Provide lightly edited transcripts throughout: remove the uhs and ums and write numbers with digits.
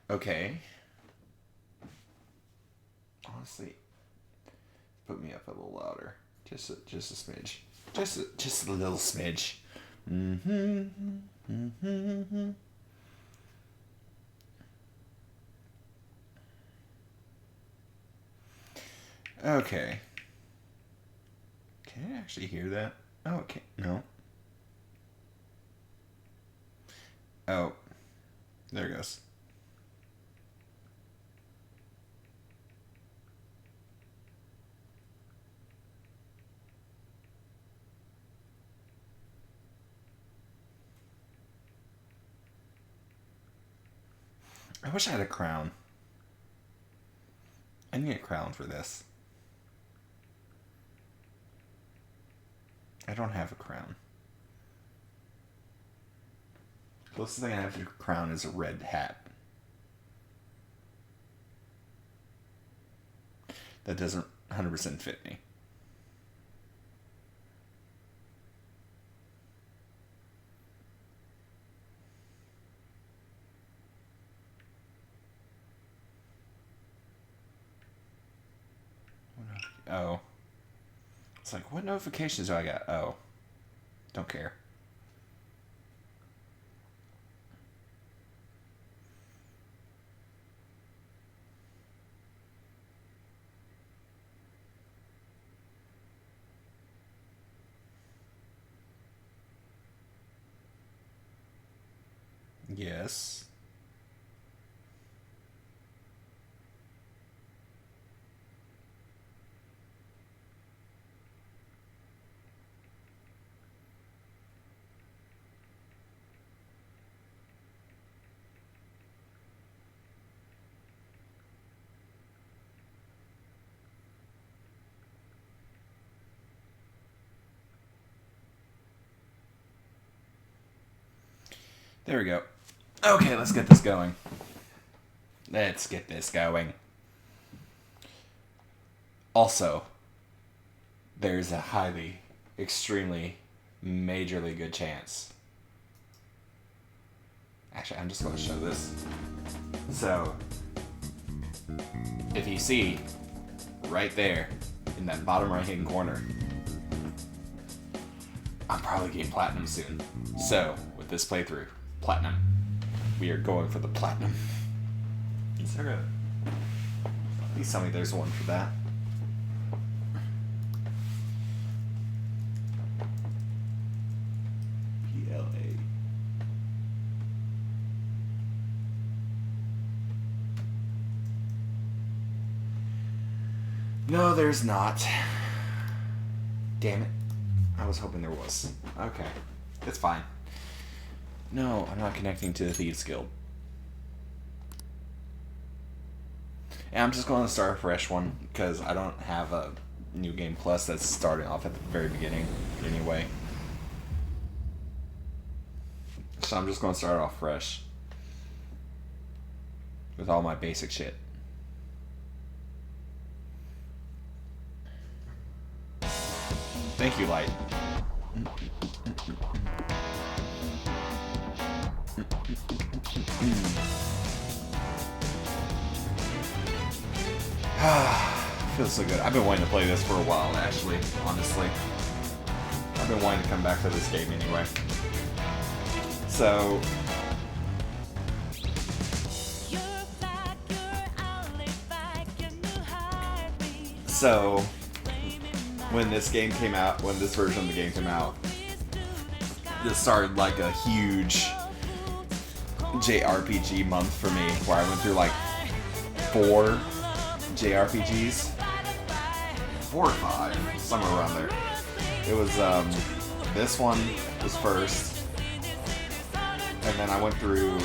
Okay. Honestly, put me up a little louder. Just a smidge. Just a little smidge. Okay. Can I actually hear that? Oh, okay. No. Oh. There it goes. I wish I had a crown. I need a crown for this. I don't have a crown. The closest thing I have to a crown is a red hat. That doesn't 100% fit me. Oh. It's like, what notifications do I got? Oh. Don't care. Yes. There we go. Okay, let's get this going. Let's get this going. Also, there's a highly, extremely, majorly good chance. Actually, I'm just going to show this. So, if you see, right there, in that bottom right-hand corner, I'm probably getting platinum soon. So, with this playthrough, platinum. We are going for the platinum. Is there a... Please tell me there's one for that. PLA. No, there's not. Damn it. I was hoping there was. Okay. It's fine. No, I'm not connecting to the Thieves Guild. And I'm just going to start a fresh one, because I don't have a New Game Plus that's starting off at the very beginning, anyway. So I'm just going to start off fresh. With all my basic shit. Thank you, Light. Feels so good. I've been wanting to play this for a while, actually, honestly. I've been wanting to come back to this game anyway. So... when this game came out, when this version of the game came out, this started like a huge JRPG month for me, where I went through like 4 JRPGs. 4 or 5, somewhere around there. It was, this one was first, and then I went through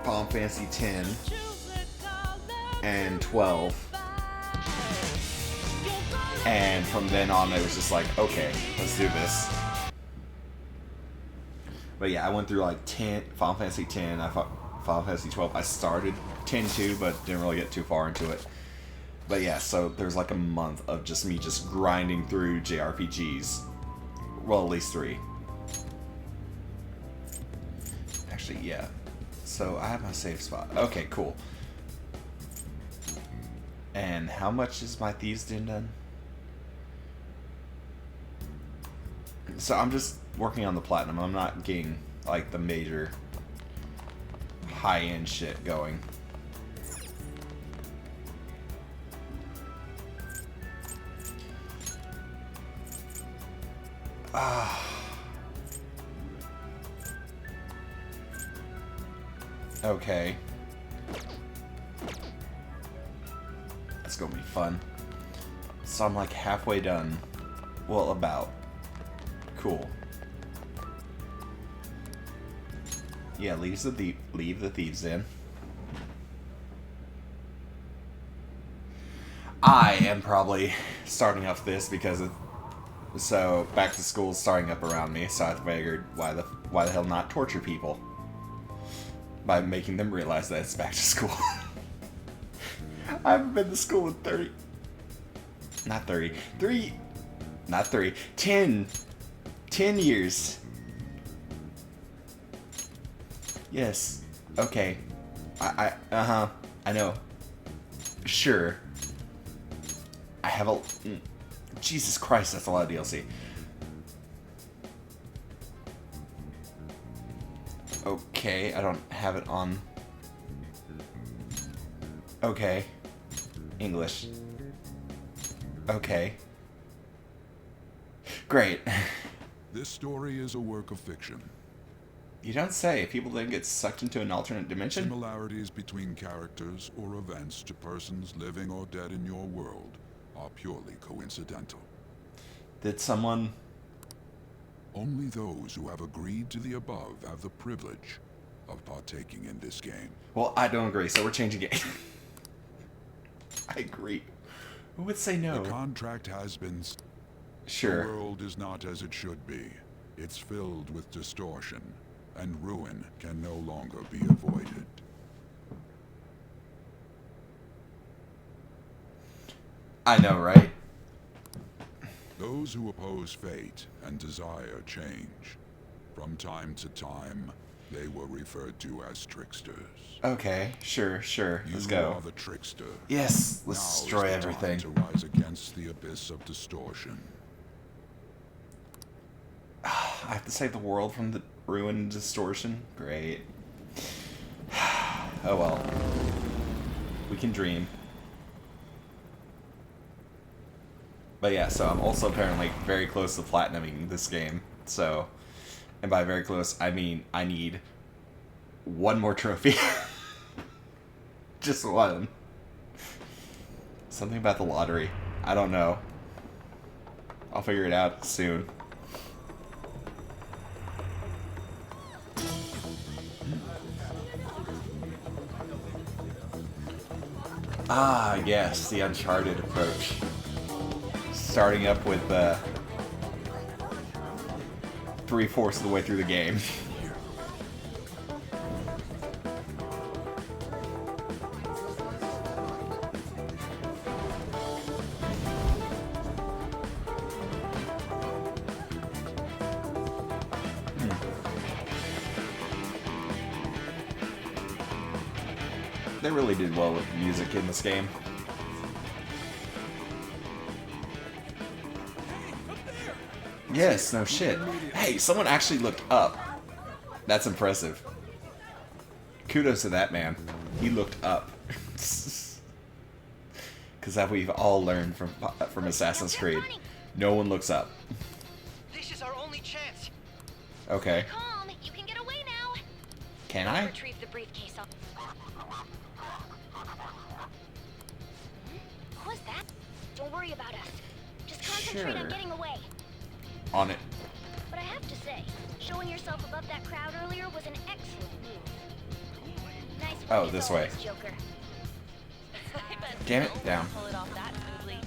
Final Fantasy X and 12. And from then on, it was just like, okay, let's do this. But yeah, I went through like Final Fantasy X, Final Fantasy 12. I started 10 too, but didn't really get too far into it. But yeah, so there's like a month of just me just grinding through JRPGs. Well, at least 3. Actually, yeah. So I have my save spot. Okay, cool. And how much is my Thieves' Den done? So I'm just working on the platinum. I'm not getting like the major high-end shit going. Okay. It's gonna be fun. So I'm like halfway done. Well, about. Cool. Yeah, leave the Thieves' Den. I am probably starting off this because so back to school is starting up around me, so I figured why the hell not torture people by making them realize that it's back to school. I haven't been to school in 10 years. Yes. Okay. I know. Sure. I have a... Jesus Christ, that's a lot of DLC. Okay, I don't have it on... Okay. English. Okay. Great. This story is a work of fiction. You don't say. People then get sucked into an alternate dimension? Similarities between characters or events to persons living or dead in your world are purely coincidental. Did someone... Only those who have agreed to the above have the privilege of partaking in this game. Well, I don't agree, so we're changing it. I agree. Who would say no? The contract has been... Sure. The world is not as it should be. It's filled with distortion, and ruin can no longer be avoided. I know, right? Those who oppose fate and desire change. From time to time, they were referred to as tricksters. Okay, sure. Let's go. You are the trickster. Yes, let's Now destroy is the everything. time to rise against the abyss of distortion. I have to save the world from the ruin and distortion? Great. Oh well. We can dream. But yeah, so I'm also apparently very close to platinuming this game. So, and by very close, I mean I need one more trophy. Just one. Something about the lottery. I don't know. I'll figure it out soon. Ah, yes, the Uncharted approach. Starting up with 3/4 of the way through the game. They really did well with music in this game. Yes, no shit. Hey, someone actually looked up. That's impressive. Kudos to that man. He looked up. Because that we've all learned from Assassin's Creed. No one looks up. This is our only chance. Okay. Calm, you can get away now. Can I? Retrieve the briefcase. What was that? Don't worry about us. Just concentrate on getting away. On it. But I have to say, showing yourself above that crowd earlier was an excellent move. Nice play Oh, as this always, way. Joker. Damn it, down. Pull it off that smoothly.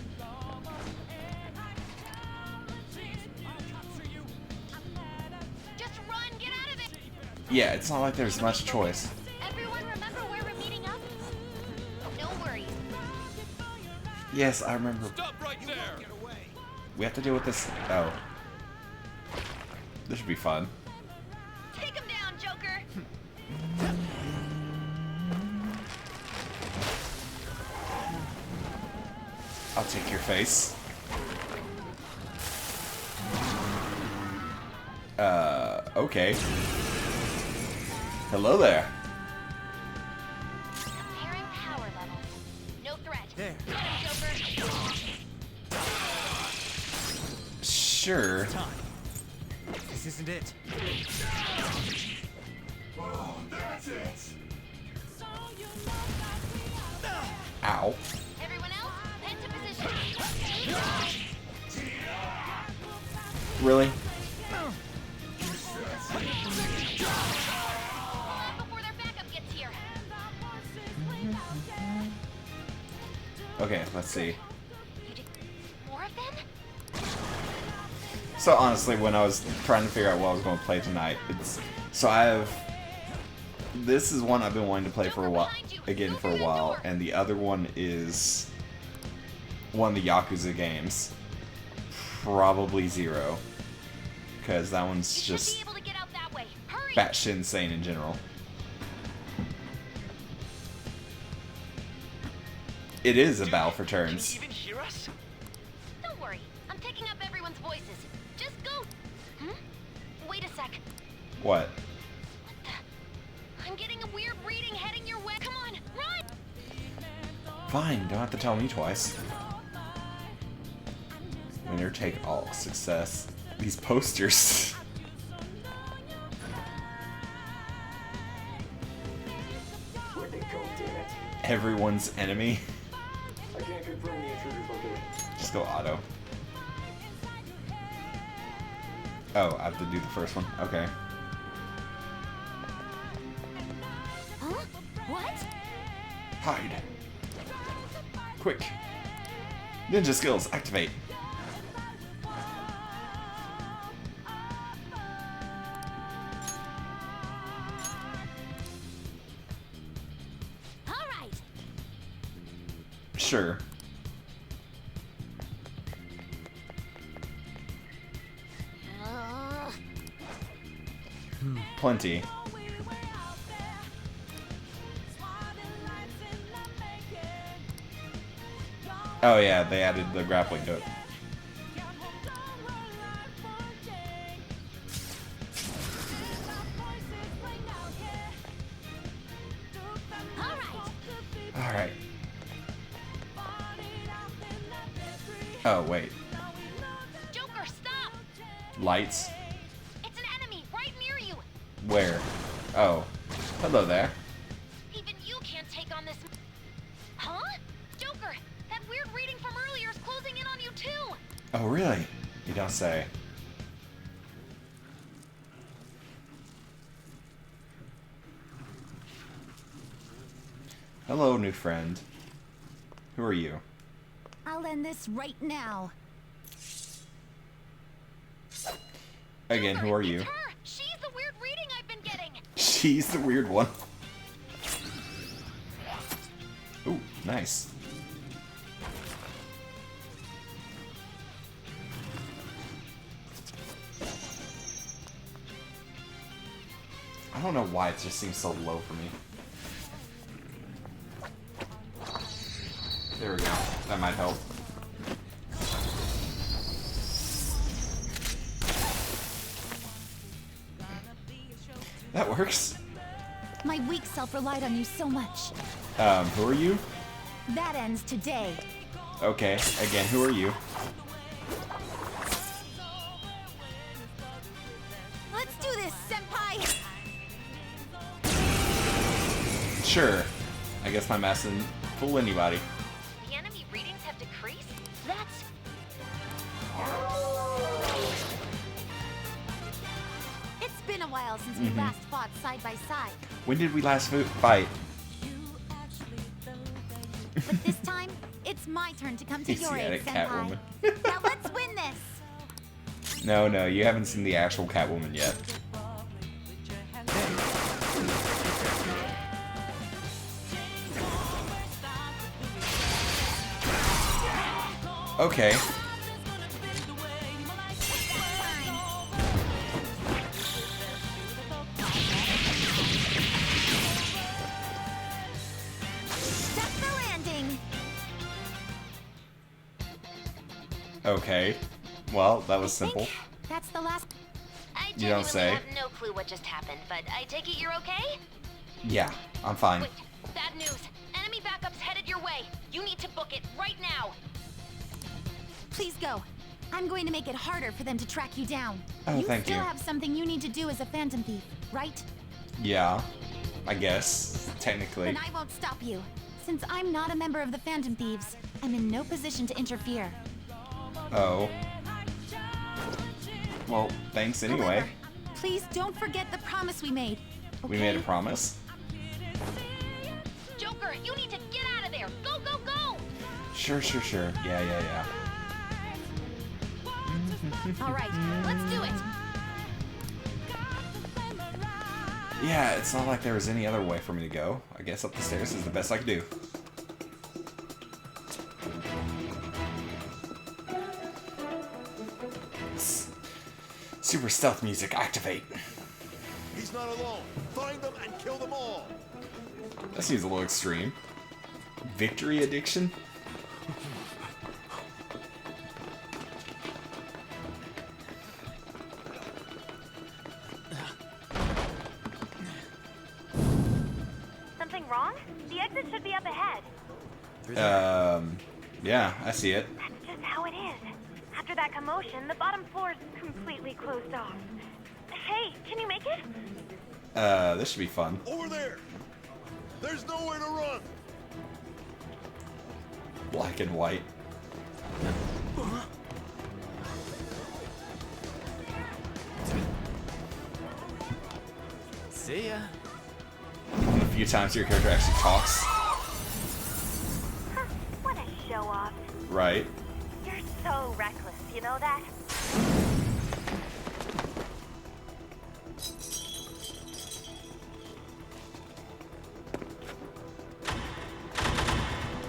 Just run, get out of it. Yeah, it's not like there's much choice. Everyone remember where we're meeting up? No worries. Yes, I remember. Stop right there! We have to deal with this. Oh. This should be fun. Take him down, Joker. I'll take your face. Okay. Hello there. Comparing power levels. No threat. There. Get him, Joker. Sure. Time. This isn't it. Ow. Everyone else, head to position. Really? Before their backup gets here. Okay, let's see. You did more of them? So honestly, when I was trying to figure out what I was going to play tonight, this is one I've been wanting to play for a while, for a while, and the other one is one of the Yakuza games, probably Zero, because that one's You should just be able to get out that way. Hurry! batshit insane in general. It is a battle for turns. Can you even hear us? Don't worry, I'm picking up everyone's voices. Just go. Wait a sec. What? I'm getting a weird reading heading your way. Come on, run! Fine, don't have to tell me twice. Winner take all success. These posters. Where'd they go, damn it? Everyone's enemy. I can't confirm the intruder's location. Just go auto. Oh, I have to do the first one? Okay. Huh? What? Hide. Quick. Ninja skills, activate. All right. Sure. Plenty. Oh yeah, they added the grappling hook. Alright. Oh, wait. Joker, stop! Lights? It's an enemy right near you. Where? Oh. Hello there. Even you can't take on this. Huh? Joker, that weird reading from earlier is closing in on you too. Oh, really? You don't say. Hello, new friend. Who are you? I'll end this right now. Again, who are you? It's her. She's the weird reading I've been getting. She's the weird one. Ooh, nice. I don't know why it just seems so low for me. There we go. That might help. That works. My weak self relied on you so much. Who are you? That ends today. Okay, again, who are you? Let's do this, senpai! Sure. I guess my mask didn't fool anybody. The enemy readings have decreased? That's... It's been a while since we last fought side by side. When did we last fight? But this time, it's my turn to come to Easy your at aid, it, senpai. Catwoman. Now let's win this! No, you haven't seen the actual Catwoman yet. Okay. That's the landing. Okay. Well, that was I think simple. that's the last. I You don't genuinely say. have no clue what just happened, but I take it you're okay? Yeah, I'm fine. Wait, bad news. Enemy backup's headed your way. You need to book it right now. Please go. I'm going to make it harder for them to track you down. Oh, you thank still you. have something you need to do as a phantom thief, right? Yeah, I guess, technically. Then I won't stop you. Since I'm not a member of the Phantom Thieves, I'm in no position to interfere. Oh. Well, thanks anyway. However, please don't forget the promise we made. We made a okay? promise. Joker, you need to get out of there. Go, go, go! Sure. Yeah. All right, let's do it. Yeah, it's not like there was any other way for me to go. I guess up the stairs is the best I could do. Super stealth music, activate. He's not alone. Find them and kill them all. That seems a little extreme. Victory addiction? Something wrong? The exit should be up ahead. Yeah, I see it. That's just how it is. After that commotion, the bottom floor is completely closed off. Hey, can you make it? This should be fun. Over there. There's nowhere to run. Black and white. See ya. A few times your character actually talks. Huh, what a show off. Right. You're so reckless, you know that?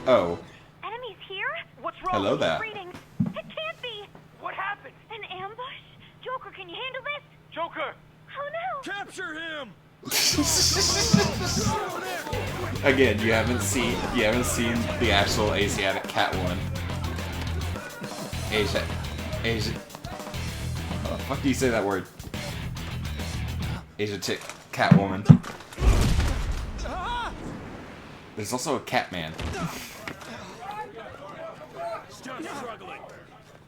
Oh. Enemies here? What's wrong? Hello there. Readings. It can't be. What happened? An ambush? Joker, can you handle this? Joker! Oh no. Capture him. Again, you haven't seen the actual Asiatic Catwoman. Asia. How the fuck do you say that word? Asiatic Catwoman. There's also a Catman. Still struggling.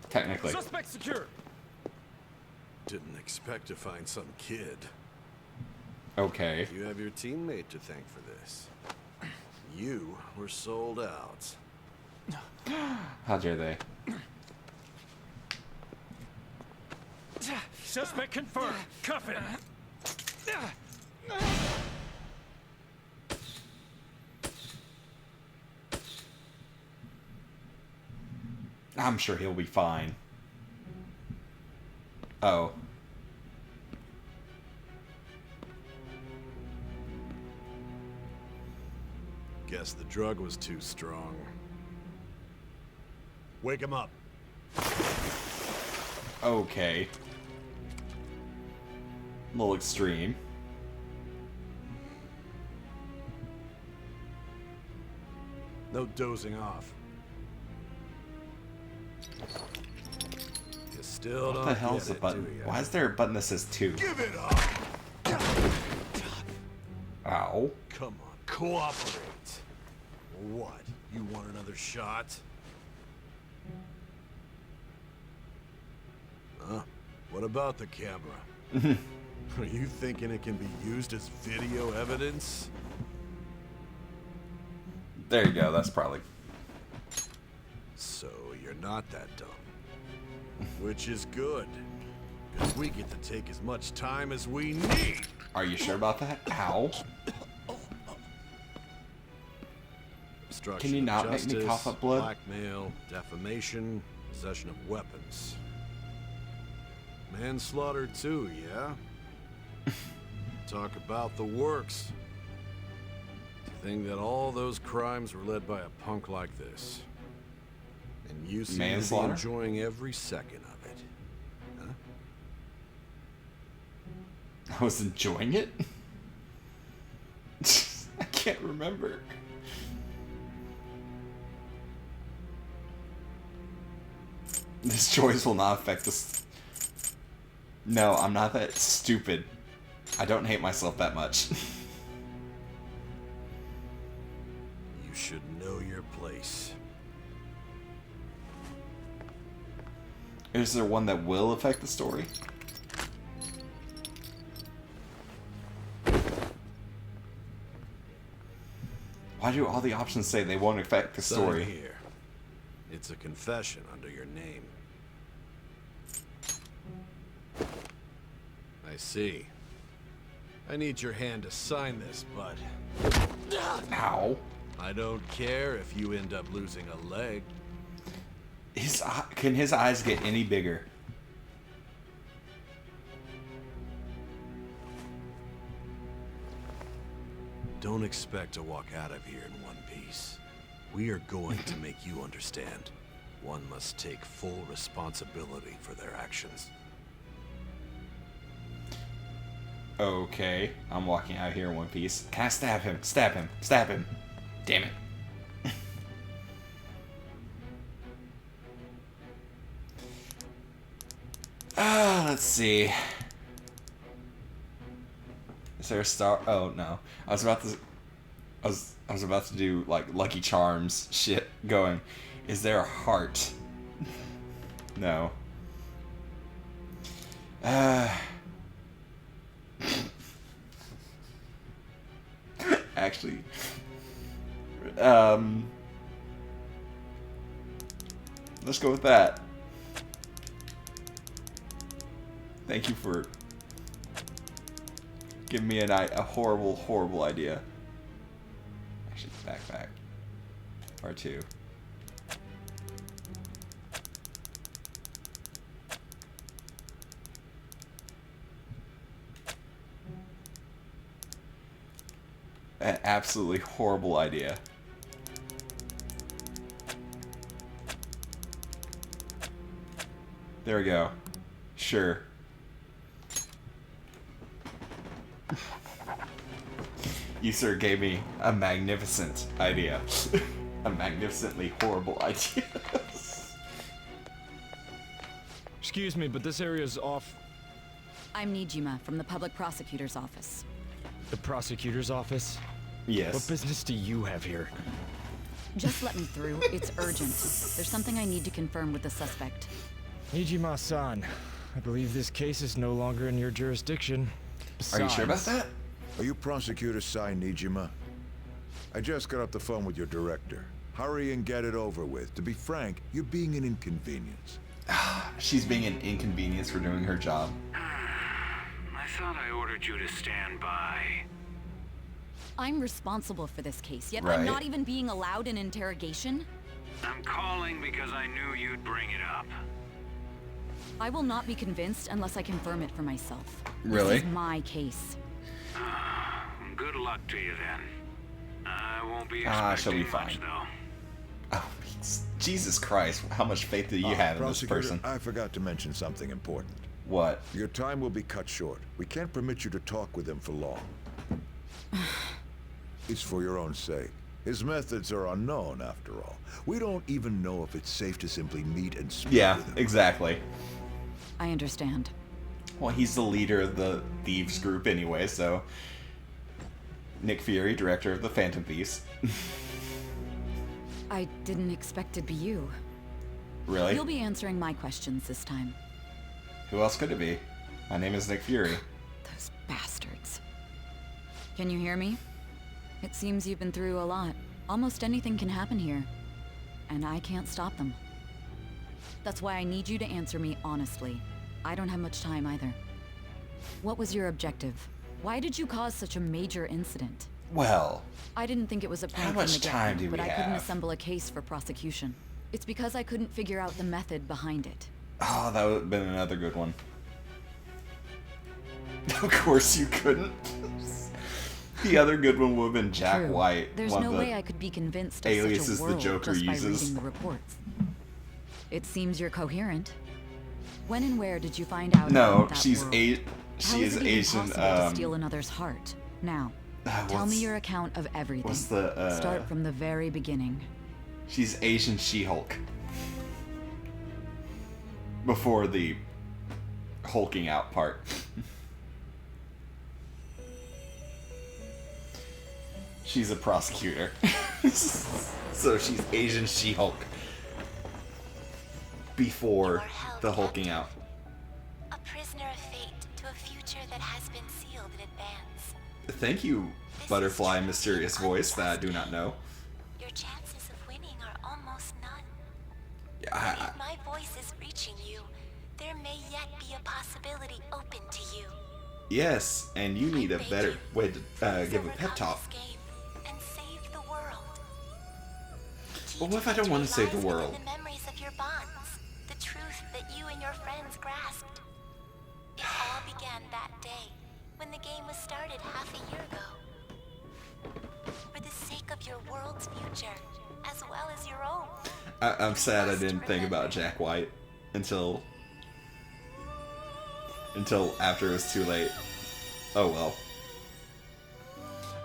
Technically. Suspect secure! Didn't expect to find some kid. Okay. You have your teammate to thank for this. You were sold out. How dare they? Suspect confirmed. Cuff him. I'm sure he'll be fine. Oh. Guess the drug was too strong. Wake him up. Okay. A little extreme. No dozing off. You still What don't the hell get is the it, button? do ya? Why is there a button that says 2? Give it up! Ow. Come on, cooperate. What? You want another shot? Huh? What about the camera? Are you thinking it can be used as video evidence? There you go, that's probably... So you're not that dumb. Which is good. Because we get to take as much time as we need. Are you sure about that? Ow. Obstruction Can you of not make me justice, cough up blood? Blackmail, defamation, possession of weapons. Manslaughter too, yeah? Talk about the works. To think that all those crimes were led by a punk like this. And You seem to be Manslaughter? enjoying every second of it. Huh? I was enjoying it? I can't remember. This choice will not affect us. No, I'm not that stupid. I don't hate myself that much. You should know your place. Is there one that will affect the story? Why do all the options say they won't affect the Sign story? here. It's a confession under your name. I see. I need your hand to sign this, but Ow. I don't care if you end up losing a leg. Can his eyes get any bigger? Don't expect to walk out of here in one piece. We are going to make you understand. One must take full responsibility for their actions. Okay, I'm walking out here in one piece. Can I stab him? Stab him. Stab him. Damn it. Let's see. Is there a star? Oh no. I was about to do like Lucky Charms shit going. Is there a heart? No. Actually, let's go with that. Thank you for giving me a horrible, horrible idea. Actually, backpack. R2. An absolutely horrible idea. There we go. Sure. You, sir, gave me a magnificent idea. A magnificently horrible idea. Excuse me, but this area's off. I'm Nijima from the Public Prosecutor's Office. The prosecutor's office? Yes. What business do you have here? Just let me through. It's urgent. There's something I need to confirm with the suspect. Nijima-san, I believe this case is no longer in your jurisdiction. Are you sure about Besides- that? Are you Prosecutor Sai Nijima? I just got off the phone with your director. Hurry and get it over with. To be frank, you're being an inconvenience. She's being an inconvenience for doing her job. I thought I ordered you to stand by. I'm responsible for this case, yet Right. I'm not even being allowed an interrogation? I'm calling because I knew you'd bring it up. I will not be convinced unless I confirm it for myself. Really? This is my case. Good luck to you then. I won't be she'll be expecting much, fine. though. Oh, Jesus Christ. How much faith do you have in this Prosecutor, person? I forgot to mention something important. What? Your time will be cut short. We can't permit you to talk with him for long. It's for your own sake. His methods are unknown, after all. We don't even know if it's safe to simply meet and speak Yeah, with him. exactly. I understand. Well, he's the leader of the Thieves group anyway, so... Nick Fury, director of the Phantom Thieves. I didn't expect it'd be you. Really? You'll be answering my questions this time. Who else could it be? My name is Nick Fury. Those bastards. Can you hear me? It seems you've been through a lot. Almost anything can happen here. And I can't stop them. That's why I need you to answer me honestly. I don't have much time either. What was your objective? Why did you cause such a major incident? Well, I didn't think it was a prank from much the time get-go, do but we I couldn't have? assemble a case for prosecution. It's because I couldn't figure out the method behind it. oh, that would have been another good one. Of course you couldn't. The other good one would have been Jack True. White. There's one no of the way I could be convinced of aliases such a the world Joker just by uses. reading the reports. It seems you're coherent. When and where did you find out No, about that she's world? she How is it even Asian. possible to steal another's heart? Now, tell me what's- your account of everything. what's the, Start from the very beginning. She's Asian She-Hulk. Before the hulking out part. She's a prosecutor. So she's Asian She-Hulk. Before the hulking out. A prisoner of fate to a future that has been sealed in advance. Thank you, butterfly mysterious voice that I do not know. Your chances of winning are almost none. Yeah, If my voice is reaching you, there may yet be a possibility open to you. yes, and you need a better way to give a pep talk. And save the world. But what if I don't want to save the world? The memories of your bonds, the truth that you and your friends grasped. It all began that day, when the game was started half a year ago. For the sake of your world's future, as well as your own. I'm sad I didn't think about Jack White until after it was too late. Oh well.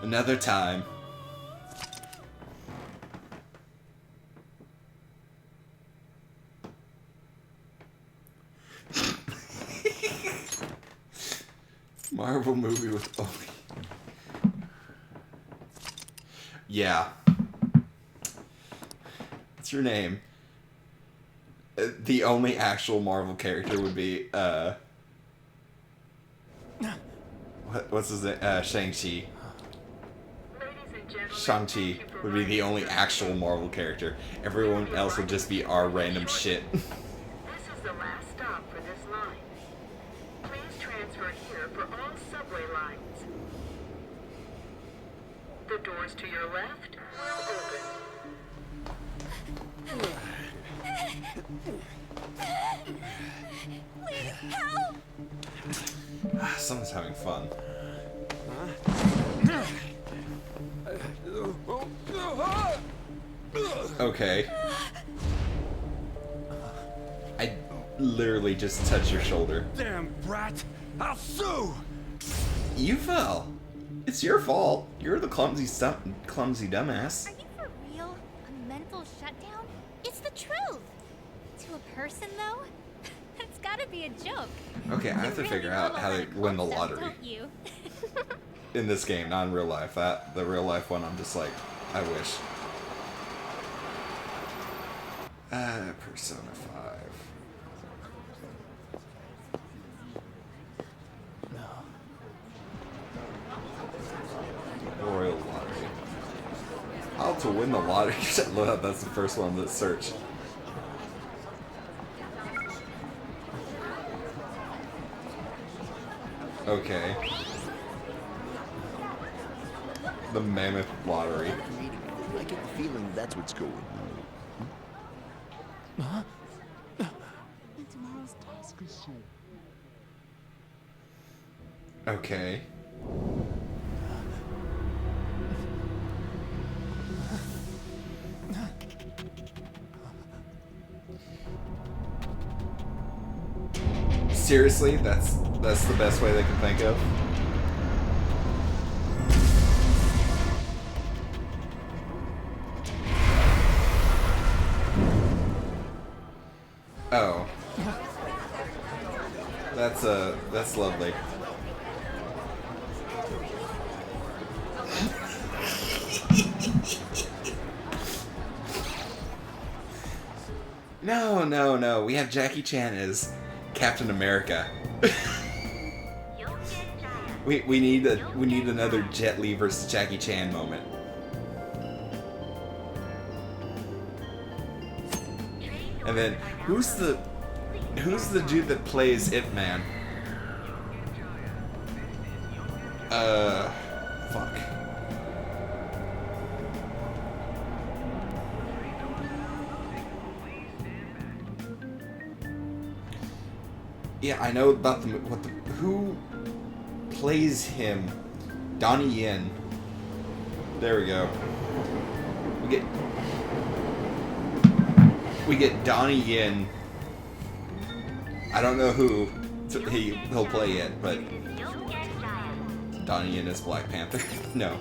Another time. Marvel movie with only. Yeah. What's your name? The only actual Marvel character would be what's his name? Shang-Chi. Shang-Chi would be the only actual Marvel character. Everyone else would just be our random shit. This is the last stop for this line. Please transfer here for all subway lines. The doors to your left will open. Please help! Someone's having fun. Okay. I literally just touched your shoulder. Damn brat! I'll sue! You fell. It's your fault. You're the clumsy dumbass. Are you for real? A mental shutdown? It's the truth. To a person, though, that's gotta be a joke. Okay, I have to figure out how to win the lottery Don't you? in this game, not in real life. The real life one, I'm just like, I wish. Persona 5. Royal Lottery. How to win the lottery? Look up, that's the first one. Let's search. Okay. The Mammoth Lottery. I get the feeling that's what's going on. Okay. Seriously, that's the best way they can think of. Oh. That's lovely. No. We have Jackie Chan as Captain America. we need another Jet Li versus Jackie Chan moment. And then who's the dude that plays Ip Man? Fuck. Yeah, I know about who plays him? Donnie Yen. There we go. We get. We get Donnie Yen. I don't know who he'll play yet, but Donnie Yen as Black Panther. No,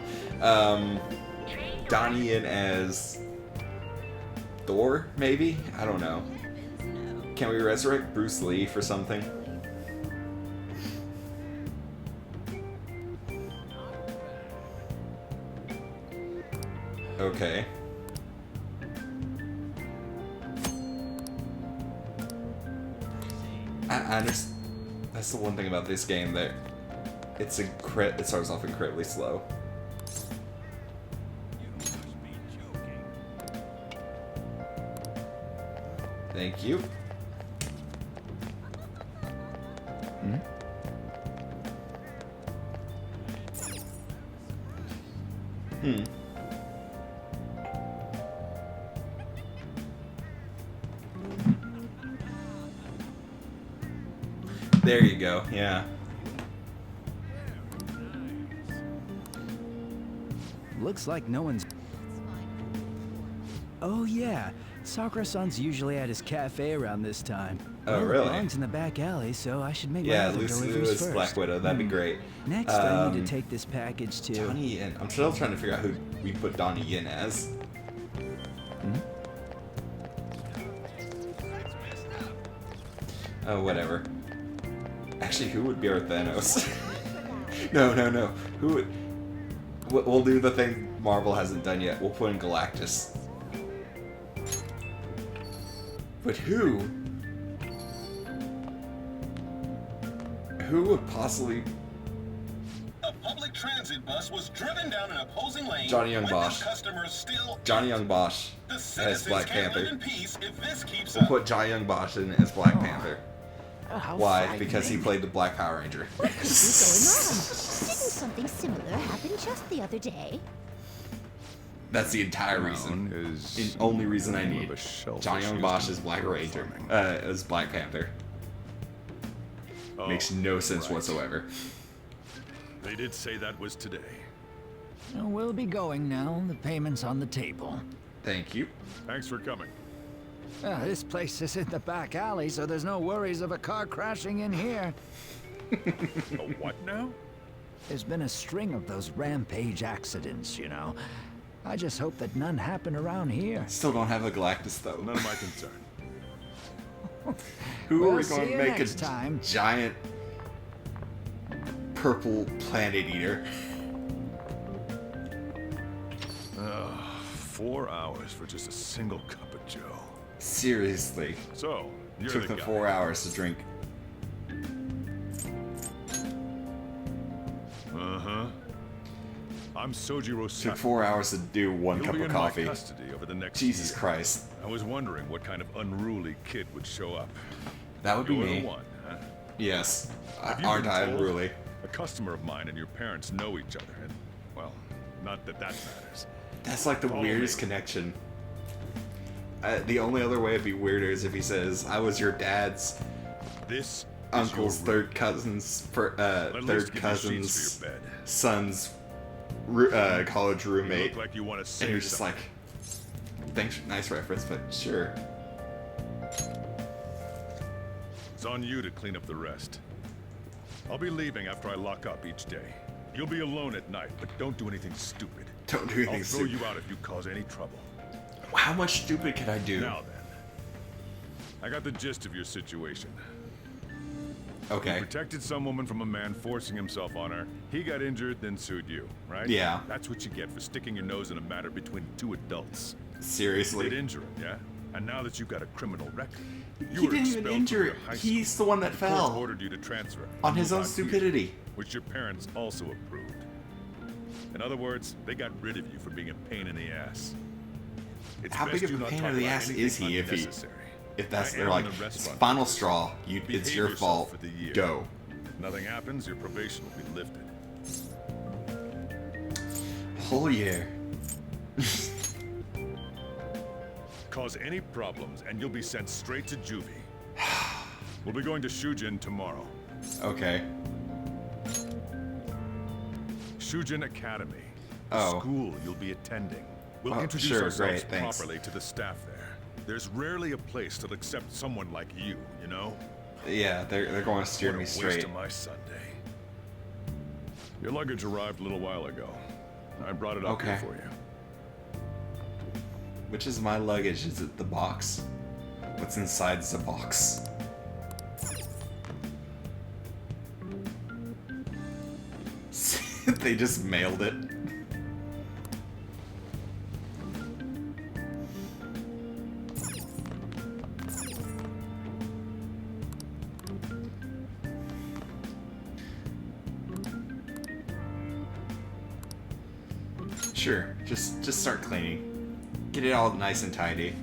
Donnie Yen as Thor, maybe? I don't know. Can we resurrect Bruce Lee for something? Okay. I understand. That's the one thing about this game, that it starts off incredibly slow. Thank you. There you go, yeah. Looks like no one's... Oh yeah, Sakura-san's usually at his cafe around this time. Oh, well, really? Belongs in the back alley, so I should make Yeah, my other Lucy deliveries Liu is Black first. Widow, that'd be great. Next, I need to take this package to... Donnie Yen. I'm still trying to figure out who we put Donnie Yen as. Oh, whatever. Actually, who would be our Thanos? No. Who would... We'll do the thing Marvel hasn't done yet. We'll put in Galactus. But who? Who would possibly... A public transit bus was driven down an opposing lane. Johnny Young Bosch. Customers still... Johnny Young Bosch The as citizens Black can't Panther. live in peace if this keeps We'll up. put Johnny Young Bosch in as Black Panther. how Why? Because he frightening. played the Black Power Ranger. What could be going on? Didn't something similar happen just the other day? That's the entire reason. The only reason I need Johnny Young Bosch as Black Ranger, as Black Panther. Makes no sense whatsoever. They did say that was today. We'll be going now. The payment's on the table. Thank you. Thanks for coming. This place is in the back alley, so there's no worries of a car crashing in here. A what now? There's been a string of those rampage accidents, you know. I just hope that none happen around here. Still don't have a Galactus though. None of my concern. Who We'll are we see going to you make next time. giant purple planet eater? 4 hours for just a single cup of joe. Seriously. So, you're Took the them guy. 4 hours to drink. Uh-huh. I'm Sojiro Sato. Took 4 hours to do one You'll cup be of in coffee. my custody over the next Jesus year. Christ. I was wondering what kind of unruly kid would show up. That would be You're me. the one, huh? Yes. Have you Aren't been I told? unruly? A customer of mine and your parents know each other, and, well, not that that matters. That's like the Follow weirdest me. connection. The only other way it'd be weirder is if he says, "I was your dad's This uncle's is your third cousin's Let loose, third give you cousin's sheets for your bed. son's college You roommate," look like you want to and say you're just something. like, "Thanks, nice reference, but sure." It's on you to clean up the rest. I'll be leaving after I lock up each day. You'll be alone at night, but don't do anything stupid. Don't do anything I'll throw stupid. you out if you cause any trouble. How much stupid can I do? Now then, I got the gist of your situation. Okay. You protected some woman from a man forcing himself on her. He got injured, then sued you, right? Yeah. That's what you get for sticking your nose in a matter between two adults. Seriously. You did injure him, yeah? And now that you've got a criminal record, you He were didn't even expelled injure from it. your high school. He's the one that The court fell. ordered you to transfer On and his move own out stupidity. here, which your parents also approved. In other words, they got rid of you for being a pain in the ass. It's How best big of you a not pain talk in the about ass anything is he unnecessary. if that's I they're am like, the it's restaurant final business. straw. It's Behave your yourself fault. for the year. Go. If nothing happens, your probation will be lifted. Whole year. Cause any problems, and you'll be sent straight to juvie. We'll be going to Shujin tomorrow. Okay. Shujin Academy. The Oh. school you'll be attending. We'll Oh, introduce sure, ourselves great, thanks. properly to the staff there. There's rarely a place that'll accept someone like you, you know? Yeah, they're going to steer What a me waste straight. of my Sunday. Your luggage arrived a little while ago. I brought it up here for you. Which is my luggage? Is it the box? What's inside the box? They just mailed it. Sure, just start cleaning. Get it all nice and tidy.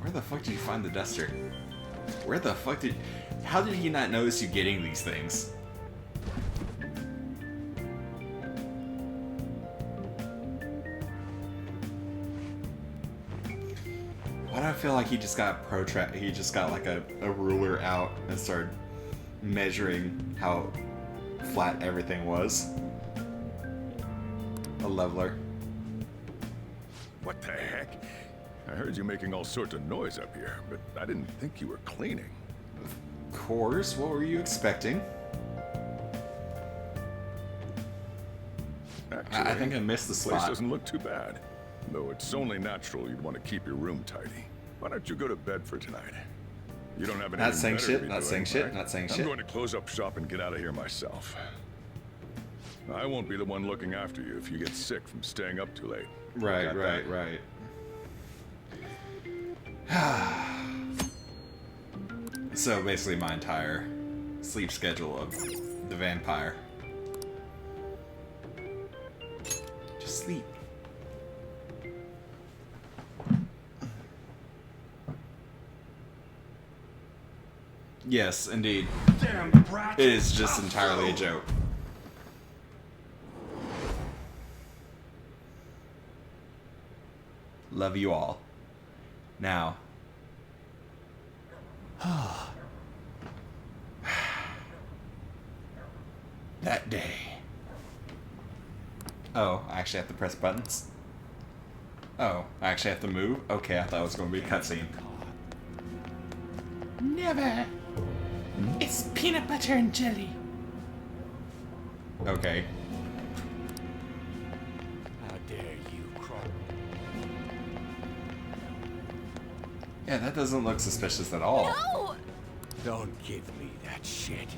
Where the fuck did you find the duster? Where the fuck did... How did he not notice you getting these things? Why do I feel like he just got he just got like a ruler out and started measuring how flat everything was? A leveler. What the heck? I heard you making all sorts of noise up here, but I didn't think you were cleaning. Of course, what were you expecting? Actually, I think I missed the this place spot. doesn't look too bad. Though it's only natural you'd want to keep your room tidy. Why don't you go to bed for tonight? You don't have anything Not saying better shit, to be not doing, saying shit, right? not saying I'm shit. going to close up shop and get out of here myself. I won't be the one looking after you if you get sick from staying up too late. Right, Got right, that? right. So basically my entire sleep schedule of the vampire. Just sleep. Yes, indeed. Damn brat! It is just entirely a joke. Love you all. Now. That day. Oh, I actually have to press buttons? Oh, I actually have to move? Okay, I thought it was going to be a cutscene. Never. It's peanut butter and jelly. Okay. How dare you crawl? Yeah, that doesn't look suspicious at all. No! Don't give me that shit.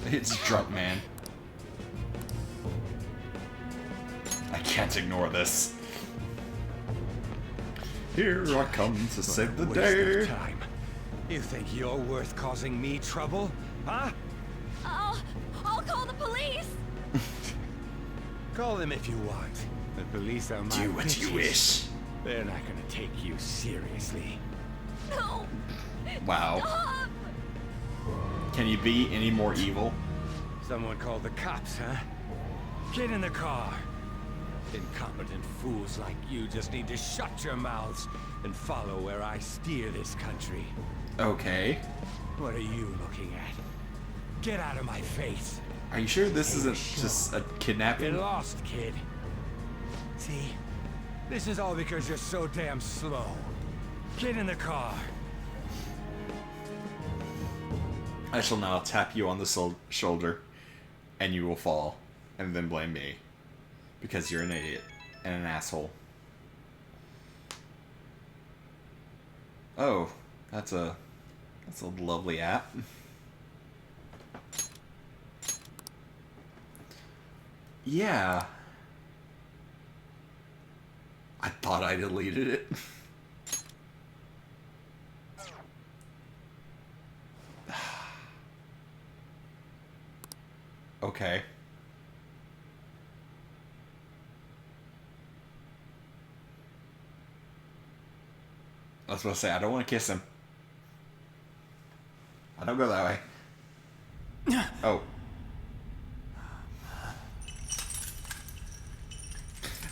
It's drunk, man. I can't ignore this. Here I come to save the Waste day. of time. You think you're worth causing me trouble? Huh? I'll call the police! Call them if you want. The police are my Do what you bitches. wish. They're not gonna take you seriously. No! Wow. Stop! Can you be any more evil? Someone call the cops, huh? Get in the car. Incompetent fools like you just need to shut your mouths and follow where I steer this country. Okay. What are you looking at? Get out of my face. Are you sure this isn't just a kidnapping? Get lost, kid. See? This is all because you're so damn slow. Get in the car. I shall now tap you on the shoulder, and you will fall, and then blame me. Because you're an idiot and an asshole. Oh, that's a lovely app. Yeah. I thought I deleted it. Okay. I was supposed to say, I don't want to kiss him. I don't go that way. Oh.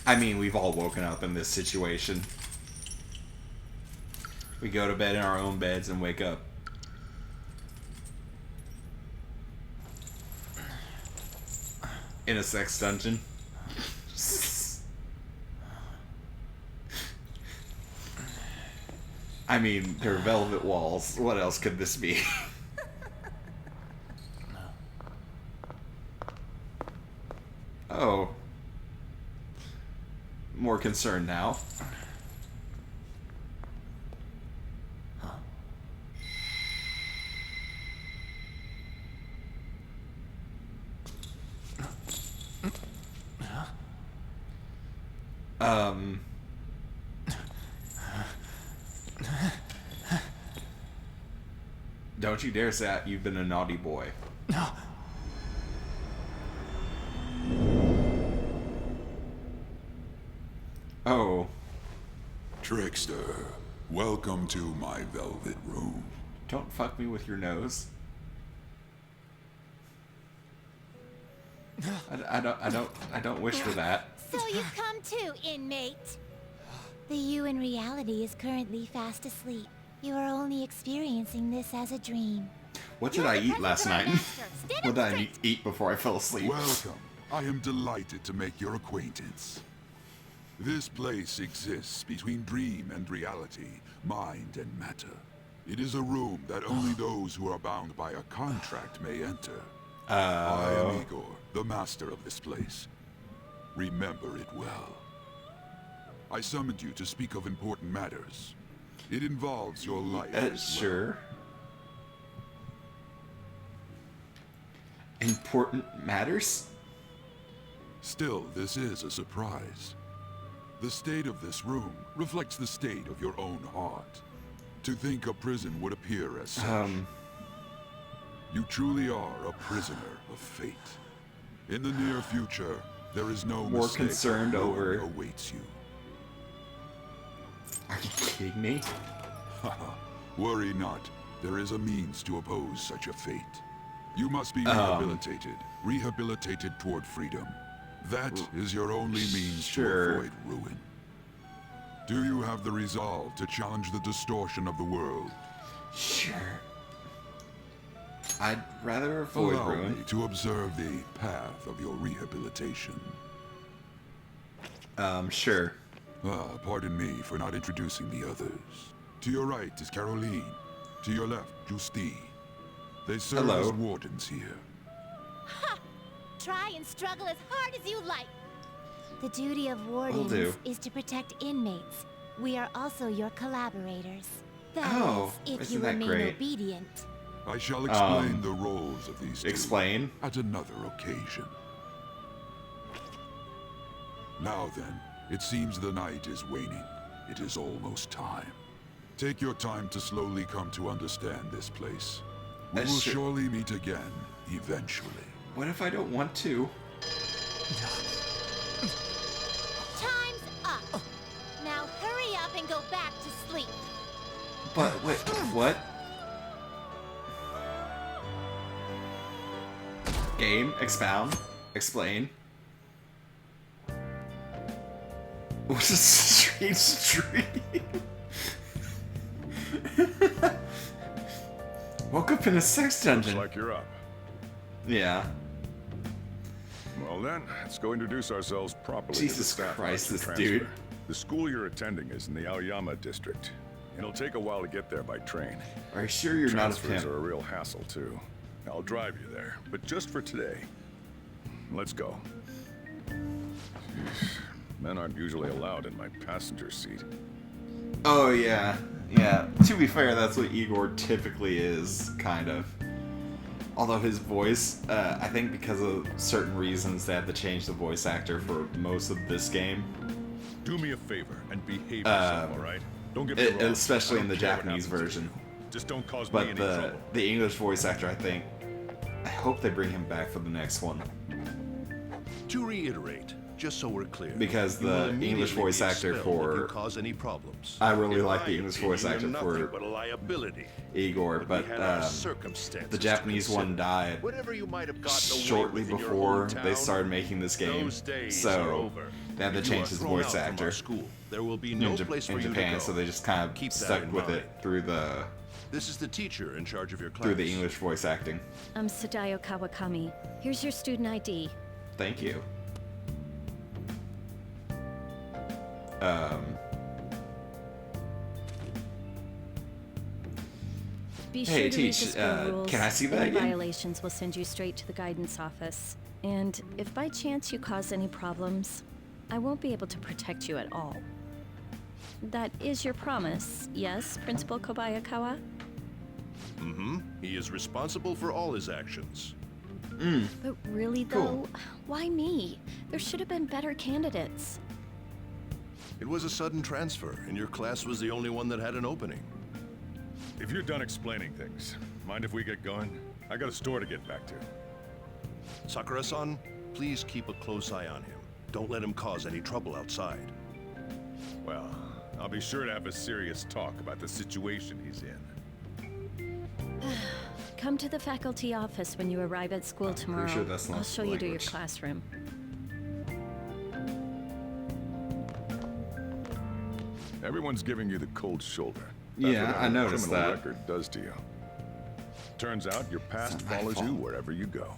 I mean, we've all woken up in this situation. We go to bed in our own beds and wake up. In a sex dungeon. I mean, they're velvet walls. What else could this be? Oh. More concerned now. Don't you dare say that you've been a naughty boy. No. Oh. Trickster, welcome to my velvet room. Don't fuck me with your nose. I don't wish for that. So you've come too, inmate. The you in reality is currently fast asleep. You are only experiencing this as a dream. What did I eat last night? What did I eat before I fell asleep? Welcome. I am delighted to make your acquaintance. This place exists between dream and reality, mind and matter. It is a room that only those who are bound by a contract may enter. I am Igor, the master of this place. Remember it well. I summoned you to speak of important matters. It involves your life as well. Sure. Important matters? Still, this is a surprise. The state of this room reflects the state of your own heart. To think a prison would appear as such. You truly are a prisoner of fate. In the near future, there is no More mistake concerned that over... awaits you. Are you kidding me? Worry not. There is a means to oppose such a fate. You must be rehabilitated. Rehabilitated toward freedom. That is your only means to avoid ruin. Do you have the resolve to challenge the distortion of the world? Sure. I'd rather avoid Allow ruin. me to observe the path of your rehabilitation. Sure. Pardon me for not introducing the others. To your right is Caroline. To your left, Justine. They serve as wardens here. Ha! Try and struggle as hard as you like. The duty of wardens is to protect inmates. We are also your collaborators. That is, if you remain obedient. I shall explain the roles of these two Explain? at another occasion. Now then, it seems the night is waning. It is almost time. Take your time to slowly come to understand this place. We will surely meet again, eventually. What if I don't want to? Time's up. Now hurry up and go back to sleep. But, wait, what? Game? Expound? Explain? What's a strange dream? Woke up in a sex dungeon. Looks like you're up. Yeah. Well then, let's go introduce ourselves properly. Jesus Christ, this dude. The school you're attending is in the Aoyama district. It'll take a while to get there by train. Are you sure you're not a pimp? Transfers are a real hassle too. I'll drive you there, but just for today. Let's go. Jeez. Men aren't usually allowed in my passenger seat. Oh, yeah. Yeah. To be fair, that's what Igor typically is, kind of. Although his voice, I think because of certain reasons, they had to change the voice actor for most of this game. Do me a favor and behave yourself, alright? Don't get me wrong. Especially in the Japanese version. Just don't cause me any trouble. But the English voice actor, I hope they bring him back for the next one. To reiterate, just so we're clear, because the English voice actor for cause any problems. I really like the English voice actor for but a liability. Igor, but the Japanese one died shortly before they started making this game, so they had to change his voice actor There will be no place for in you Japan, to go. so they just kind of stuck with it through the This is the teacher in charge of your class. through the English voice acting. I'm Sadayo Kawakami. Here's your student ID. Thank you. Be Hey, sure to read the Teach, school rules. can I see that Any again? violations will send you straight to the guidance office. And if by chance you cause any problems, I won't be able to protect you at all. That is your promise, yes, Principal Kobayakawa? Mm-hmm. He is responsible for all his actions. But really, Cool. though, why me? There should have been better candidates. It was a sudden transfer, and your class was the only one that had an opening. If you're done explaining things, mind if we get going? I got a store to get back to. Sakura-san, please keep a close eye on him. Don't let him cause any trouble outside. Well, I'll be sure to have a serious talk about the situation he's in. Come to the faculty office when you arrive at school tomorrow. sure that's not I'll show you to your language. classroom. Everyone's giving you the cold shoulder. Yeah, what I having a noticed criminal that. record does to you. Turns out your past It's not my follows you fault. wherever you go.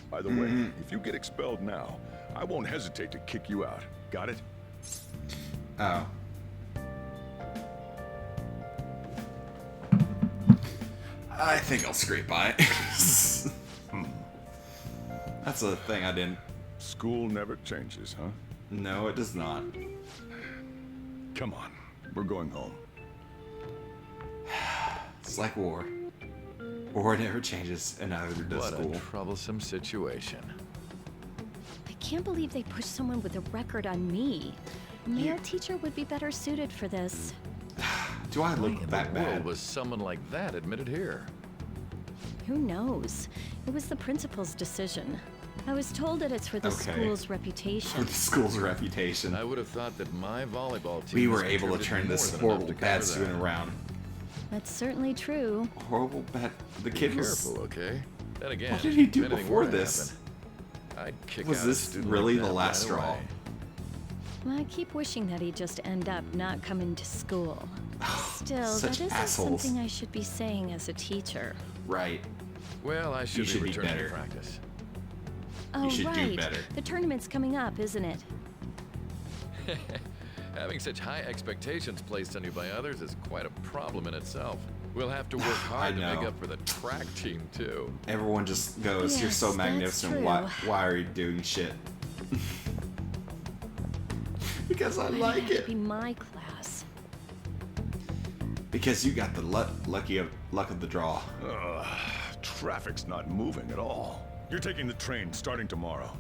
By the way, if you get expelled now, I won't hesitate to kick you out. Got it? Oh. I think I'll scrape by. That's a thing I didn't. School never changes, huh? No, it does not. Come on, we're going home. It's like war. War never changes, and neither does What school. a troublesome situation. I can't believe they pushed someone with a record on me. A male teacher would be better suited for this. Do I look Why in that the world bad? was someone like that admitted here? Who knows? It was the principal's decision. I was told that it's for the Okay. school's reputation. For the school's reputation. I would have thought that my volleyball team We has were able to contributed turn this more than enough horrible to bad cover student that. around. That's certainly true. Horrible bad. The Be kid was. careful, okay? Then again, What did he do if anything before were to this? happen, I'd kick Was out a this student really like the that last right straw? away. I keep wishing that he'd just end up not coming to school. Still, Such that isn't assholes. something I should be saying as a teacher. Right. Well, I should, should be be returning better. to practice. Oh, should do right. better. The tournament's coming up, isn't it? Having such high expectations placed on you by others is quite a problem in itself. We'll have to work hard to make know. up for the track team, too. Everyone just goes, "You're so Yes, that's magnificent. true. Why are you doing shit?" Because I like It'd it. be my class. Because you got the luck of the draw. Ugh, traffic's not moving at all. You're taking the train starting tomorrow.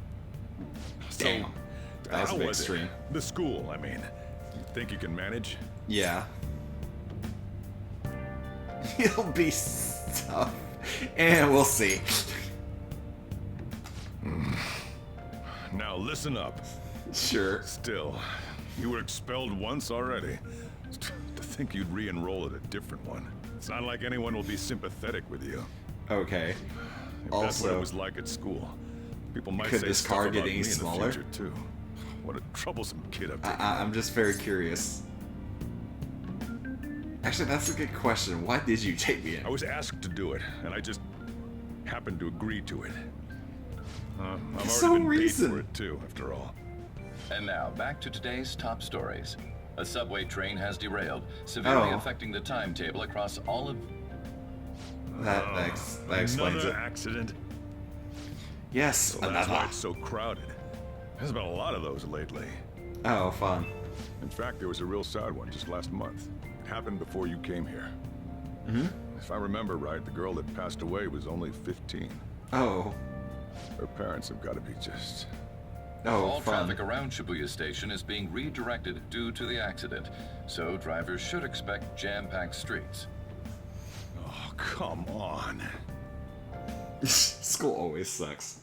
Damn. That was How a bit was it? extreme. The school, I mean. You think you can manage? Yeah. It'll be tough. And we'll see. Now listen up. Sure. Still, you were expelled once already. To think you'd re-enroll at a different one. It's not like anyone will be sympathetic with you. Okay. If that's what Also, it was like at school. People might could say this stuff car about get me any in the smaller? future, too. What a troublesome kid I've taken. I'm just very curious. Actually, that's a good question. Why did you take me in? I was asked to do it, and I just happened to agree to it. I've already some been reason. paid for it too, after all. And now, back to today's top stories. A subway train has derailed, severely Oh. affecting the timetable across all of... That explains Another it. accident. Yes, So that's why another. it's so crowded. There's been a lot of those lately. Oh, fun. In fact, there was a real sad one just last month. It happened before you came here. Hmm? If I remember right, the girl that passed away was only 15. Oh. Her parents have got to be just... Oh, all fun. traffic around Shibuya Station is being redirected due to the accident, so drivers should expect jam-packed streets. Oh, come on. School always sucks.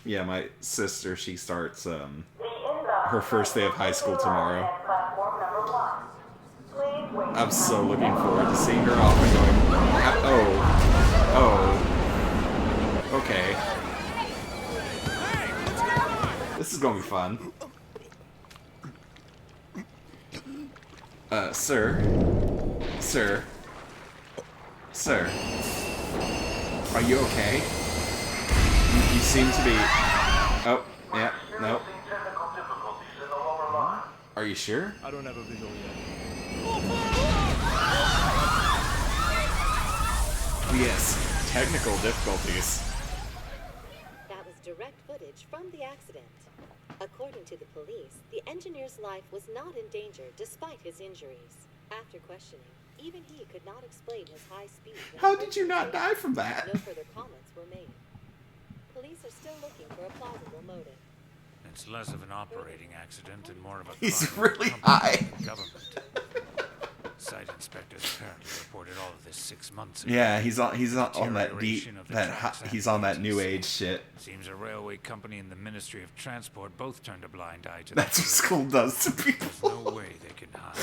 Yeah, my sister, she starts her first day of high school tomorrow. I'm so looking forward to seeing her off and going, oh, okay. This is gonna be fun. Sir? Are you okay? You seem to be... Oh, yeah, no. Are you sure? I don't have a visual yet. Yes, technical difficulties. That was direct footage from the accident. According to the police, the engineer's life was not in danger despite his injuries. After questioning, even he could not explain his high speed. How did you not die from that? No further comments were made. Police are still looking for a plausible motive. It's less of an operating accident and more of a He's crime of really the company high. and government. Site inspectors apparently reported all of this 6 months ago. Yeah, he's on that deep Deterioration of the that tracks he's on that and new age shit. Seems a railway company and the Ministry of Transport both turned a blind eye to That's what that. school does to people. There's no way they can hide.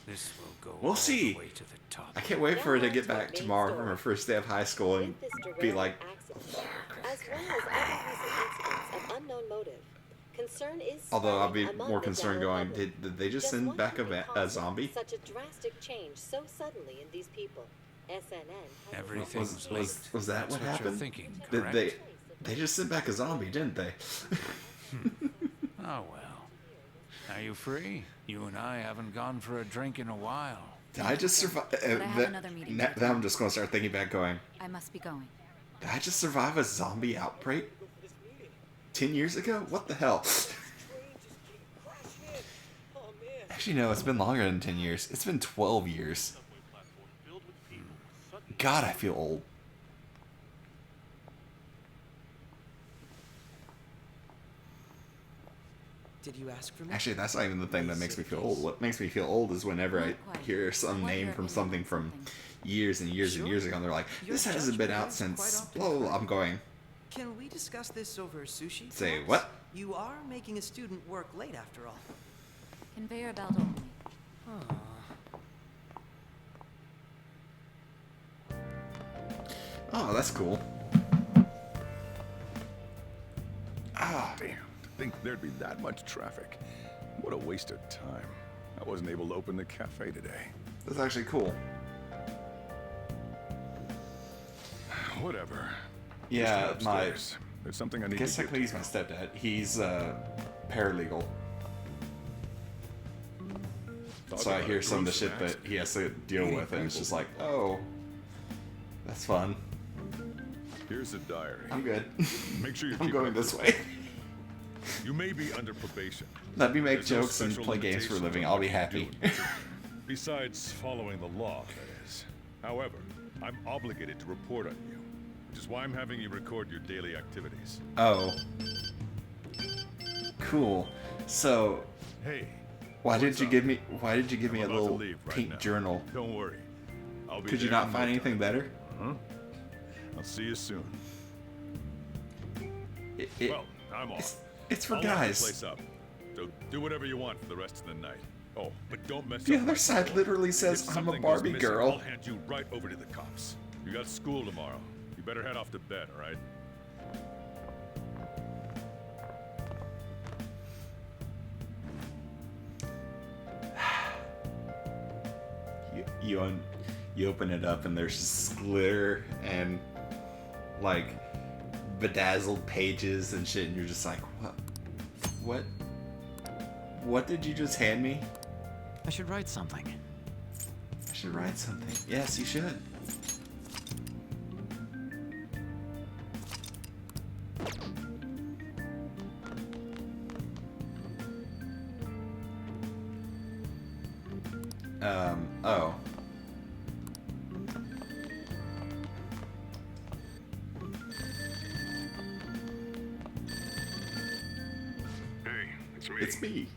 This will go We'll all see. the way to the top. I can't wait for her to get back tomorrow from her first day of high school and be like, As well as other recent incidents of unknown motive. Concern is although I'll be spreading among more the concerned general going, public. did they just Just send what back could be a causing zombie? Such a drastic change so suddenly in these people. SNN has Everything's Was that That's what you're happened? thinking, Did correct? they just sent back a zombie, didn't they? Oh well. Are you free? You and I haven't gone for a drink in a while. Did I just survive? But I have another meeting to Now I'm just going to start thinking back going, I must be going. did I just survive a zombie outbreak 10 years ago? What the hell? Actually, no, it's been longer than 10 years. It's been 12 years. God, I feel old. Did you ask for me? Actually, that's not even the thing that makes me feel old. What makes me feel old is whenever I hear some name from something from years and years and years ago, and they're like, this hasn't been out since blah, blah, blah. I'm going, Can we discuss this over sushi? say, perhaps? what? You are making a student work late after all. Conveyor belt only. Oh, that's cool. Ah, damn. To think there'd be that much traffic. What a waste of time. I wasn't able to open the cafe today. That's actually cool. Whatever. Yeah, Just my... upstairs. There's something I I need guess to get technically he's my stepdad. He's paralegal. So I hear some of the shit that he has to deal with, and it's just like, oh, that's fun. Here's the diary. I'm good. Make sure you're I'm going this way. You may be under probation. Let me make There's no jokes and special play games for a limitations living. on I'll what be you happy. do. Besides following the law, that is. However, I'm obligated to report on you, which is why I'm having you record your daily activities. Oh. Cool. So, Hey, why did you give me a about to little leave right pink now. journal? Don't worry. I'll be Could you there not in find no anything time. better? Huh? I'll see you soon. It- well, I'm off. it's for I'll lock guys. the place up. So do whatever you want for the rest of the night. Oh, but don't mess The up other my side school. literally says If I'm a something Barbie goes missing, girl. I'll hand you right over to the cops. You got school tomorrow. You better head off to bed, all right? You open it up and there's just glitter and like bedazzled pages and shit, and you're just like, what did you just hand me? I should write something. I should write something. Yes, you should. Oh. Hey, it's me. It's me.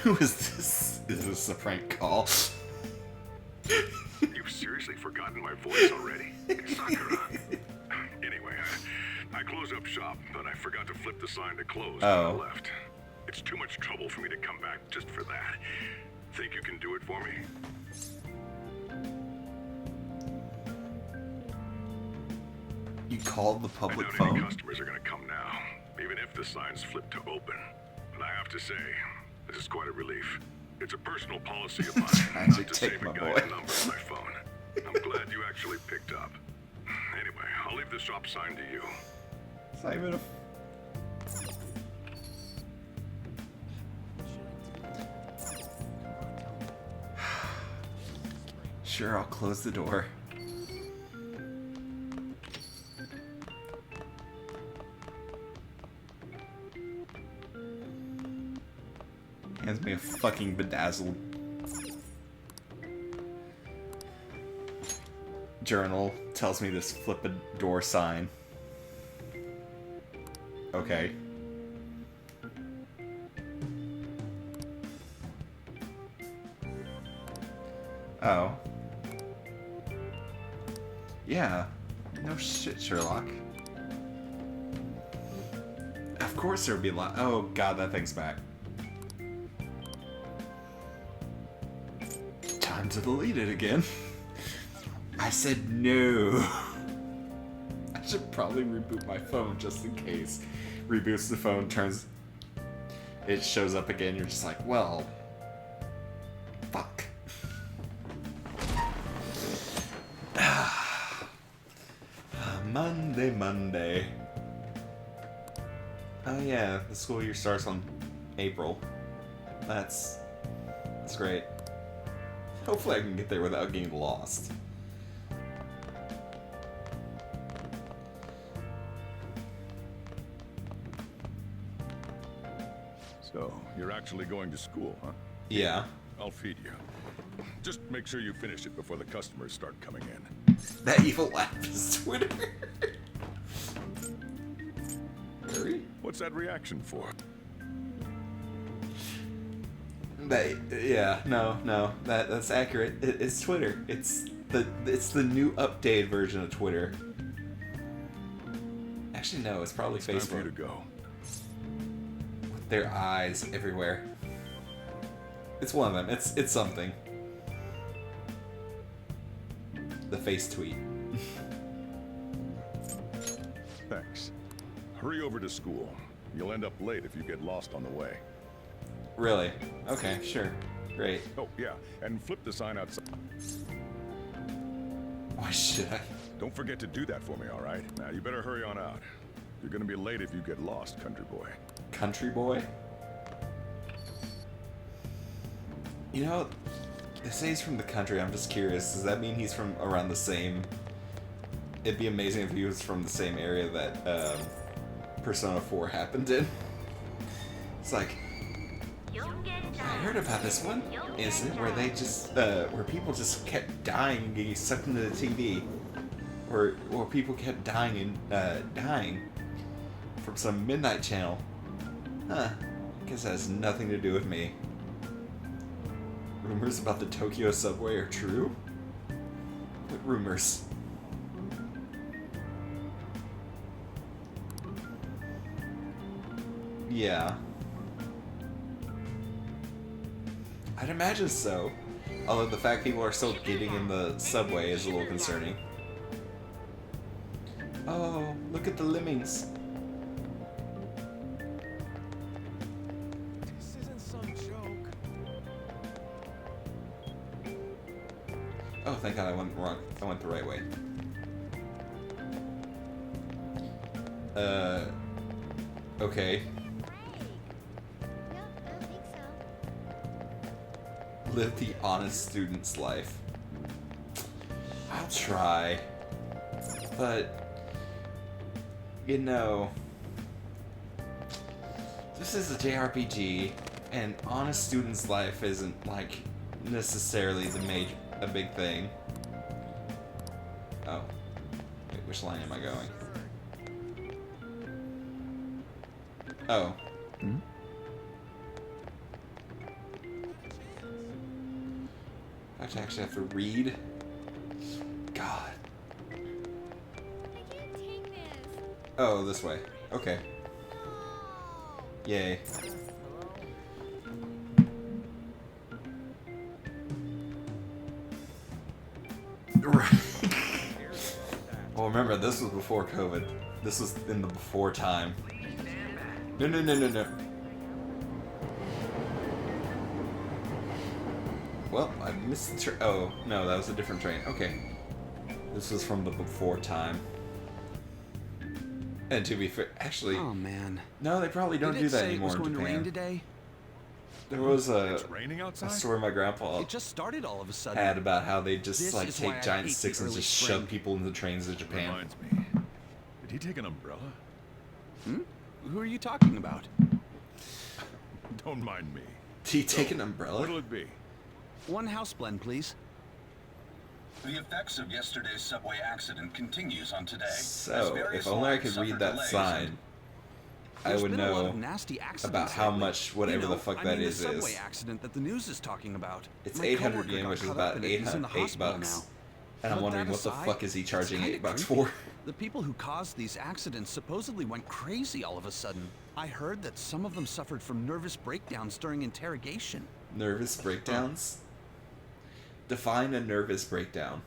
Who is this? Is this a prank call? You've seriously forgotten my voice already. It's Sakura. Anyway, I closed up shop, but I forgot to flip the sign to close when I Oh. left. It's too much trouble for me to come back just for that. Think you can do it for me? You called the I public doubt any phone? customers are gonna come now, even if the sign's flipped to open. But I have to say, this is quite a relief. It's a personal policy of mine Trying to not to take save a my guy's boy. number on my phone. I'm glad you actually picked up. Anyway, I'll leave the shop sign to you. It's not even a... Sure, I'll close the door. Hands me a fucking bedazzled journal. Tells me this flip a door sign. Okay. Oh. Yeah. No shit, Sherlock. Of course there'd be a lot. Oh god, that thing's back. Time to delete it again. I said no. I should probably reboot my phone just in case. Reboots the phone, turns... It shows up again, you're just like, well... Fuck. Monday. Oh yeah, the school year starts on April. That's great. Hopefully I can get there without getting lost. So, you're actually going to school, huh? Yeah. I'll feed you. Just make sure you finish it before the customers start coming in. That evil laugh is Twitter. Harry? What's that reaction for? That's accurate. It's Twitter. It's the new updated version of Twitter. Actually, no, it's probably Facebook. Time for you to go. With their eyes everywhere. It's one of them. It's something. The face tweet. Thanks. Hurry over to school. You'll end up late if you get lost on the way. Really? Okay, sure. Great. Oh, yeah, and flip the sign outside. Why should I? Don't forget to do that for me, all right? Now, you better hurry on out. You're gonna be late if you get lost, country boy. Country boy? You know, they say he's from the country. I'm just curious. Does that mean he's from around the same... It'd be amazing if he was from the same area that Persona 4 happened in. It's like... I heard about this one. Is it where they just... where people just kept dying and getting sucked into the TV? Or people kept dying and dying from some midnight channel. Huh. Guess that has nothing to do with me. Rumors about the Tokyo subway are true? What rumors? Yeah. I'd imagine so. Although the fact people are still getting in the subway is a little concerning. Oh, look at the lemmings. This isn't some joke. Oh, thank God I went wrong. I went the right way. Okay. Live the honest student's life. I'll try. But, you know, this is a JRPG, and honest student's life isn't, like, necessarily a big thing. Oh. Wait, which line am I going? Oh. Hmm? I actually have to read. God. Oh, this way. Okay. Yay. Right. Well, remember, this was before COVID. This was in the before time. No. Well, I missed the train. Oh, no, that was a different train. Okay. This was from the before time. And to be fair, actually... Oh, man. No, they probably don't do that anymore in Did it say it was going to rain Japan. today? There was It's raining outside? a story my grandpa It just started all of a sudden. had about how they just This like is why I take giant hate sticks the and early just spring. shove people into trains to Japan. Reminds me. Did he take an umbrella? Who are you talking about? Don't mind me. Did he take an umbrella? What'll it be? One house blend, please. The effects of yesterday's subway accident continues on today. So, if only I could read that sign, I would There's been a lot know of nasty accidents about how lately. much whatever You know, the fuck I that mean, is the subway is. accident that the news is talking about. It's My 800 coworker yen, got which is caught about up in it. He's in the $8 hospital bucks. now. And I'm But wondering that what the aside, fuck is he charging it's kinda $8 creepy. for? The people who caused these accidents supposedly went crazy all of a sudden. I heard that some of them suffered from nervous breakdowns during interrogation. Nervous breakdowns? Define a nervous breakdown.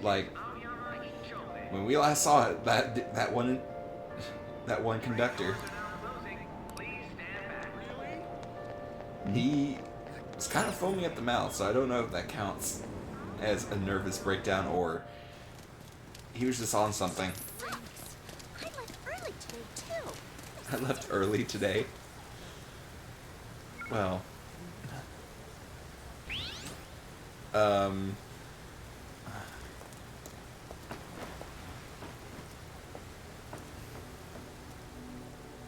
Like, when we last saw it, that one conductor, he was kind of foaming at the mouth, so I don't know if that counts as a nervous breakdown or he was just on something. I left early today. Well,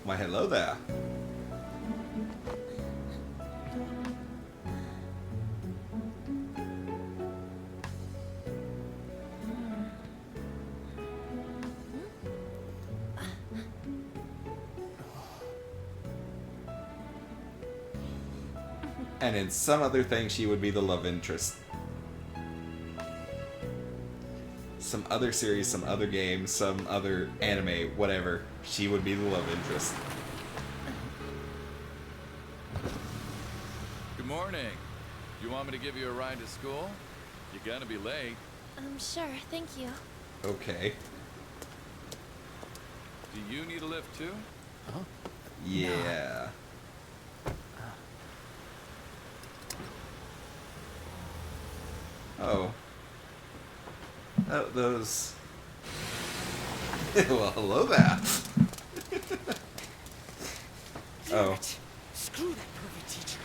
why hello there. And in some other thing, she would be the love interest. Some other series, some other game, some other anime, whatever. She would be the love interest. Good morning. You want me to give you a ride to school? You're gonna be late. Sure, thank you. Okay. Do you need a lift too? Huh? Yeah. Oh. Those. Well, hello there. Oh. Screw that pervy teacher.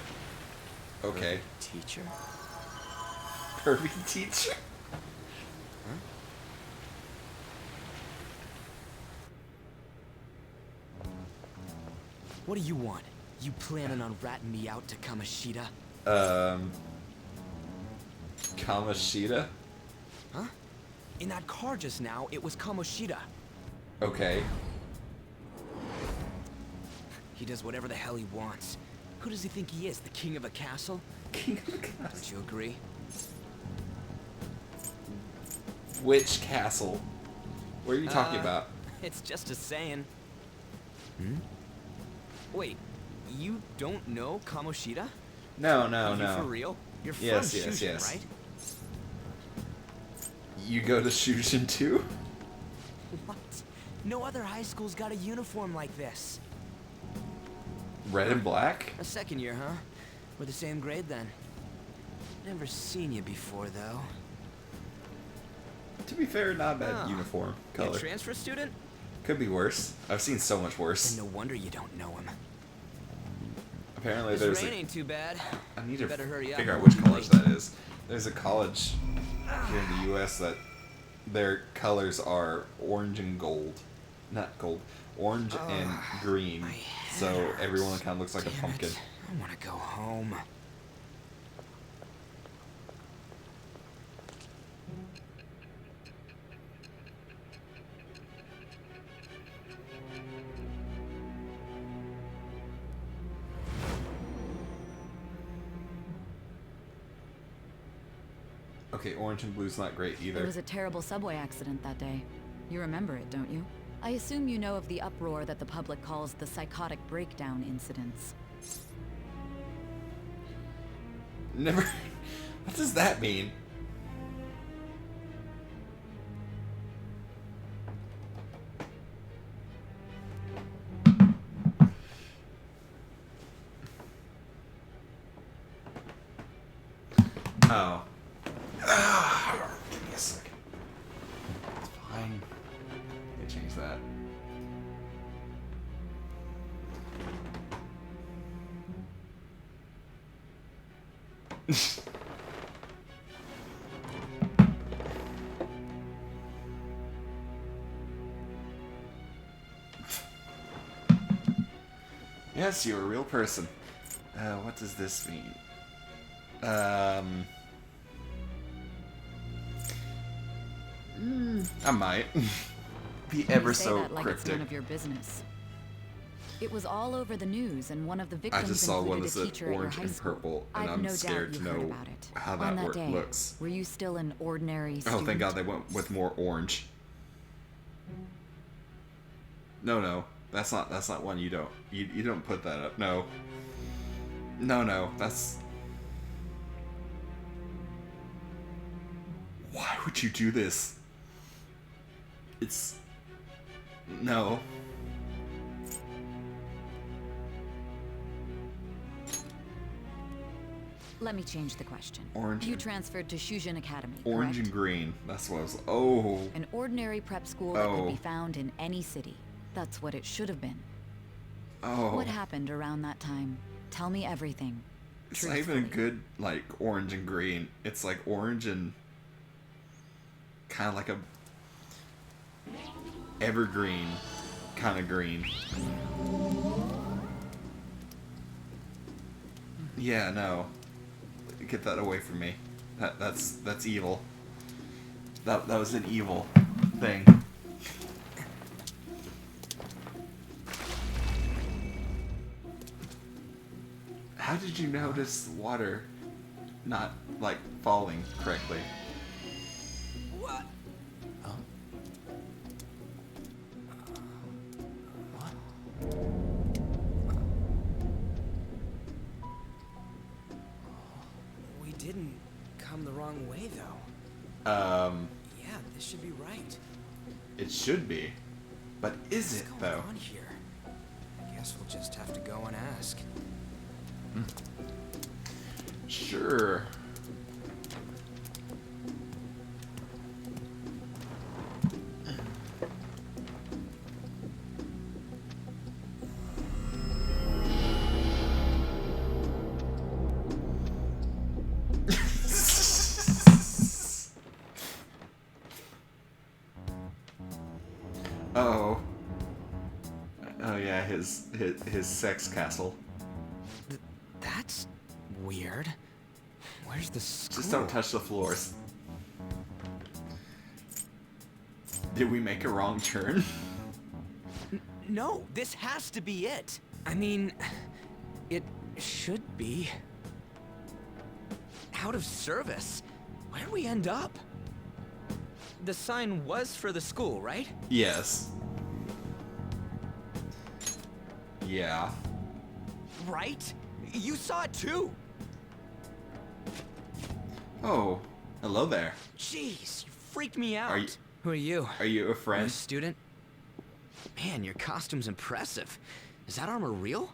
Okay. Teacher? Pervy teacher? What do you want? You planning on ratting me out to Kamoshida? Kamoshida? Huh? In that car just now, it was Kamoshida. Okay. He does whatever the hell he wants. Who does he think he is, the king of a castle? King of a castle. Don't you agree? Which castle? What are you talking about? It's just a saying. Hmm? Wait, you don't know Kamoshida? No. Are you for real? You're from Yes, Shushin, right? You go to Shushin too? What? No other high school's got a uniform like this. Red and black? A second year, huh? We're the same grade then. Never seen you before, though. To be fair, not a bad uniform You color. a transfer student? Could be worse. I've seen so much worse. Then no wonder you don't know him. Apparently This there's rain a... ain't too bad. I need to Better hurry up. figure out which college that is. There's a college here in the U.S. that their colors are orange and gold. Not gold. Orange and green. So everyone kind of looks like a pumpkin. I want to go home. Okay, orange and blue's not great either. There was a terrible subway accident that day. You remember it, don't you? I assume you know of the uproar that the public calls the psychotic breakdown incidents. Never... What does that mean? Oh. Give me a second. It's fine. Let me change that. Yes, you're a real person. What does this mean? I might be ever You say so that like it's cryptic. none of your business. It was all over the news, and one of the victims I just saw one included that a said teacher at your orange high and school. purple, and I've I'm no doubt scared you to heard know about it. how On that that day, looks. were you still an ordinary Oh, student? thank God they went with more orange. No, that's not one you don't put that up. No, that's. Why would you do this? It's no. Let me change the question. Orange. You transferred to Shujin Academy, Orange correct? and green. That's what I was. Oh. An ordinary prep school that could be found in any city. That's what it should have been. Oh. What happened around that time? Tell me everything. It's not even a good like orange and green. It's like orange and kind of like a evergreen kind of green. Yeah, no. Get that away from me. That's evil. That was an evil thing. How did you notice water not like falling correctly? What? We didn't come the wrong way, though. Yeah, this should be right. It should be. But is it, though? What's going on here? I guess we'll just have to go and ask. Sure. Oh. Oh yeah, his sex castle. That's weird. Where's the school? Just don't touch the floors. Did we make a wrong turn? No, this has to be it. I mean, it should be. Out of service? Where'd we end up? The sign was for the school, right? Yes. Yeah. Right? You saw it too! Oh, hello there. Jeez, you freaked me out. Are you, Who are you? Are you a You friend? a student? Man, your costume's impressive. Is that armor real?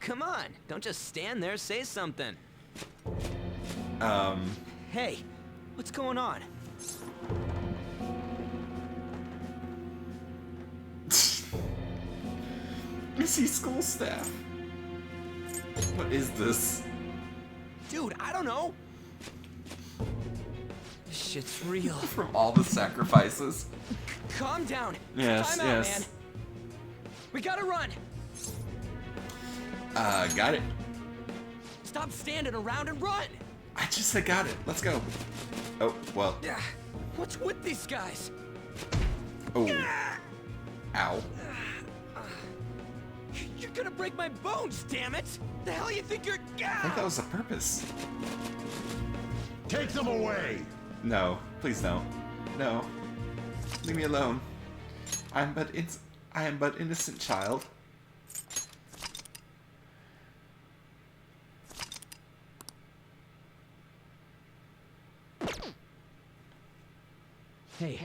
Come on, don't just stand there, say something. Hey, what's going on? Is he school staff? What is this? Dude, I don't know. This shit's real. From all the sacrifices. Calm down. Yes, Time out, yes. man. We gotta run. Got it. Stop standing around and run. I just said got it. Let's go. Oh, well. What's with these guys? Oh. Ow. You're gonna break my bones, damn it! The hell you think you're? I think that was the purpose. Take them away! No, please don't. No. Leave me alone. I am but innocent child. Hey.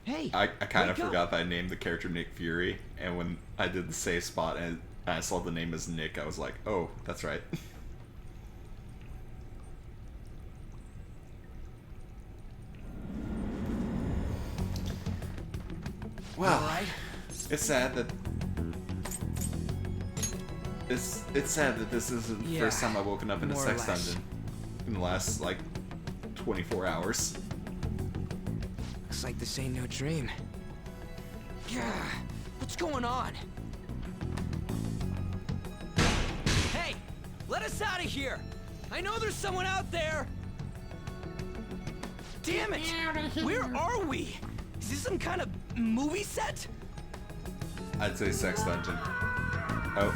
Hey. I kind of wake up. forgot that I named the character Nick Fury, and when I did the save spot and I saw the name as Nick, I was like, oh, that's right. Well, it's sad that It's sad that this isn't the first time I've woken up in a sex dungeon in the last, like, 24 hours. Looks like this ain't no dream. Yeah, what's going on? Hey, let us out of here! I know there's someone out there! Damn it! Where are we? Is this some kind of movie set? I'd say sex dungeon. Oh.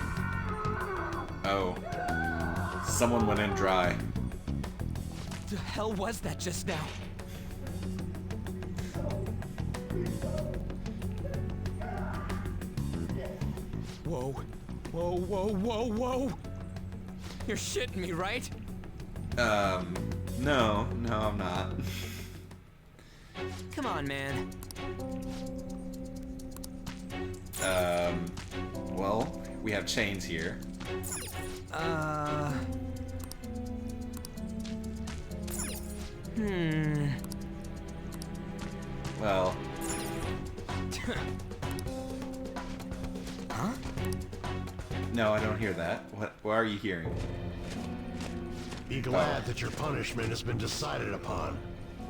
Oh. Someone went in dry. The hell was that just now? Whoa. Whoa, whoa, whoa, whoa! You're shitting me, right? No, I'm not. Come on, man. Well, we have chains here. Well. Huh? No, I don't hear that. What are you hearing? Be glad that your punishment has been decided upon.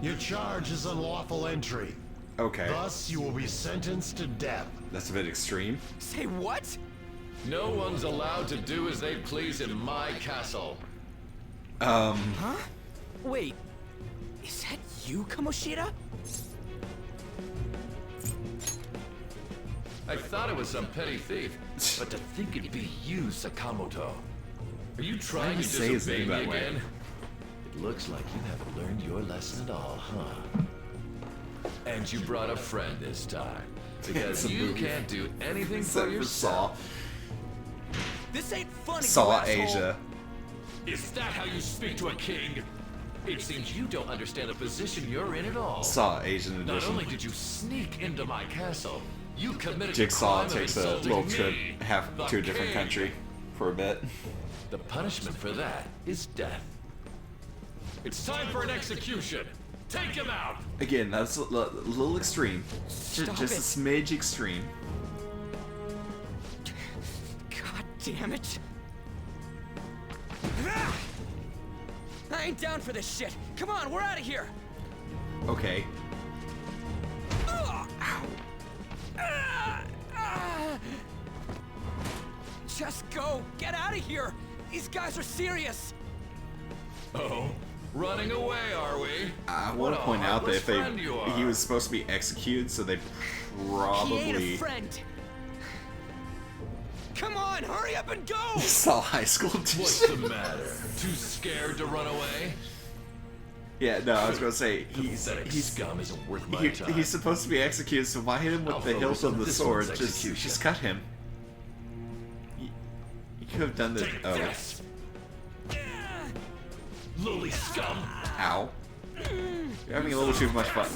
Your charge is unlawful entry. Okay. Thus, you will be sentenced to death. That's a bit extreme. Say what? No one's allowed to do as they please in my castle. Huh? Wait, is that you, Kamoshida? I thought it was some petty thief, but to think it'd be you, Sakamoto. Are you trying to say his disobey name me that way? again? It looks like you haven't learned your lesson at all, huh? And you brought a friend this time. Because It's a you movie. can't do anything Except for for yourself. This ain't funny, Saw you asshole. Asia. Is that how you speak to a king? It seems you don't understand the position you're in at all. Saw Asian Not edition. only did you sneak into my castle, you committed Jigsaw the crime takes of a insulting little me, trip the to a different king. country for a bit. The punishment for that is death. It's time for an execution. Take him out. Again, that's a little extreme. Stop Just it. a smidge extreme. God damn it. I ain't down for this shit. Come on, we're out of here. Okay. Just go. Get out of here. These guys are serious. Oh, running away, are we? I What want a to point out that heartless if they, friend you are. he was supposed to be executed, so they He ain't probably a friend. Come on, hurry up and go. saw High School What's the matter? Too scared to run away? Yeah, no, I was gonna say Pathetic scum isn't worth my he, time. he's supposed to be executed, so why hit him with I'll the hilt focus of on the this sword? one's Just execution. cut him. You could have done the This. Lily scum. Ow. You're having a little too much fun.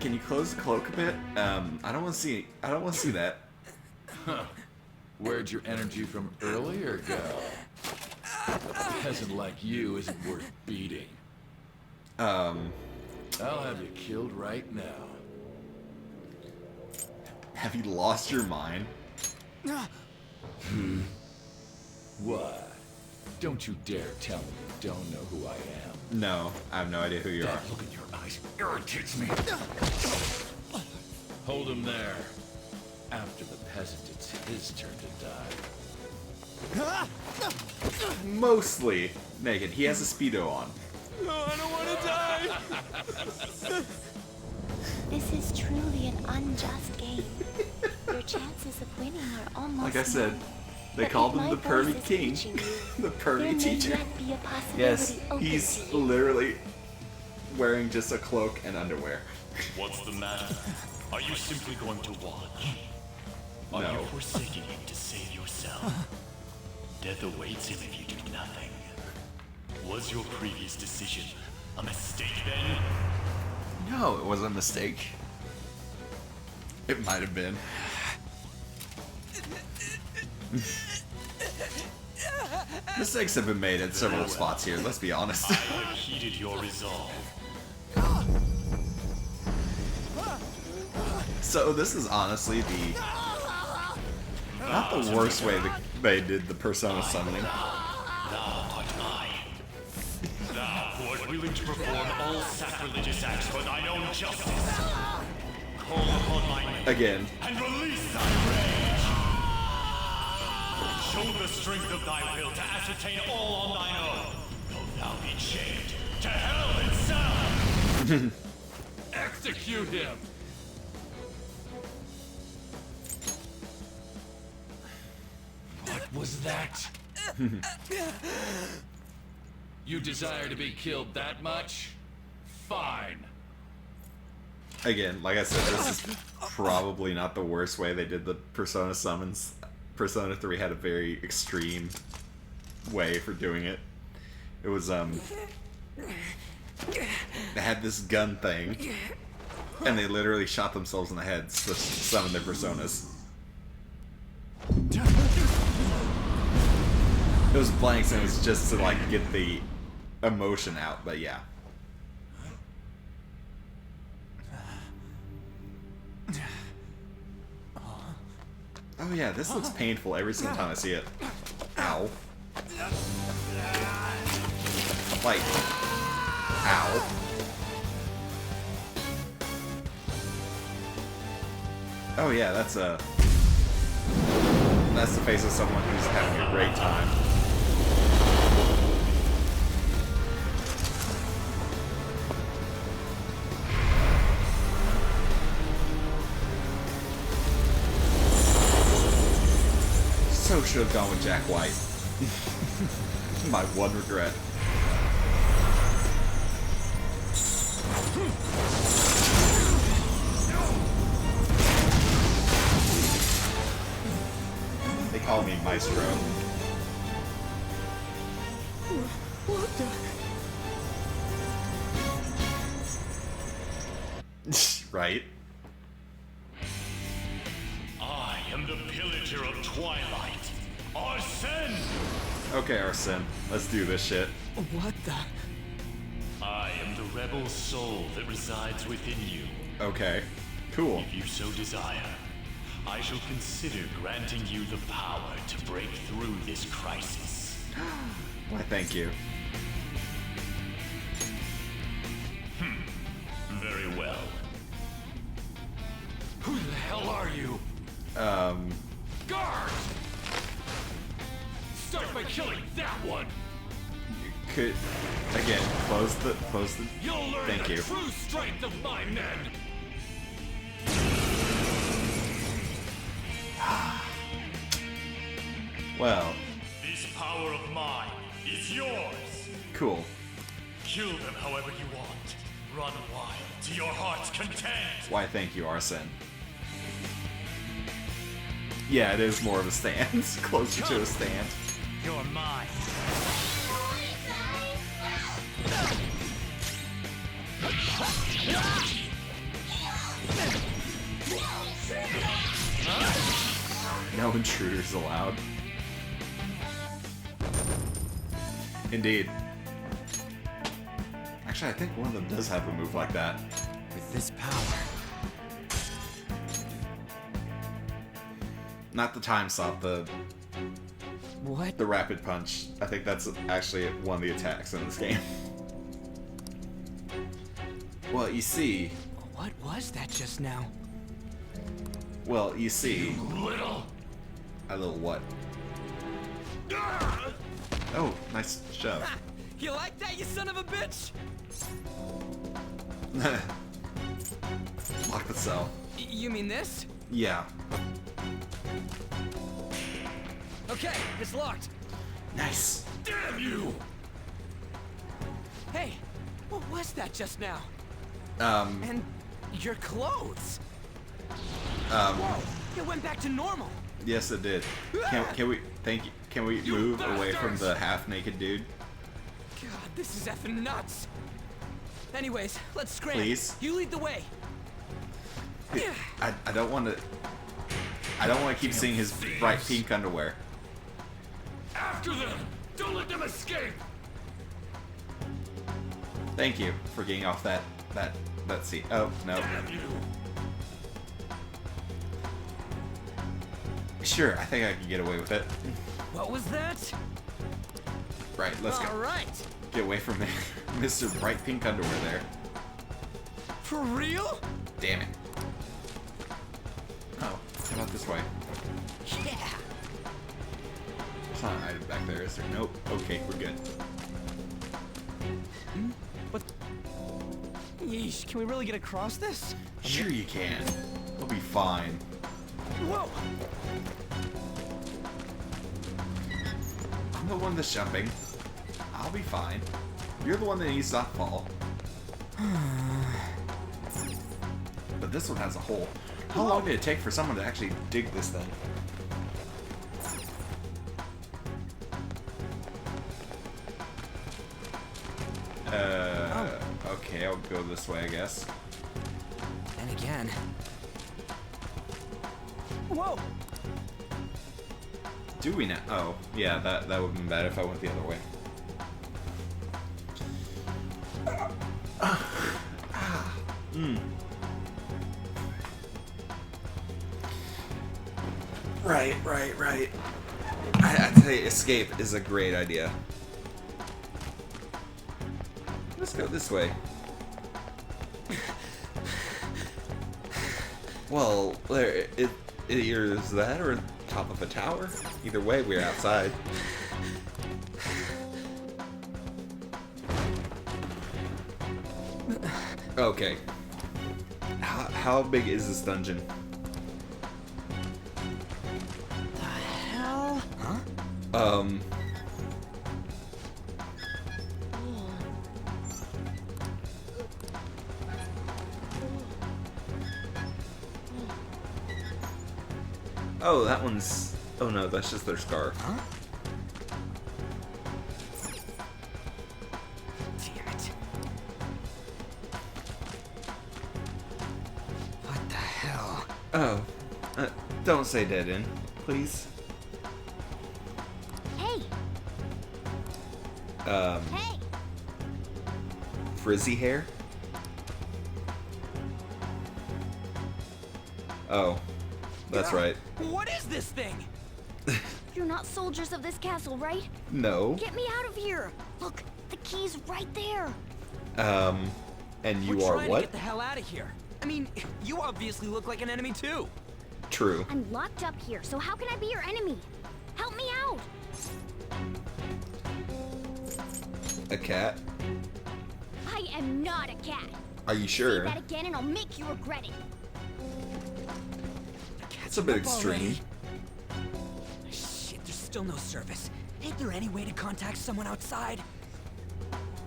Can you close the cloak a bit? I don't want to see. I don't want to see that. Huh. Where'd your energy from earlier go? A peasant like you isn't worth beating. I'll have you killed right now. Have you lost your mind? What? Don't you dare tell me you don't know who I am. No, I have no idea who you are. That look in your eyes irritates me. Hold him there. After the peasant, it's his turn to die. Mostly naked. He has a Speedo on. No, I don't want to die. This is truly an unjust game. Your chances of winning are almost Like I said, none. they But called if him my the voice pervy is king. reaching you, The pervy there may teacher. yet be a possibility Yes, open he's to you. literally wearing just a cloak and underwear. What's the matter? Are you simply going to watch? Are No. you forsaking him to save yourself? Death awaits him if you do nothing. Was your previous decision a mistake then? No, it wasn't a mistake. It might have been. Mistakes have been made at several spots here, let's be honest. I have heeded your resolve. So this is honestly Not the worst way that they did the Persona summoning. Thou art I. Thou who art willing to perform all sacrilegious acts for thine own justice. Call upon my name. Again. And release thy rage. Show the strength of thy will to ascertain all on thine own. Though thou be chained to hell itself. Execute him! What was that? You desire to be killed that much? Fine. Again, like I said, this is probably not the worst way they did the Persona summons. Persona 3 had a very extreme way for doing it. It was, they had this gun thing, and they literally shot themselves in the head to summon their Personas. It was blanks, and it was just to, like, get the emotion out, but yeah. Oh yeah, this looks painful every single time I see it. Ow. Like, ow. Oh yeah, that's the face of someone who's having a great time. So should have gone with Jack White. My one regret. They call me Maestro. What the? Right? I am the pillager of Twilight. Arsene! Okay, Arsene. Let's do this shit. What the? I am the rebel soul that resides within you. Okay. Cool. If you so desire, I shall consider granting you the power to break through this crisis. Why, thank you. Very well. Who the hell are you? Guard! Start by killing that one! Could again close the You'll learn thank the you. true strength of my men! Well, This power of mine is yours. cool. Kill them however you want. Run wild to your heart's content. Why, thank you, Arsene. Yeah, it is more of a stand. Closer to a stand. You're mine. No intruders allowed. Indeed. Actually, I think one of them does have a move like that. With this power. Not the time stop, the What? The rapid punch. I think that's actually one of the attacks in this game. Well, you see. What was that just now? Well, you see. Little. A little what? Oh, nice shove. You like that, you son of a bitch? Lock the cell. You mean this? Yeah. Okay, it's locked. Nice. Damn you! Hey, what was that just now? And your clothes. Whoa, it went back to normal. Yes, it did. Can we Can we move away from the half-naked dude? God, this is effing nuts. Anyways, let's scram. Please. You lead the way. I don't want to. I don't want to keep seeing his bright pink underwear. After them! Don't let them escape! Thank you for getting off that seat. Oh no. Damn you. Sure, I think I can get away with it. What was that? Right, let's go. All right. Get away from me, Mr. Bright Pink Underwear there. For real? Damn it. Oh, how about this way? Yeah. It's not an item back there, is there? Nope. Okay, we're good. What? Yeesh, can we really get across this? Sure you can. We'll be fine. Whoa! I'm the one that's jumping. I'll be fine. You're the one that needs to not fall. But this one has a hole. How long did it take for someone to actually dig this thing? Okay, I'll go this way, I guess. And again. Whoa! Do we now? Oh, yeah, that would have been bad if I went the other way. Right. I tell you, escape is a great idea. Let's go this way. Well, there, it either is that or top of a tower. Either way, we're outside. Okay. How big is this dungeon? The hell? Huh? Oh, that one's... Oh no, that's just their scarf. Huh? Damn it. What the hell? Oh. Don't say dead end, please. Hey! Hey! Frizzy hair? Oh. That's right. What is this thing? You're not soldiers of this castle, right? No. Get me out of here! Look, the key's right there. And you We're are trying what? to get the hell out of here. I mean, you obviously look like an enemy too. True. I'm locked up here, so how can I be your enemy? Help me out! A cat? I am not a cat. Are you sure? Say that again and I'll make you regret it. It's a bit extreme. Shit, there's still no service. Ain't there any way to contact someone outside?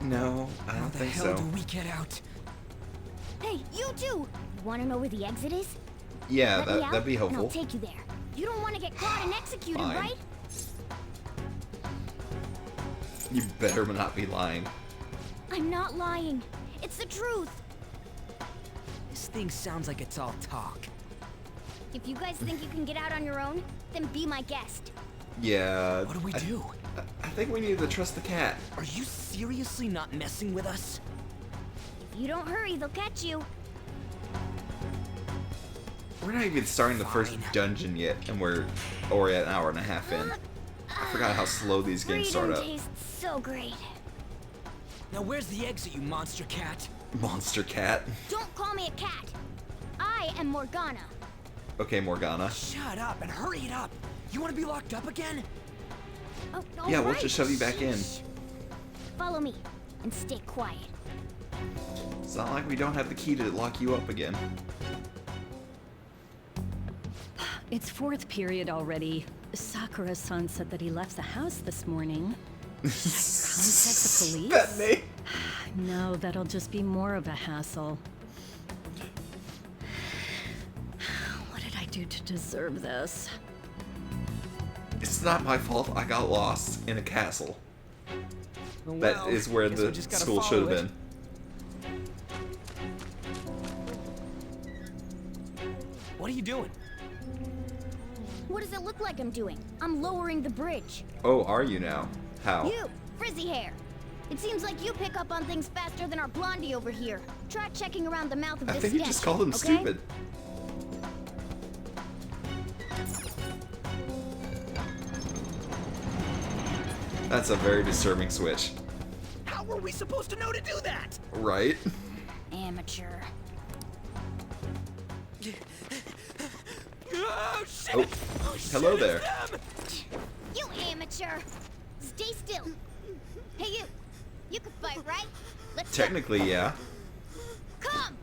No, I don't think so. How the hell do we get out? Hey, you too! You wanna know where the exit is? Yeah, Let me out, that'd be and helpful. I'll take you there. You don't want to get caught and executed, Fine. right? You better not be lying. I'm not lying. It's the truth. This thing sounds like it's all talk. If you guys think you can get out on your own, then be my guest. Yeah. What do we do? I think we need to trust the cat. Are you seriously not messing with us? If you don't hurry, they'll catch you. We're not even starting the first dungeon yet, and we're already an hour and a half in. I forgot how slow these games start Freedom up. tastes so great. Now where's the exit, you monster cat? Monster cat. Don't call me a cat. I am Morgana. Okay, Morgana. Shut up and hurry it up. You want to be locked up again? Oh, Yeah, we'll alright. just shove you back in. Follow me and stay quiet. It's not like we don't have the key to lock you up again. It's fourth period already. Sakura-san said that he left the house this morning. Should I contact the police? That me? No, that'll just be more of a hassle. What did I do to deserve this? It's not my fault I got lost in a castle. Well, That is where guess we the just gotta school should follow have it. been. What are you doing? What does it look like I'm doing? I'm lowering the bridge. Oh, are you now? How? You, frizzy hair. It seems like you pick up on things faster than our blondie over here. Try checking around the mouth of I this think you sketch, just called him okay? stupid. That's a very disturbing switch. How were we supposed to know to do that? Right? Amateur. Oh, shit! Oh, Oh, shit, hello it's there. them! You amateur! Stay still. Hey, you. You can fight, right? Let's go. Technically, yeah. Come!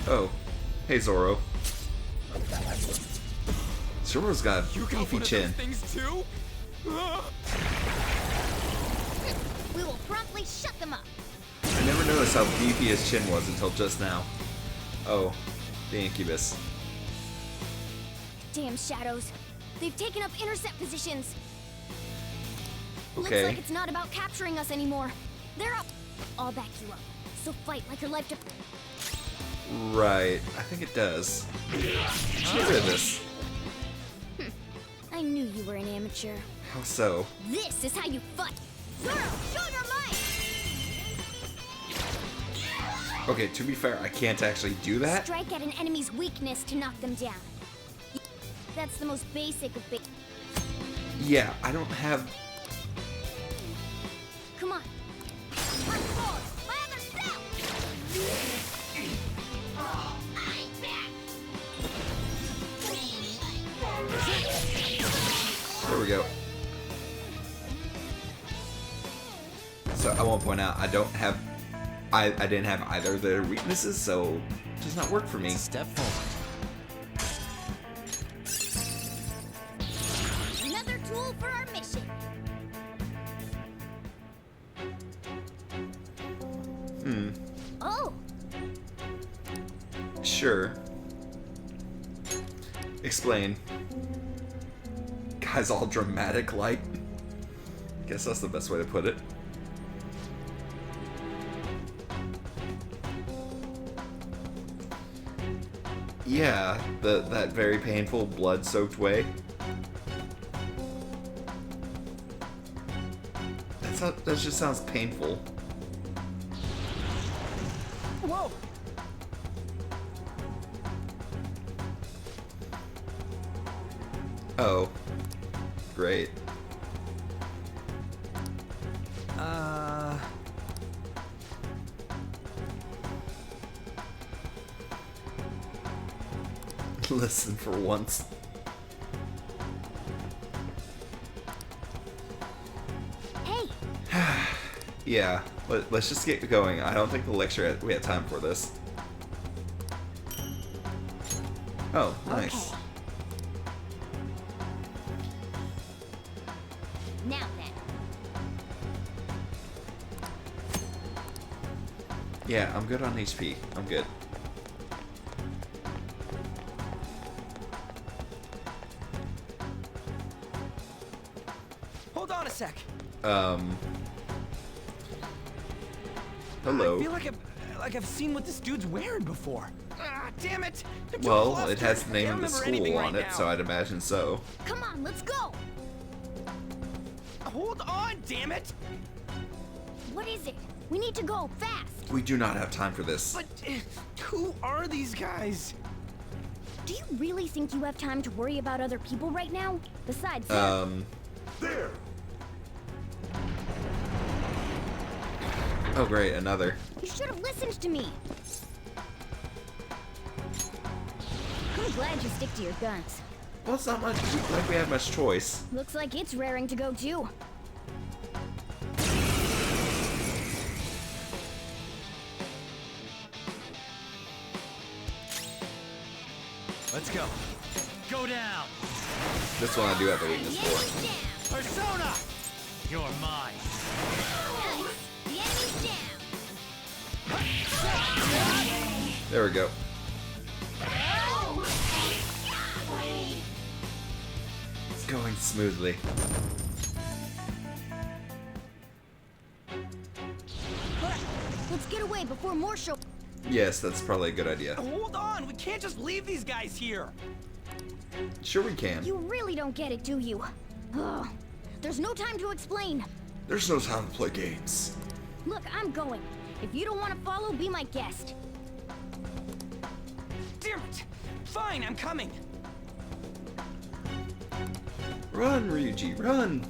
Oh, hey Zoro. Zoro's got a beefy chin. Things too? We will promptly shut them up. I never noticed how beefy his chin was until just now. Oh, the Incubus. Damn shadows. They've taken up intercept positions. Looks Okay. like it's not about capturing us anymore. They're up. I'll back you up. So fight like your life depends. Right, I think it does. Get rid of this. I knew you were an amateur. How so? This is how you fight. Zoro, show your might! Okay, to be fair, I can't actually do that. Strike at an enemy's weakness to knock them down. That's the most basic of basic. Yeah, I don't have... Come on. Run forward. My other self. There we go. So I won't point out, I don't have... I didn't have either of their weaknesses, so it does not work for me. Step forward. Another tool for our mission. Oh, Sure. Explain. Guys all dramatic like. Guess that's the best way to put it. Yeah, that very painful blood-soaked way. That just sounds painful. Whoa! Oh. Great. Listen for once. hey. Yeah, let's just get going. I don't think we have time for this. Oh, nice. Okay. Now then. Yeah, I'm good on HP. I'm good. Hold on a sec. Hello. I feel like I've seen what this dude's wearing before. Ah, damn it! I'm too Well, flustered. it has the name I of the don't remember anything school on right it, now. so I'd imagine so. Come on, let's go. Hold on, damn it! What is it? We need to go fast. We do not have time for this. But who are these guys? Do you really think you have time to worry about other people right now? Besides, There! Oh great, another. you should have listened to me. I'm glad you stick to your guns. Well, it's not much like we have much choice. Looks like it's raring to go too. Let's go. Go down. This one I do have a weakness for. Persona! You're mine. The enemy's down. There we go. It's going smoothly. Let's get away before more show. Yes, that's probably a good idea. Hold on, we can't just leave these guys here. Sure we can. You really don't get it, do you? Ugh. There's no time to explain. There's no time to play games. Look, I'm going. If you don't want to follow, be my guest. Damn it! Fine, I'm coming. Run, Ryuji, run!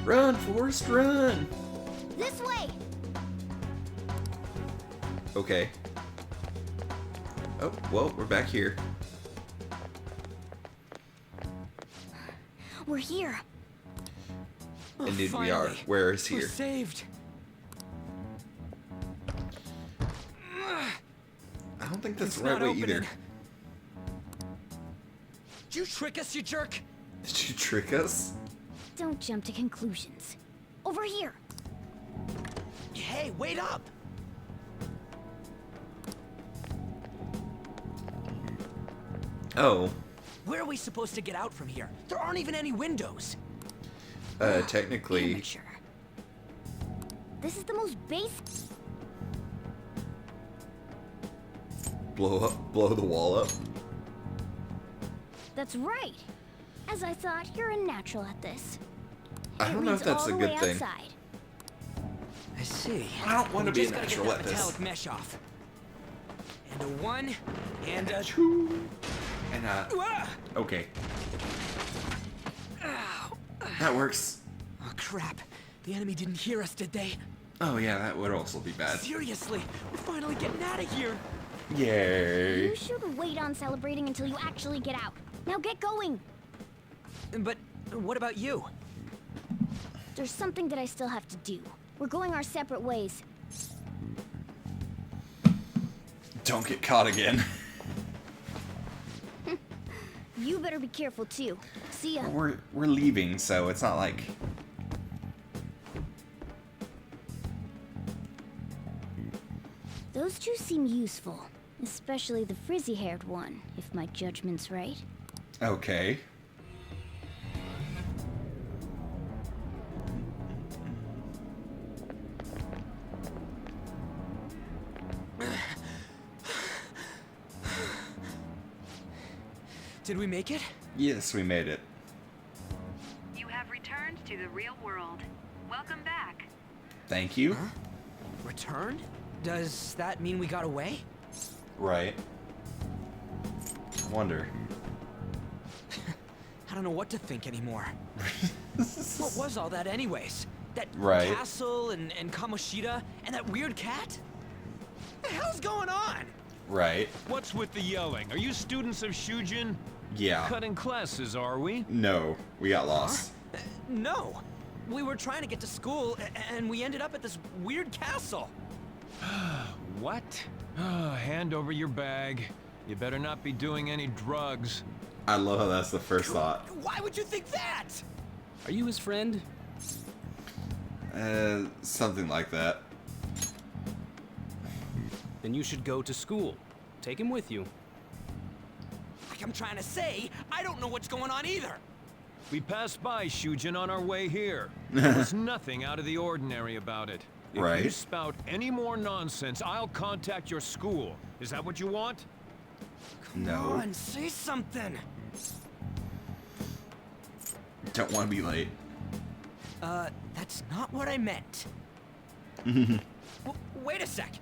Run, Forrest, run! This way! Okay. Oh, well, we're back here. We're here. Indeed we are. Where is here? We're saved. I don't think that's It's the right not way either. opening. Did you trick us, you jerk? Did you trick us? Don't jump to conclusions. Over here. Hey, wait up! Oh. Where are we supposed to get out from here? There aren't even any windows. Technically. Amateur. This is the most basic. Blow the wall up. That's right. As I thought, you're a natural at this. I don't know if that's a good thing. Outside. I see. I don't want to be a Just gotta natural get at that this. metallic mesh off. And a 1, and a 2, and a. Ah! Okay. Ow. That works. Oh crap! The enemy didn't hear us, did they? Oh yeah, that would also be bad. Seriously, we're finally getting out of here. Yay. You should wait on celebrating until you actually get out. Now get going. But what about you? There's something that I still have to do. We're going our separate ways. Don't get caught again. You better be careful too. See ya. We're leaving, so it's not like. Those two seem useful, especially the frizzy-haired one, if my judgment's right. Okay. Did we make it? Yes, we made it. You have returned to the real world. Welcome back. Thank you. Huh? Returned? Does that mean we got away? Right. Wonder. I don't know what to think anymore. What was all that anyways? That right. castle and Kamoshida and that weird cat? What the hell's going on? Right. What's with the yelling? Are you students of Shujin? Yeah. Cutting classes, are we? No, we got lost. Huh? No. We were trying to get to school and we ended up at this weird castle. What? Hand over your bag. You better not be doing any drugs. I love how that's the first thought. Why would you think that? Are you his friend? Something like that. Then you should go to school. Take him with you. Like I'm trying to say, I don't know what's going on either. We passed by Shujin on our way here. There was nothing out of the ordinary about it. If you spout any more nonsense, I'll contact your school. Is that what you want? No. Come on, say something. Don't want to be late. That's not what I meant. Wait a sec.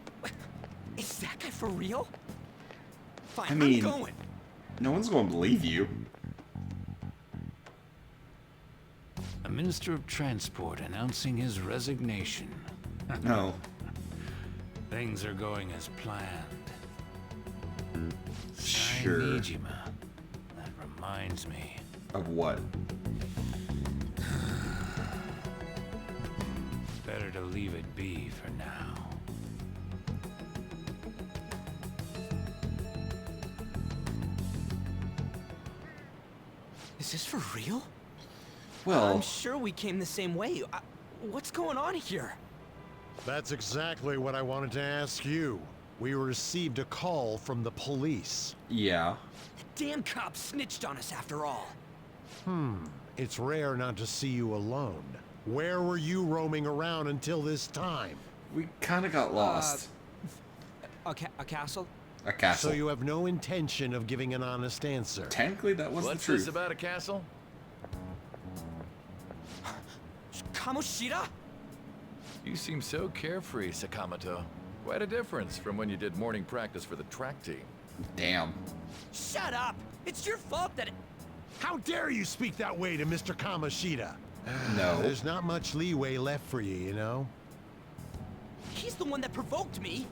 Is that guy for real? Fine, I mean, I'm going. No one's going to believe you. A Minister of Transport announcing his resignation. No. Things are going as planned. Sure. Saimijima. That reminds me. Of what? Better to leave it be for now. Is this for real? Well, I'm sure we came the same way. What's going on here? That's exactly what I wanted to ask you. We received a call from the police. Yeah. The damn cops snitched on us after all. It's rare not to see you alone. Where were you roaming around until this time? We kind of got lost. A castle? A castle. So you have no intention of giving an honest answer? Technically, that was What's the truth. this about a castle? Kamoshida? You seem so carefree, Sakamoto. Quite a difference from when you did morning practice for the track team. Damn. Shut up! It's your fault that How dare you speak that way to Mr. Kamoshida? No. There's not much leeway left for you, you know? He's the one that provoked me.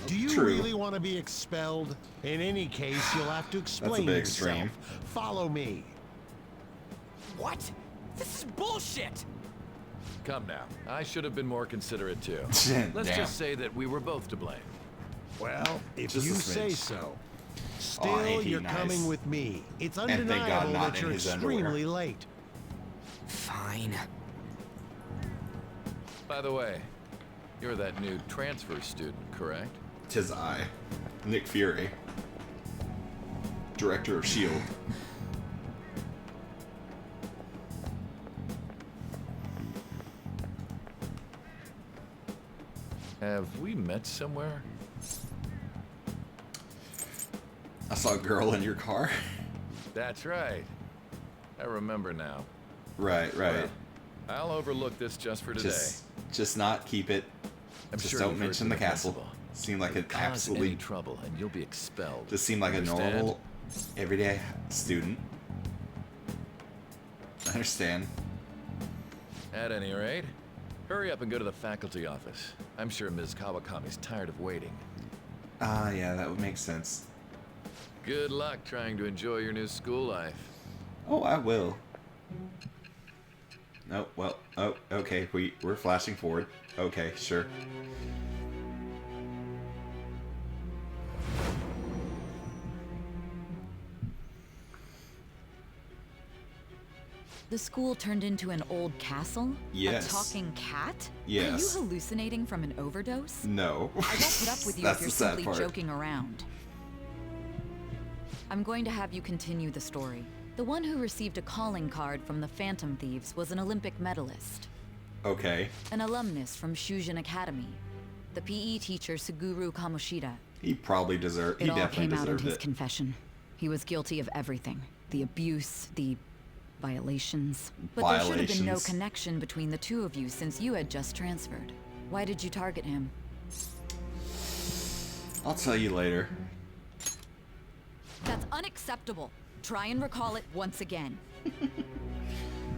Do you True. really want to be expelled? In any case, you'll have to explain bit yourself. extreme. Follow me. What? This is bullshit. Come now. I should have been more considerate too. Damn. Let's just say that we were both to blame. Well, if Just a you smidge. say so. Still, Aw, ain't he you're nice. coming with me. It's And thank God undeniable not that in you're his extremely underwear. late. Fine. By the way, you're that new transfer student, correct? 'Tis I, Nick Fury, director of S.H.I.E.L.D. Have we met somewhere? I saw a girl in your car. That's right. I remember now. Right. Well, I'll overlook this just for today. Just not keep it. I'm Just sure don't you've heard mention from the the castle. principal. Seemed like an Cause absolutely any trouble and you'll be expelled. just seemed like a Understand? normal, everyday student. I understand. At any rate, hurry up and go to the faculty office. I'm sure Ms. Kawakami's tired of waiting. Ah, yeah, that would make sense. Good luck trying to enjoy your new school life. Oh, I will. Oh, well, oh, okay, we're flashing forward. Okay, sure. The school turned into an old castle? Yes. A talking cat? Yes. Are you hallucinating from an overdose? No. I won't put up with you That's if you're the sad simply part. joking around. I'm going to have you continue the story. The one who received a calling card from the Phantom Thieves was an Olympic medalist. Okay. An alumnus from Shujin Academy. The PE teacher Suguru Kamoshida. He probably deserved. He It all definitely came out in deserved his it. confession. He was guilty of everything. The abuse, the violations. But there should have been no Violations. connection between the two of you since you had just transferred. Why did you target him? I'll tell you later. That's unacceptable. Try and recall it once again.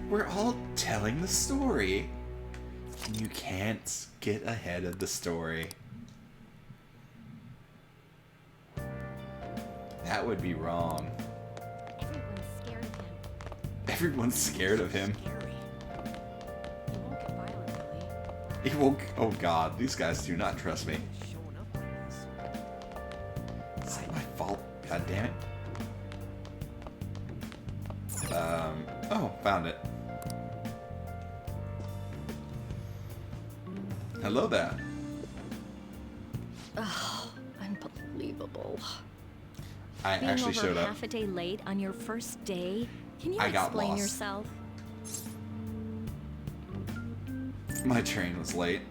We're all telling the story. You can't get ahead of the story. That would be wrong. Everyone's scared of him. Everyone's scared of him. He won't. Oh God, these guys do not trust me. It's not my fault. God damn it. Oh, found it. Hello there. Oh, unbelievable. I Being actually over showed up. half a day late on your first day? Can you I got explain lost. yourself? My train was late.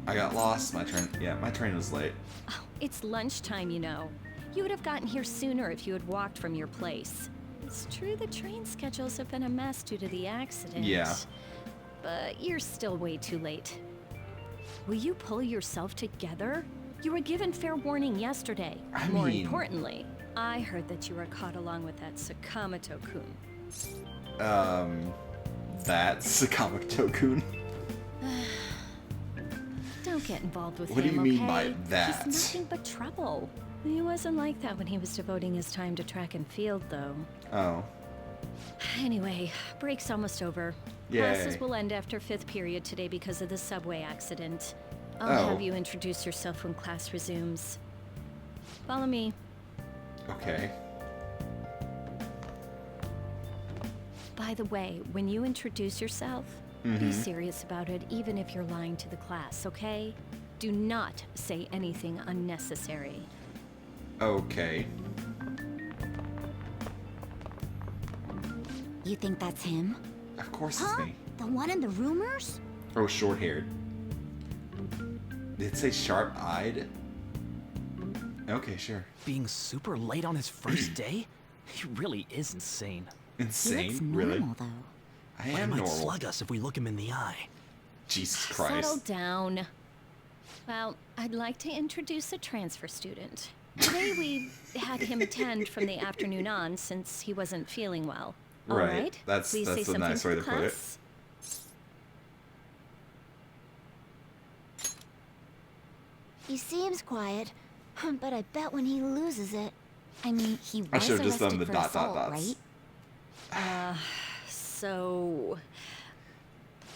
I got lost. My train was late. Oh, it's lunchtime, you know. You would have gotten here sooner if you had walked from your place. It's true the train schedules have been a mess due to the accident. Yeah. But you're still way too late. Will you pull yourself together? You were given fair warning yesterday. More mean- importantly, I heard that you were caught along with that Sakamoto-kun. That's Sakamoto-kun. Don't get involved with What do him, you mean okay? by that? He's nothing but trouble. He wasn't like that when he was devoting his time to track and field, though. Oh. Anyway, break's almost over. Yay. Classes will end after 5th period today because of the subway accident. I'll Oh. have you introduce yourself when class resumes. Follow me. Okay. By the way, when you introduce yourself, be Mhm. serious about it, even if you're lying to the class, okay? Do not say anything unnecessary. Okay. You think that's him? Of course it's Huh? me. The one in the rumors? Oh, short-haired. Did it say sharp-eyed? Okay, sure. Being super late on his first day? He really is insane. Insane? Really? though. I He am might normal. slug us if we look him in the eye. Jesus Settle Christ. down. Well, I'd like to introduce a transfer student. Today we had him attend from the afternoon on since he wasn't feeling well. All Right. right. That's Please say a something nice way the to put it. class. He seems quiet, but I bet when he loses it. I mean, he I was should have just done arrested the for dot, dot, assault, dots. right? So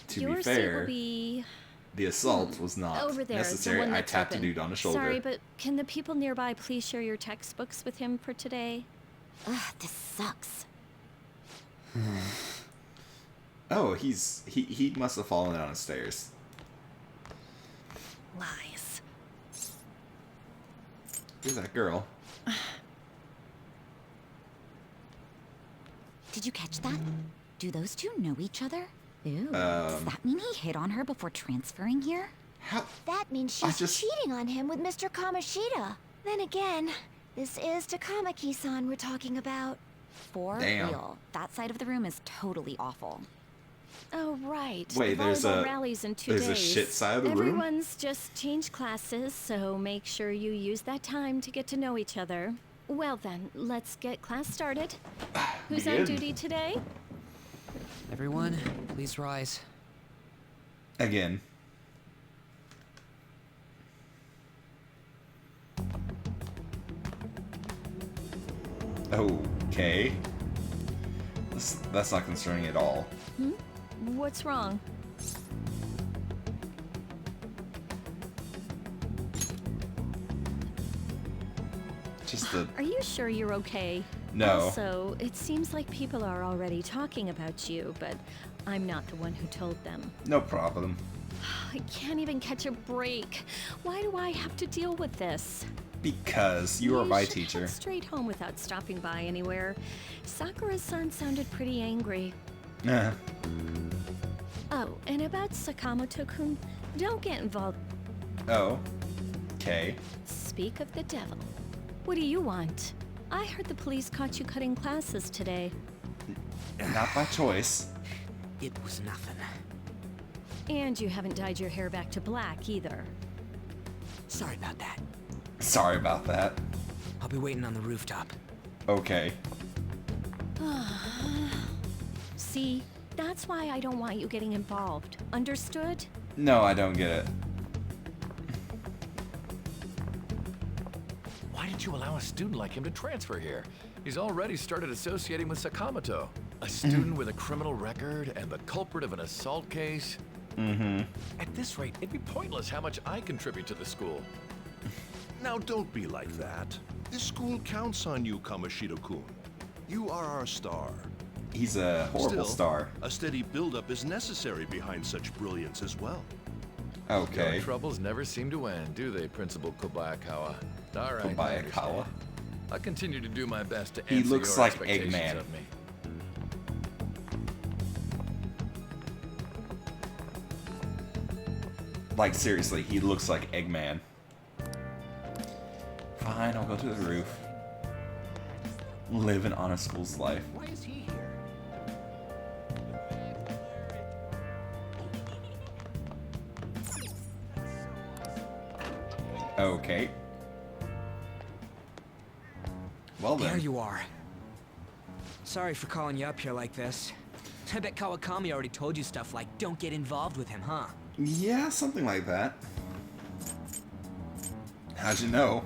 To your be seat will fair, be the assault was not over there. It's the necessary. one I that's tapped the open. dude on the shoulder. Sorry, but can the people nearby please share your textbooks with him for today? Ugh, this sucks. Oh, he must have fallen down the stairs. Lies. You're that girl. Did you catch that? Do those two know each other? Ew. Does that mean he hit on her before transferring here? That means she's cheating on him with Mr. Kamoshida. Then again, this is Takamaki-san we're talking about. For Damn. real. That side of the room is totally awful. Oh, right. Wait, the there's volleyball a- rallies in 2 there's a days. shit side of the room? Everyone's just changed classes, so make sure you use that time to get to know each other. Well then, let's get class started. Who's on Begin. duty today? Everyone, please rise. Again. Okay. That's not concerning at all. Hmm? What's wrong? Just the Are you sure you're okay? No. Also, it seems like people are already talking about you, but I'm not the one who told them. no problem. I can't even catch a break. Why do I have to deal with this? Because you are my should teacher. head straight home without stopping by anywhere. Sakura-san sounded pretty angry. Yeah. Oh, and about Sakamoto-kun, don't get involved. Oh. Okay. Speak of the devil. What do you want? I heard the police caught you cutting classes today. Not by choice. It was nothing. And you haven't dyed your hair back to black either. Sorry about that. Sorry about that. I'll be waiting on the rooftop. Okay. See, that's why I don't want you getting involved. Understood? No, I don't get it. Why did you allow a student like him to transfer here? He's already started associating with Sakamoto. A student with a criminal record and the culprit of an assault case. Mm-hmm. At this rate, it'd be pointless how much I contribute to the school. Now don't be like that. This school counts on you, Kamoshida-kun. You are our star. He's a horrible Still, star. A steady buildup is necessary behind such brilliance as well. Okay. Your troubles never seem to end, do they, Principal Kobayakawa? All right. I Kobayakawa. understand. I'll continue to do my best to He answer looks your like expectations Eggman. of me. Like, seriously, he looks like Eggman. Fine, I'll go to the roof. Living on a school's life. Why is he here? Okay. Well then. There you are. Sorry for calling you up here like this. I bet Kawakami already told you stuff like, don't get involved with him, huh? Yeah, something like that. How'd you know?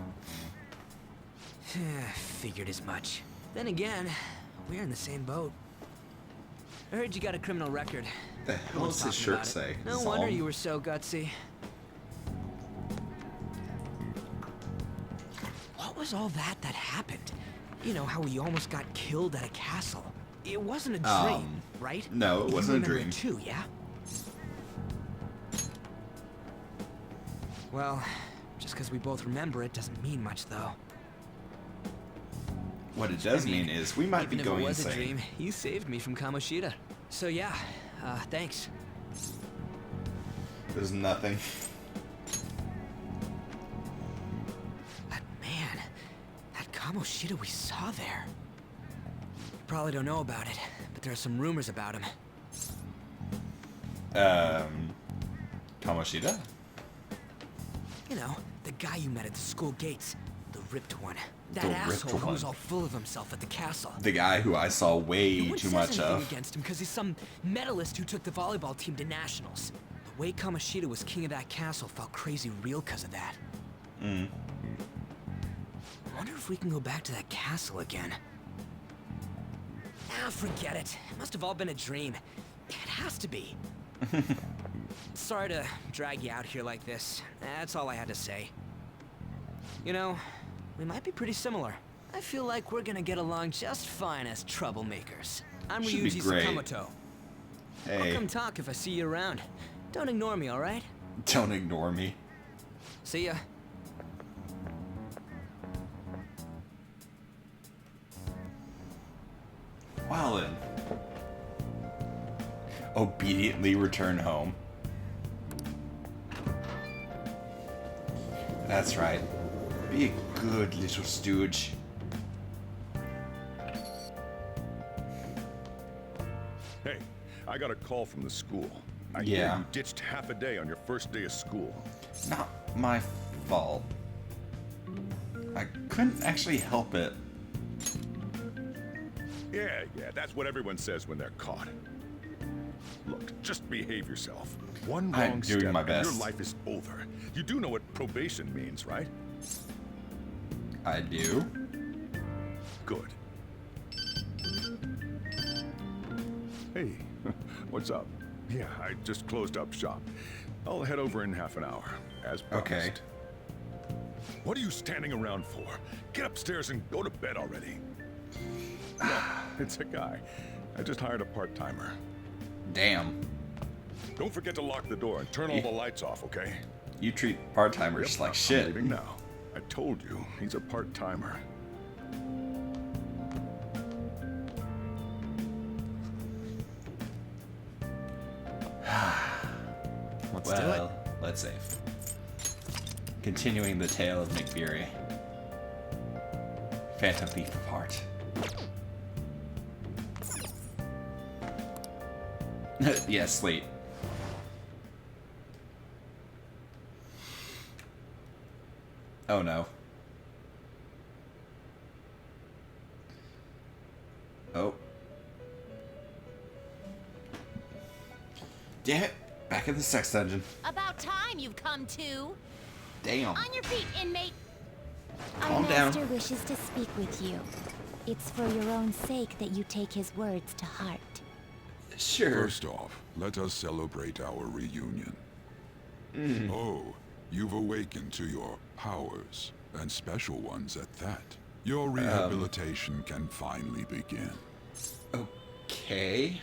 Figured as much. Then again, we're in the same boat. I heard you got a criminal record. The hell Everyone's does his talking shirt about it. say? No Zalm? wonder you were so gutsy. What was all that happened? You know, how we almost got killed at a castle. It wasn't a dream, right? No, it You wasn't a remember dream. it too, yeah? Well, just because we both remember it doesn't mean much, though. What it does I mean, mean is we might be Even if going it was insane. a dream, you saved me from Kamoshida. So yeah, thanks. There's nothing. But man, that Kamoshida we saw there. You probably don't know about it, but there are some rumors about him. Kamoshida? You know, the guy you met at the school gates. The ripped one. That asshole who was all full of himself at the castle. The guy who I saw way too much of. Against him because he's some medalist who took the volleyball team to nationals. The way Kamoshida was king of that castle felt crazy real because of that. I wonder if we can go back to that castle again. Ah, forget it. It must have all been a dream. It has to be. Sorry to drag you out here like this. That's all I had to say. You know, we might be pretty similar. I feel like we're gonna get along just fine as troublemakers. I'm Ryuji Sakamoto. Hey. I'll come talk if I see you around. Don't ignore me, alright? Don't ignore me. See ya. Well then. Obediently return home. That's right. Be a good little stooge. Hey, I got a call from the school. I hear you ditched half a day on your first day of school. Not my fault. I couldn't actually help it. Yeah, that's what everyone says when they're caught. Look, just behave yourself. One wrong step and your life is over. You do know what probation means, right? I do. Good. Hey, what's up? Yeah, I just closed up shop. I'll head over in half an hour, as promised. Okay. What are you standing around for? Get upstairs and go to bed already. No, it's a guy. I just hired a part-timer. Damn. Don't forget to lock the door and turn all the lights off, okay? You treat part-timers like shit. I'm leaving now. I told you, he's a part-timer. Let's do it. Let's save. Continuing the tale of Nick Fury. Phantom Thief of Heart. Yeah, Slate. Oh no. Oh. Damn it. Back in the sex dungeon. About time you've come to. Damn. On your feet, inmate. Calm Our down. master wishes to speak with you. It's for your own sake that you take his words to heart. Sure. First off, let us celebrate our reunion. Oh, you've awakened to your powers, and special ones at that. Your rehabilitation can finally begin. Okay.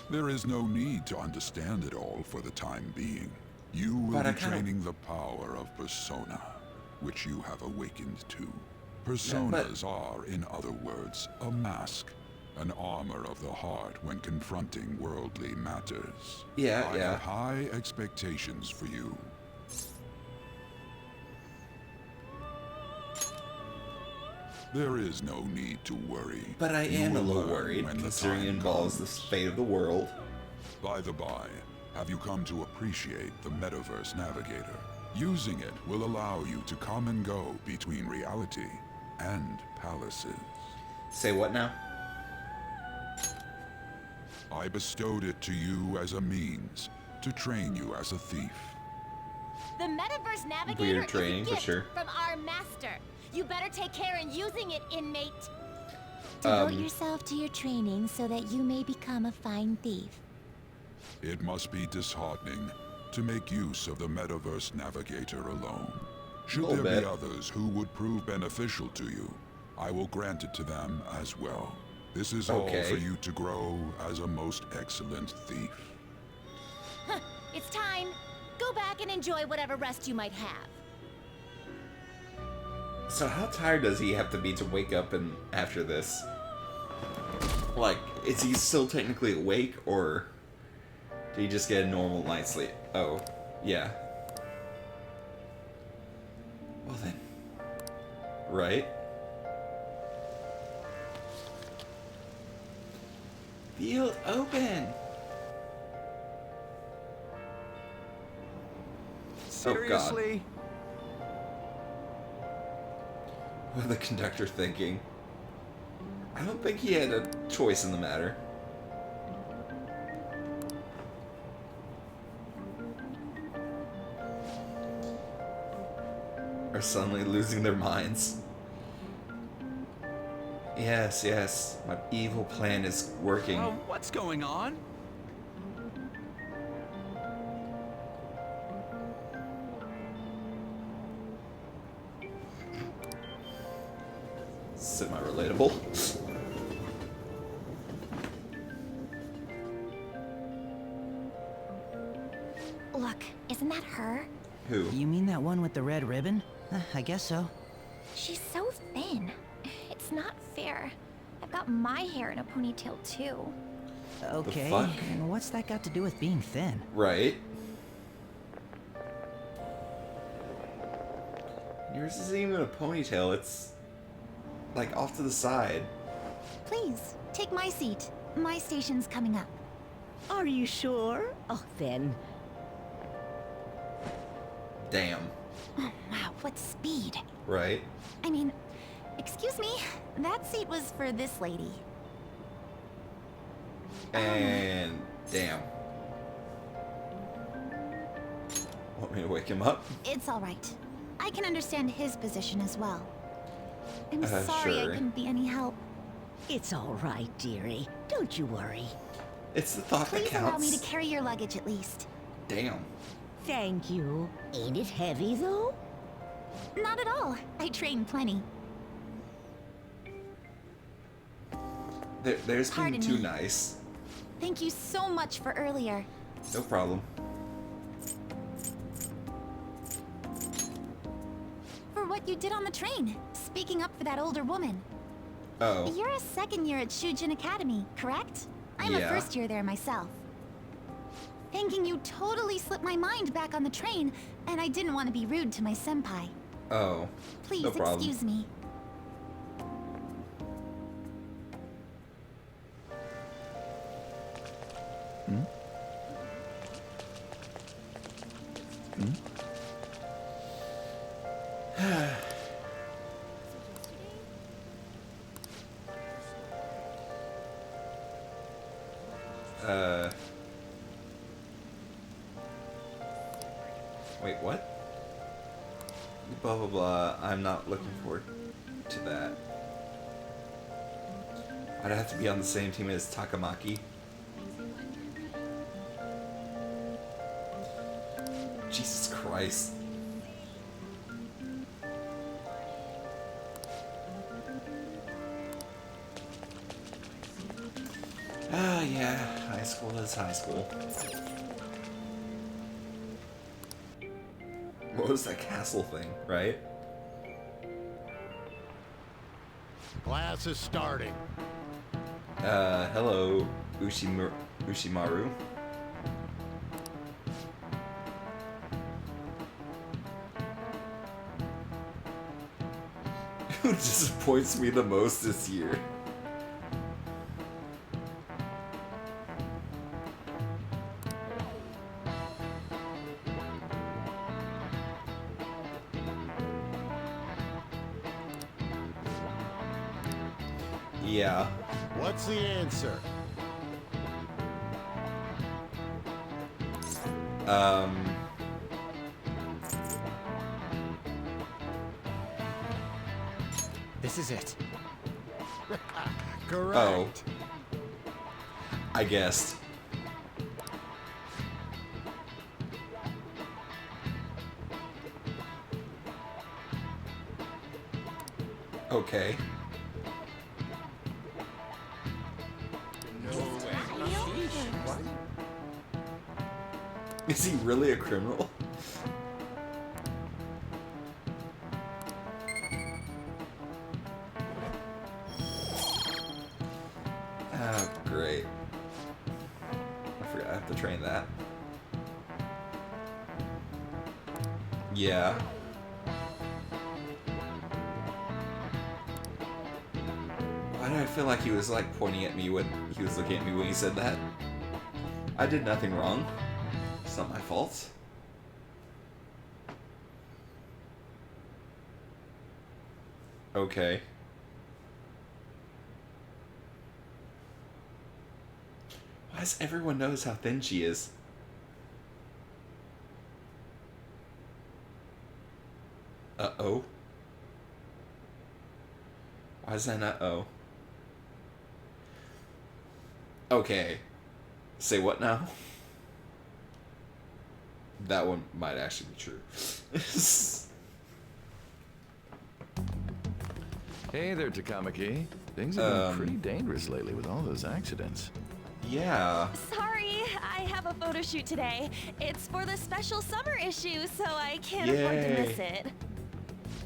There is no need to understand it all for the time being. You will be training the power of persona, which you have awakened to. Personas are, in other words, a mask. An armor of the heart when confronting worldly matters. I have high expectations for you. There is no need to worry. But I am a little worried, considering it involves the fate of the world. By the by, have you come to appreciate the Metaverse Navigator? Using it will allow you to come and go between reality and palaces. Say what now? I bestowed it to you as a means to train you as a thief. The Metaverse Navigator Weird training, is a for gift sure. from our master. You better take care in using it, inmate. Devote yourself to your training so that you may become a fine thief. It must be disheartening to make use of the Metaverse Navigator alone. Should there be others who would prove beneficial to you, I will grant it to them as well. This is all for you to grow as a most excellent thief. It's time. Go back and enjoy whatever rest you might have. So how tired does he have to be to wake up and after this? Like, is he still technically awake, or did he just get a normal night's sleep? Oh, yeah. Well then. Right? Field open! Seriously? What the conductor thinking? I don't think he had a choice in the matter. Are suddenly losing their minds. Yes, yes, my evil plan is working. What's going on? Semi-relatable. Look, isn't that her? Who? You mean that one with the red ribbon? I guess so. She's so thin. It's not fair. I've got my hair in a ponytail too. Okay, fuck? and what's that got to do with being thin? Right. Yours isn't even a ponytail, it's like off to the side. Please, take my seat. My station's coming up. Are you sure? Oh, then. Damn. Oh, wow, what speed. Right. I mean, excuse me, that seat was for this lady. And damn. Want me to wake him up? It's all right. I can understand his position as well. I'm sorry sure. I couldn't be any help. It's all right, dearie. Don't you worry. It's the thought Please that allow counts. me to carry your luggage at least. Damn. Thank you. Ain't it heavy, though? Not at all. I train plenty. There's being Pardon too me. nice. Thank you so much for earlier. No problem. For what you did on the train, speaking up for that older woman. Oh. You're a second year at Shujin Academy, correct? I'm Yeah. a first year there myself. Thinking you totally slipped my mind back on the train, and I didn't want to be rude to my senpai. Oh. Please no problem. excuse me. Hmm? Hmm? Wait, what? Blah blah blah. I'm not looking forward to that. I'd have to be on the same team as Takamaki. Jesus Christ. Ah, yeah, high school is high school. What was that castle thing, right? Class is starting. Hello, Ushimaru. Who disappoints me the most this year? Yeah. What's the answer? This is it. Correct. Oh. I guessed. Okay. Is he really a criminal? Oh, great. I forgot I have to train that. Yeah. Why do I feel like he was like pointing at me when he was looking at me when he said that? I did nothing wrong. It's not my fault. Okay. Why does everyone knows how thin she is? Uh-oh. Why is that not uh-oh? Okay. Say what now? That one might actually be true. Hey there, Takamaki. Things have been pretty dangerous lately with all those accidents. Yeah. Sorry, I have a photo shoot today. It's for the special summer issue, so I can't afford to miss it.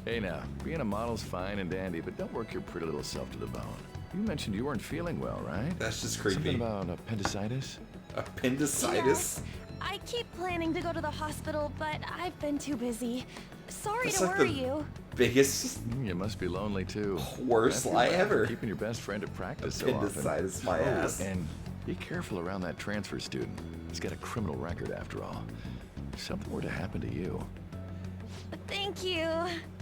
Hey now, being a model's fine and dandy, but don't work your pretty little self to the bone. You mentioned you weren't feeling well, right? That's just creepy. Something about appendicitis? Appendicitis? Yeah, I keep planning to go to the hospital, but I've been too busy. Sorry That's to like worry you. Biggest. You must be lonely too. Worst lie ever. Keeping your best friend at practice so often. Appendicitis, my ass. And be careful around that transfer student. He's got a criminal record after all. If something were to happen to you. Thank you.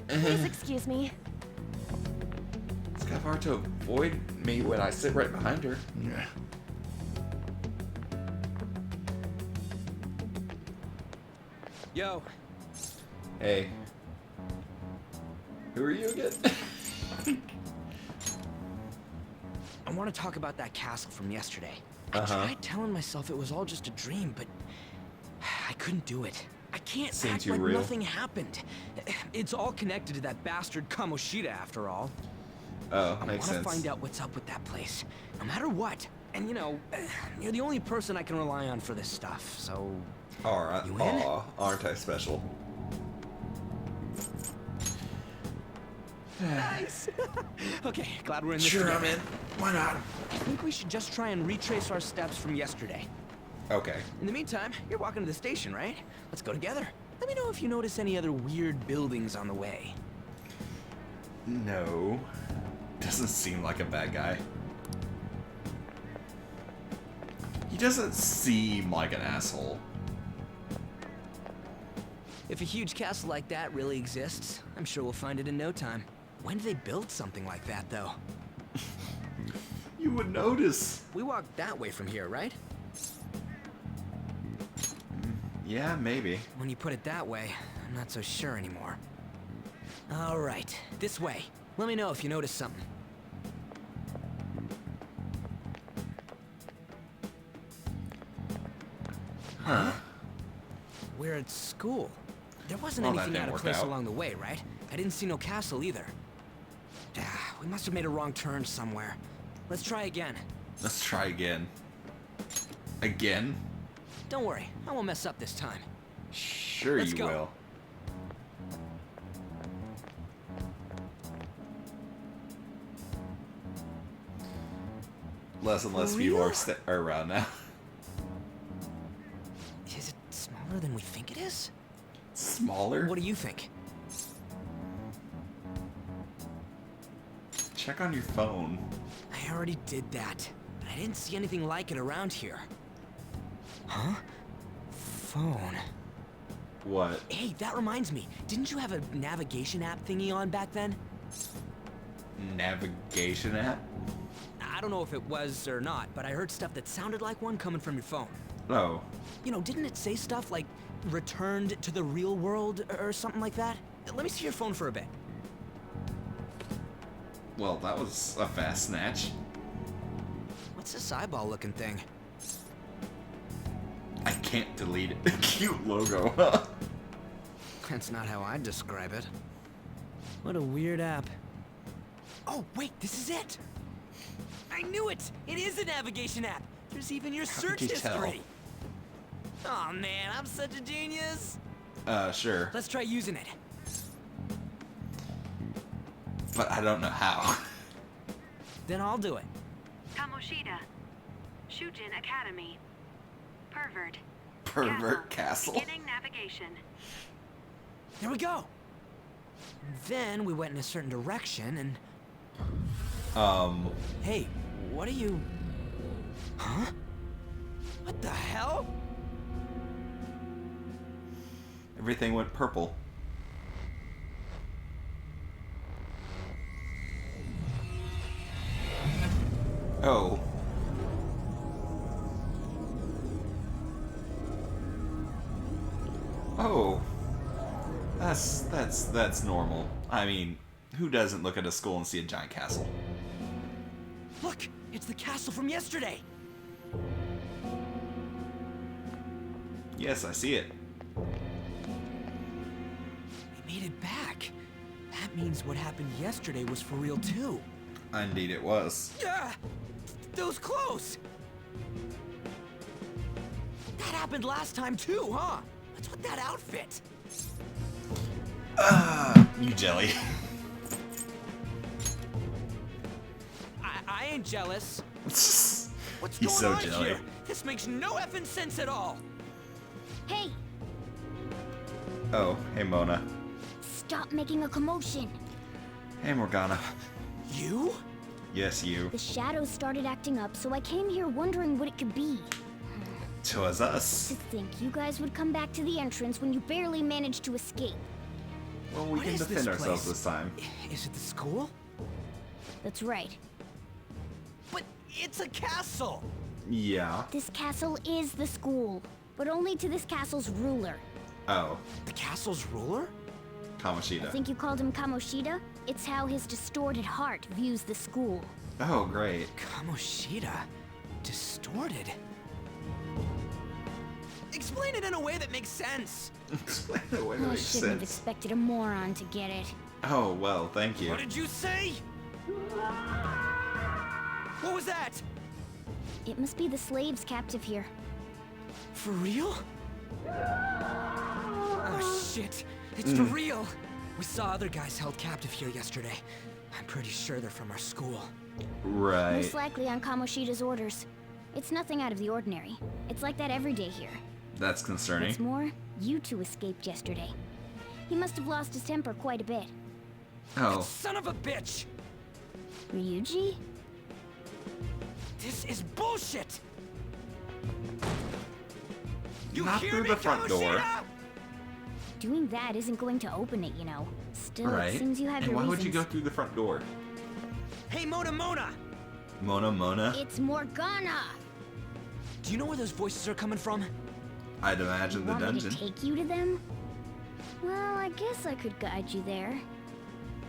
Please excuse me. It's kind of hard to avoid me when I sit right behind her. Yeah. Yo. Hey. Who are you again? I want to talk about that castle from yesterday. I tried telling myself it was all just a dream, but I couldn't do it. I can't act like nothing happened. It's all connected to that bastard Kamoshida, after all. Oh, makes sense. I want to find out what's up with that place, no matter what. And you know, you're the only person I can rely on for this stuff, so... Alright. You in? Aw, aren't I special? Nice! Okay, glad we're in this Sure, together. I'm in. Why not? I think we should just try and retrace our steps from yesterday. Okay. In the meantime, you're walking to the station, right? Let's go together. Let me know if you notice any other weird buildings on the way. No. Doesn't seem like a bad guy. He doesn't seem like an asshole. If a huge castle like that really exists, I'm sure we'll find it in no time. When did they build something like that, though? You would notice. We walked that way from here, right? Yeah, maybe. When you put it that way, I'm not so sure anymore. All right, this way. Let me know if you notice something. Huh? We're at school. There wasn't anything out of place along the way, right? I didn't see no castle either. We must have made a wrong turn somewhere. Let's try again. Let's try again. Again? Don't worry, I won't mess up this time. Sure you will. Less and less people are around now. Is it smaller than we think it is? Smaller? What do you think? Check on your phone. I already did that. I didn't see anything like it around here. Huh? Phone. What? Hey, that reminds me. Didn't you have a navigation app thingy on back then? Navigation app? I don't know if it was or not, but I heard stuff that sounded like one coming from your phone. Oh. You know, didn't it say stuff like returned to the real world or something like that? Let me see your phone for a bit. Well, that was a fast snatch. What's this eyeball looking thing? I can't delete it. Cute logo. That's not how I'd describe it. What a weird app. Oh, wait, this is it! I knew it! It is a navigation app! There's even your search history! Oh man, I'm such a genius! Sure. Let's try using it. But I don't know how. Then I'll do it. Kamoshida. Shujin Academy. Pervert. Pervert Castle. Beginning navigation. There we go! Then we went in a certain direction and... Hey, what are you... Huh? What the hell? Everything went purple. Oh. Oh. That's normal. I mean, who doesn't look at a school and see a giant castle? Look, it's the castle from yesterday. Yes, I see it. We made it back. That means what happened yesterday was for real too. Indeed it was. Yeah, those clothes. That happened last time too, huh? What's with that outfit? You jelly. I ain't jealous. What's He's going so on jelly. here? This makes no effing sense at all. Hey, Oh, hey Mona. stop making a commotion. Hey Morgana. You? Yes, you. The shadows started acting up, so I came here wondering what it could be. Twas us. To think you guys would come back to the entrance when you barely managed to escape. Well, we can defend ourselves this time. Is it the school? That's right. But it's a castle. Yeah. This castle is the school, but only to this castle's ruler. Oh. The castle's ruler? I Kamoshida. think you called him Kamoshida? It's how his distorted heart views the school. Oh, great. Kamoshida? Distorted? Explain it in a way that makes sense. Explain it in a way that I makes shouldn't have sense. expected a moron to get it. Oh, well, thank you. What did you say? What was that? It must be the slaves captive here. For real? Oh shit, it's for real. We saw other guys held captive here yesterday. I'm pretty sure they're from our school. Right. Most likely on Kamoshida's orders. It's nothing out of the ordinary. It's like that every day here. That's concerning. What's more, you two escaped yesterday. He must have lost his temper quite a bit. Oh. Son of a bitch! Ryuji? This is bullshit! You Not hear through me, the front door. Kamoshida? Doing that isn't going to open it, you know. Still, Right. it seems you have And your why reasons. would you go through the front door? Hey, Mona! Mona? It's Morgana! Do you know where those voices are coming from? I'd imagine the Want me dungeon. to take you to them? Well, I guess I could guide you there.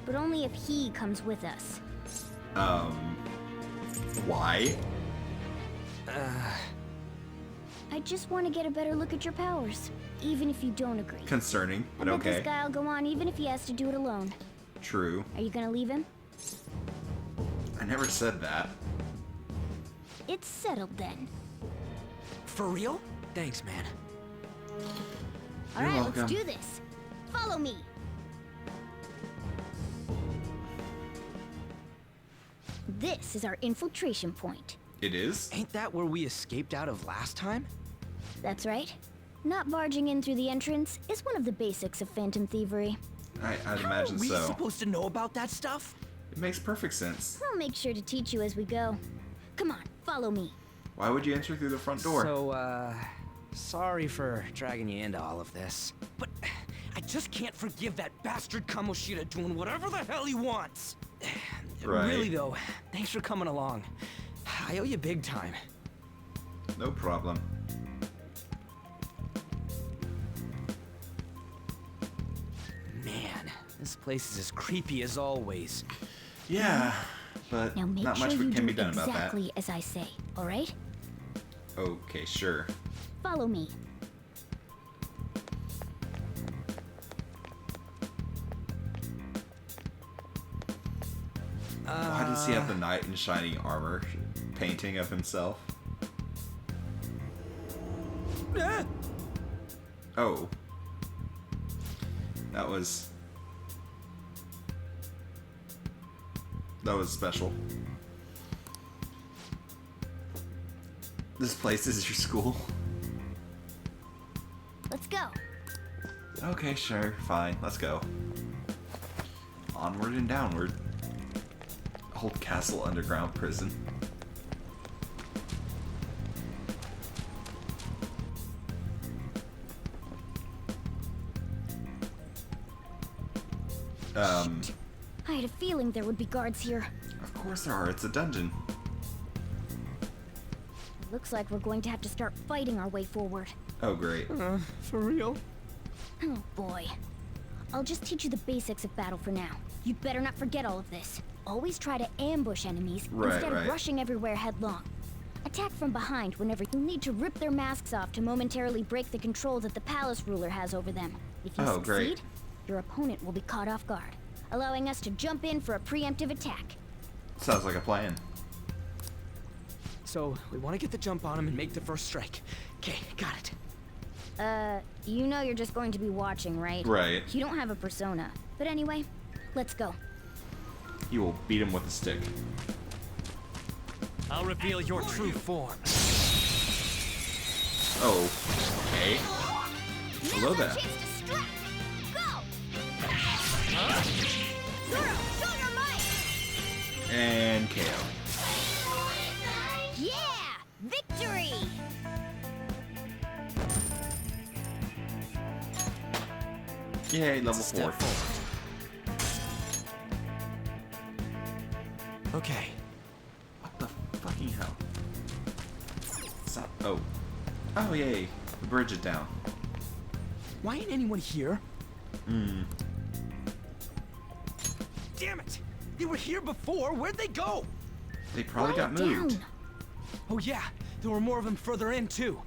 But only if he comes with us. Why? I just want to get a better look at your powers, even if you don't agree. Concerning, I but bet okay. this guy'll go on even if he has to do it alone. True. Are you gonna leave him? I never said that. It's settled then. For real? Thanks, man. Alright, welcome. let's do this. Follow me. This is our infiltration point. It is? Ain't that where we escaped out of last time? That's right. Not barging in through the entrance is one of the basics of phantom thievery. I'd imagine Are we so. supposed to know about that stuff? It makes perfect sense. I'll make sure to teach you as we go. Come on, follow me. Why would you enter through the front door? So, sorry for dragging you into all of this. But I just can't forgive that bastard Kamoshida doing whatever the hell he wants. Right. Really though, thanks for coming along. I owe you big time. No problem. Man, this place is as creepy as always. Yeah, but Now make not sure much you can do be done about that. exactly as I say, alright? Okay, sure. Follow me. Why does he have the knight in shining armor painting of himself? Oh. That was special. This place is your school? Let's go. Okay, sure, fine, let's go. Onward and downward. Old Castle Underground Prison. I had a feeling there would be guards here. Of course there are, it's a dungeon. Looks like we're going to have to start fighting our way forward. Oh, great. For real? Oh boy. I'll just teach you the basics of battle for now. You'd better not forget all of this. Always try to ambush enemies instead of rushing everywhere headlong. Attack from behind whenever you need to rip their masks off to momentarily break the control that the palace ruler has over them. If you succeed, your opponent will be caught off guard, allowing us to jump in for a preemptive attack. Sounds like a plan. So, we want to get the jump on him and make the first strike. Okay, got it. You know you're just going to be watching, right? Right. You don't have a persona. But anyway, let's go. You will beat him with a stick. I'll reveal your true form. Oh, okay. Hello there. And KO. Yeah! Victory! Yay, level 4. Okay. What the fucking hell? Stop. Oh. Oh, yay. The bridge is down. Why ain't anyone here? Hmm. Damn it! They were here before. Where'd they go? They probably got moved. Down. Oh yeah, there were more of them further in too.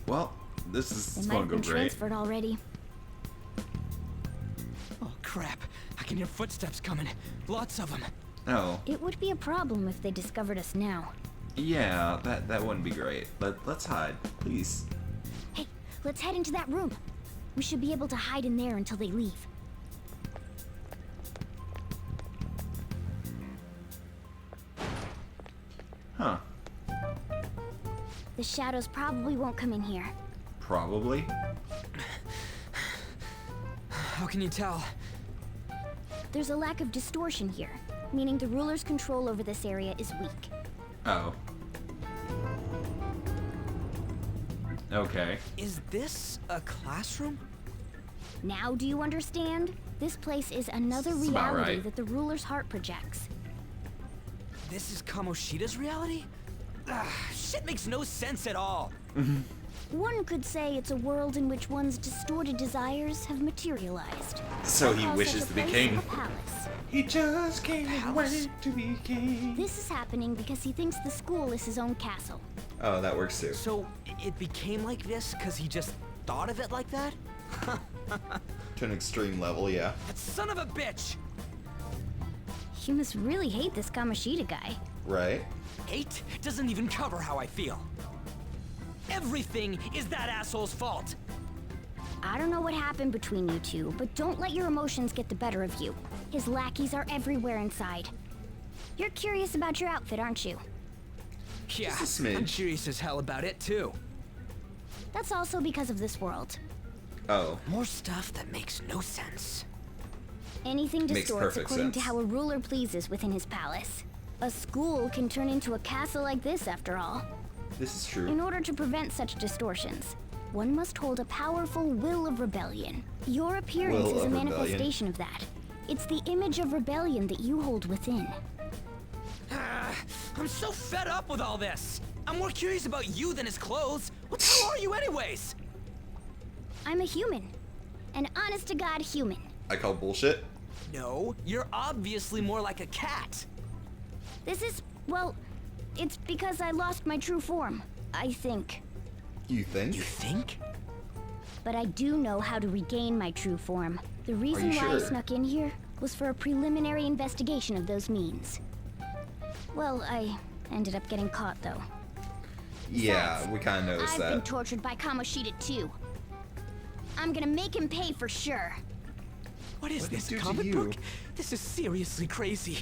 Well, this is They might gonna have go been great. transferred already. Oh crap! I can hear footsteps coming. Lots of them. Oh. It would be a problem if they discovered us now. Yeah, that wouldn't be great. Let's hide, please. Hey, let's head into that room. We should be able to hide in there until they leave. Huh. The shadows probably won't come in here. Probably. How can you tell? There's a lack of distortion here, meaning the ruler's control over this area is weak. Oh. Okay. Is this a classroom? Now do you understand? This place is another That's about reality right. that the ruler's heart projects. This is Kamoshida's reality? Shit makes no sense at all. One could say it's a world in which one's distorted desires have materialized. So he A house wishes as a to be place, king. a palace. He just can't wait to be king. This is happening because he thinks the school is his own castle. Oh, that works too. So it became like this because he just thought of it like that? To an extreme level, yeah. That son of a bitch! You must really hate this Kamoshida guy. Right. Hate doesn't even cover how I feel. Everything is that asshole's fault. I don't know what happened between you two, but don't let your emotions get the better of you. His lackeys are everywhere inside. You're curious about your outfit, aren't you? Yeah, Just a smidge. I'm curious as hell about it too. That's also because of this world. Oh. More stuff that makes no sense. Anything Makes distorts perfect according to sense. how a ruler pleases within his palace. A school can turn into a castle like this, after all. This is true. In order to prevent such distortions, one must hold a powerful will of rebellion. Your appearance Will is a of rebellion. manifestation of that. It's the image of rebellion that you hold within. I'm so fed up with all this. I'm more curious about you than his clothes. What the hell are you anyways? I'm a human. An honest-to-God human. I call bullshit. No, you're obviously more like a cat. This is, well, it's because I lost my true form, I think. You think? You think? But I do know how to regain my true form. The reason you why I sure? snuck in here was for a preliminary investigation of those means. Well, I ended up getting caught, though. Yeah, we kind of noticed I've been that. tortured by Kamoshida, too. I'm gonna make him pay for sure. What is What did this, he do to comic you? book? This is seriously crazy.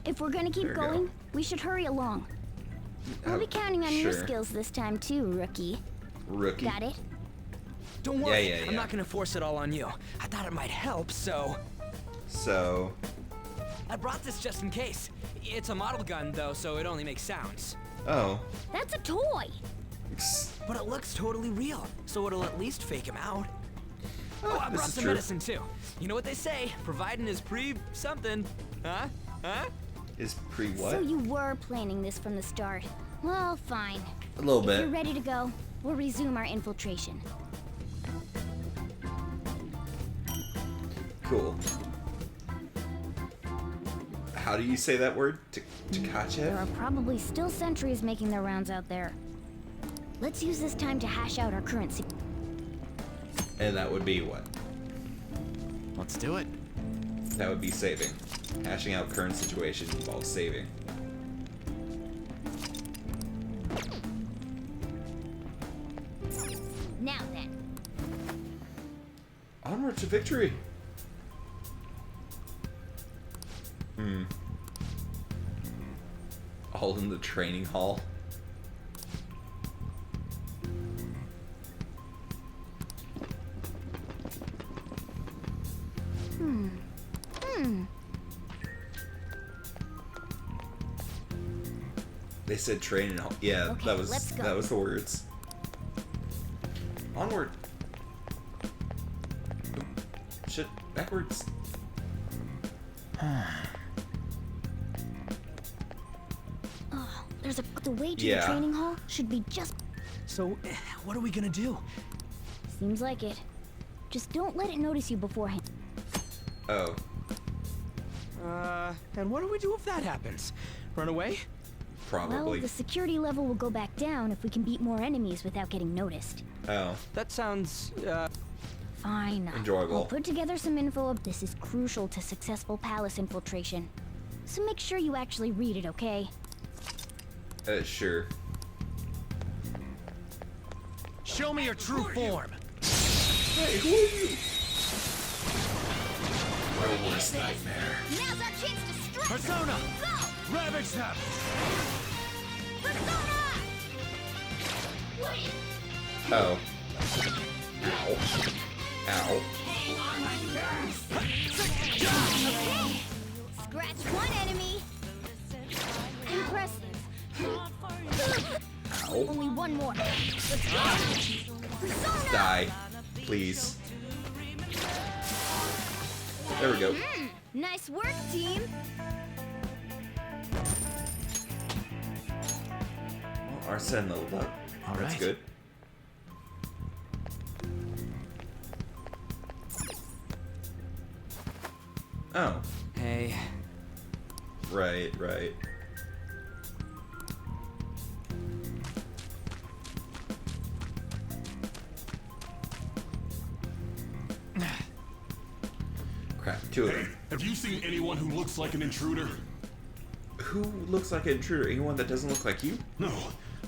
If we're gonna keep There you go. going, we should hurry along. We'll be counting on your sure. skills this time, too, rookie. Rookie. Got it? Don't worry, yeah, I'm yeah. not gonna force it all on you. I thought it might help, so... So, I brought this just in case. It's a model gun, though, so it only makes sounds. oh. That's a toy! But it looks totally real, so it'll at least fake him out. Oh, I this brought is some true. medicine, too. You know what they say, providing is pre-something. Huh? Huh? Is pre-what? So you were planning this from the start. Well, fine. A little bit. If you're ready to go, we'll resume our infiltration. Cool. How do you say that word? Tkachev? There are probably still sentries making their rounds out there. Let's use this time to hash out our current And that would be what? Let's do it. That would be saving. Hashing out current situation involves saving. Now then. Onward to victory. All in the training hall. They said training hall. Yeah, okay, that was the words. Onward. Shit, backwards. There's the way to the training hall should be just. So, what are we gonna do? Seems like it. Just don't let it notice you beforehand. Oh. And what do we do if that happens? Run away? Probably. Well, the security level will go back down if we can beat more enemies without getting noticed. Oh. That sounds, Fine. Enjoyable. I'll put together some info. This is crucial to successful palace infiltration. So make sure you actually read it, okay? Sure. Show me your true form. Hey, who are you? My worst nightmare. Now's our chance to strike. Persona! Go! Ravage them! Persona! Oh. Ow. Ow. Okay. Scratch one enemy. Impressive. Ow. Only one more. Let's go. Persona! Die. Please. There we go. Nice work, team. Well, Arsene leveled up. That's good. Oh. Hey. Right. Crap, two of them. Have you seen anyone who looks like an intruder? Who looks like an intruder? Anyone that doesn't look like you? No,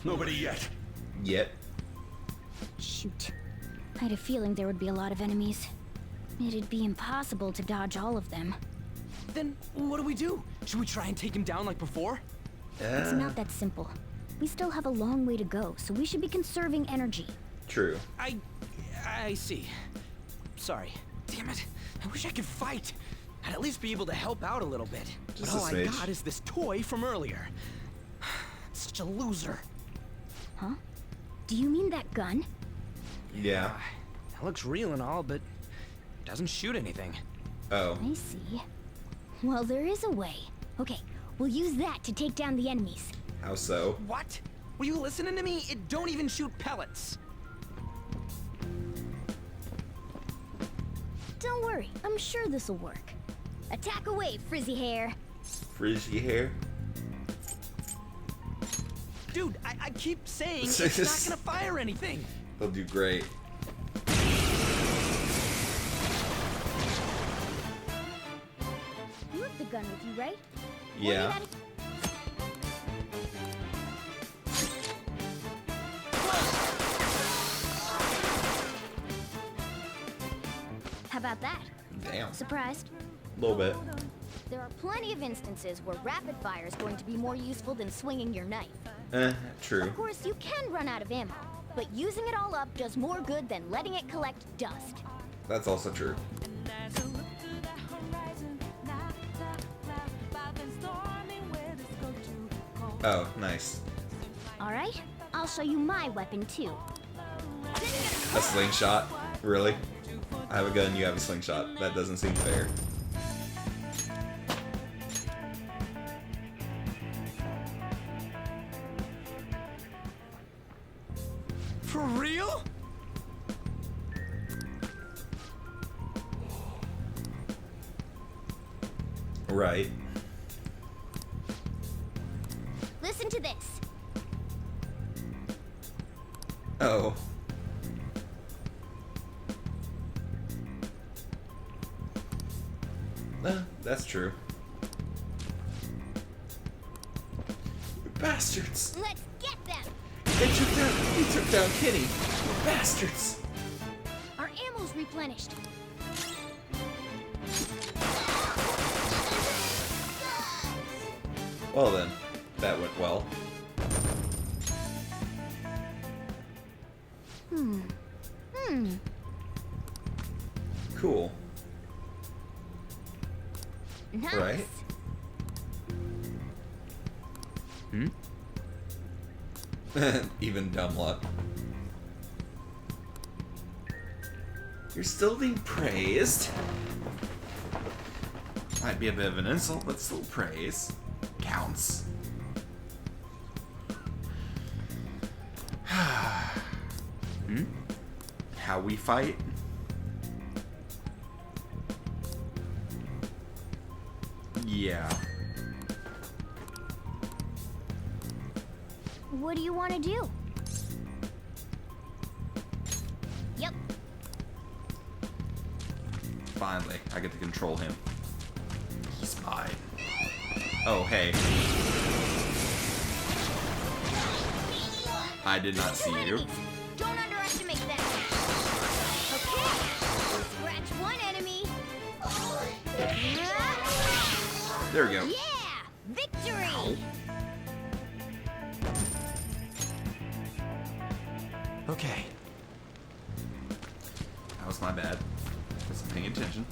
nobody yet. Yet? Shoot. I had a feeling there would be a lot of enemies. It'd be impossible to dodge all of them. Then what do we do? Should we try and take him down like before? It's not that simple. We still have a long way to go, so we should be conserving energy. True. I see. Sorry. Damn it. I wish I could fight. I'd at least be able to help out a little bit. Just but all a I smidge. got is this toy from earlier. Such a loser. Huh? Do you mean that gun? Yeah. It looks real and all, but it doesn't shoot anything. Oh. I see. Well, there is a way. Okay, we'll use that to take down the enemies. How so? What? Were you listening to me? It don't even shoot pellets. Don't worry, I'm sure this'll work. Attack away, frizzy hair. Frizzy hair? Dude, I keep saying it's not gonna fire anything. They'll do great. You have the gun with you, right? Yeah. How about that? Damn. Surprised? A little bit. There are plenty of instances where rapid fire is going to be more useful than swinging your knife. True. Of course, you can run out of ammo, but using it all up does more good than letting it collect dust. That's also true. Oh, nice. All right, I'll show you my weapon too. A slingshot? Really? I have a gun, you have a slingshot. That doesn't seem fair. For real? Right. Listen to this. Oh. That's true. You bastards! Let's get them! He took down Kenny. Bastards! Our ammo's replenished. Well then, that went well. Cool. Nice. Right? Even dumb luck. You're still being praised. Might be a bit of an insult, but still praise. Counts. How we fight? Yeah. What do you want to do? Yep. Finally, I get to control him. He's mine. Oh, hey. I did not see you. Don't underestimate them. Okay. Scratch one enemy. There we go. Yeah! Victory! Okay. That was my bad. Wasn't paying attention.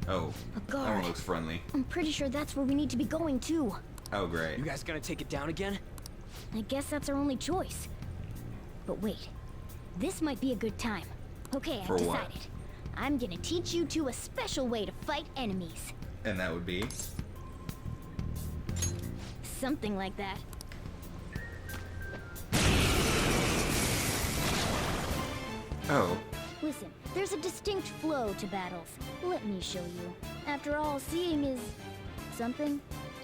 Oh, A that guard. one looks friendly. I'm pretty sure that's where we need to be going too. Oh, great. You guys gonna take it down again? I guess that's our only choice. But wait, this might be a good time. Okay, I've For what? decided. I'm gonna teach you two a special way to fight enemies. And that would be? Something like that. Oh. Listen, there's a distinct flow to battles. Let me show you. After all, seeing is something.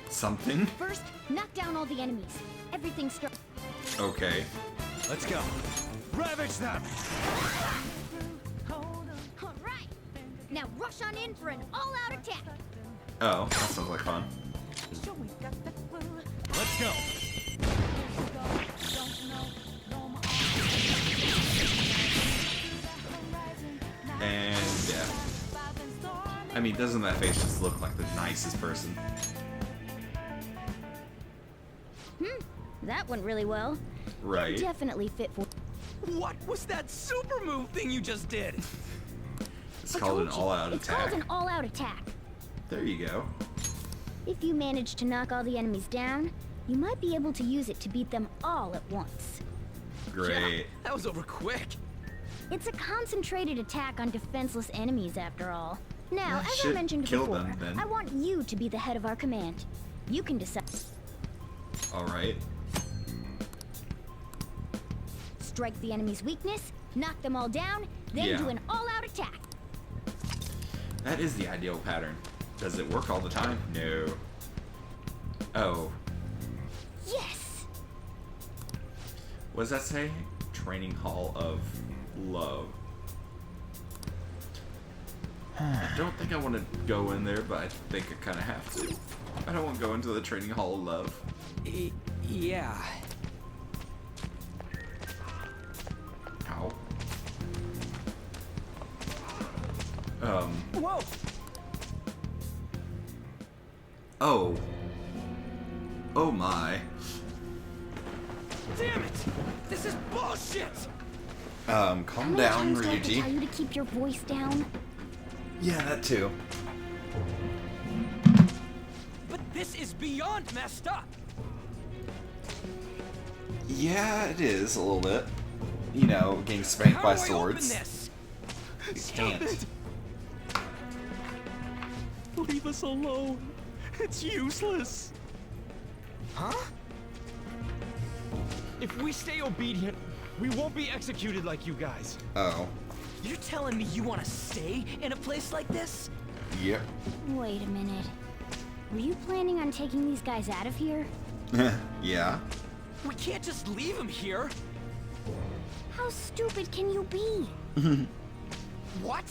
Something? First, knock down all the enemies. Everything starts. Okay. Let's go. Ravage them! Alright! Now rush on in for an all-out attack! Oh, that sounds like fun. Let's go! And yeah. I mean, doesn't that face just look like the nicest person? That went really well. Right. Definitely fit for. What was that super move thing you just did? It's called an all-out It's attack. called an all-out attack. There you go. If you manage to knock all the enemies down, you might be able to use it to beat them all at once. Great. Yeah, that was over quick. It's a concentrated attack on defenseless enemies, after all. Now, as I should mentioned kill before, them, then. I want you to be the head of our command. You can decide. Alright. Strike the enemy's weakness, knock them all down, then Yeah. do an all-out attack. That is the ideal pattern. Does it work all the time? No. Oh. Yes! What does that say? Training Hall of Love. I don't think I want to go in there, but I think I kind of have to. I don't want to go into the Training Hall of Love. Yeah. Ow. Whoa! Oh. Oh my. Damn it! This is bullshit! Calm How many down, times do I have to tell Ryuji. you to keep your voice down? Yeah, that too. But this is beyond messed up! Yeah, it is a little bit. You know, getting spanked How by do I open swords. this? You Stop can't. it! Leave us alone. It's useless. Huh? If we stay obedient, We won't be executed like you guys. Oh. You're telling me you want to stay in a place like this? Yep. Wait a minute. Were you planning on taking these guys out of here? Yeah. We can't just leave them here. How stupid can you be? What?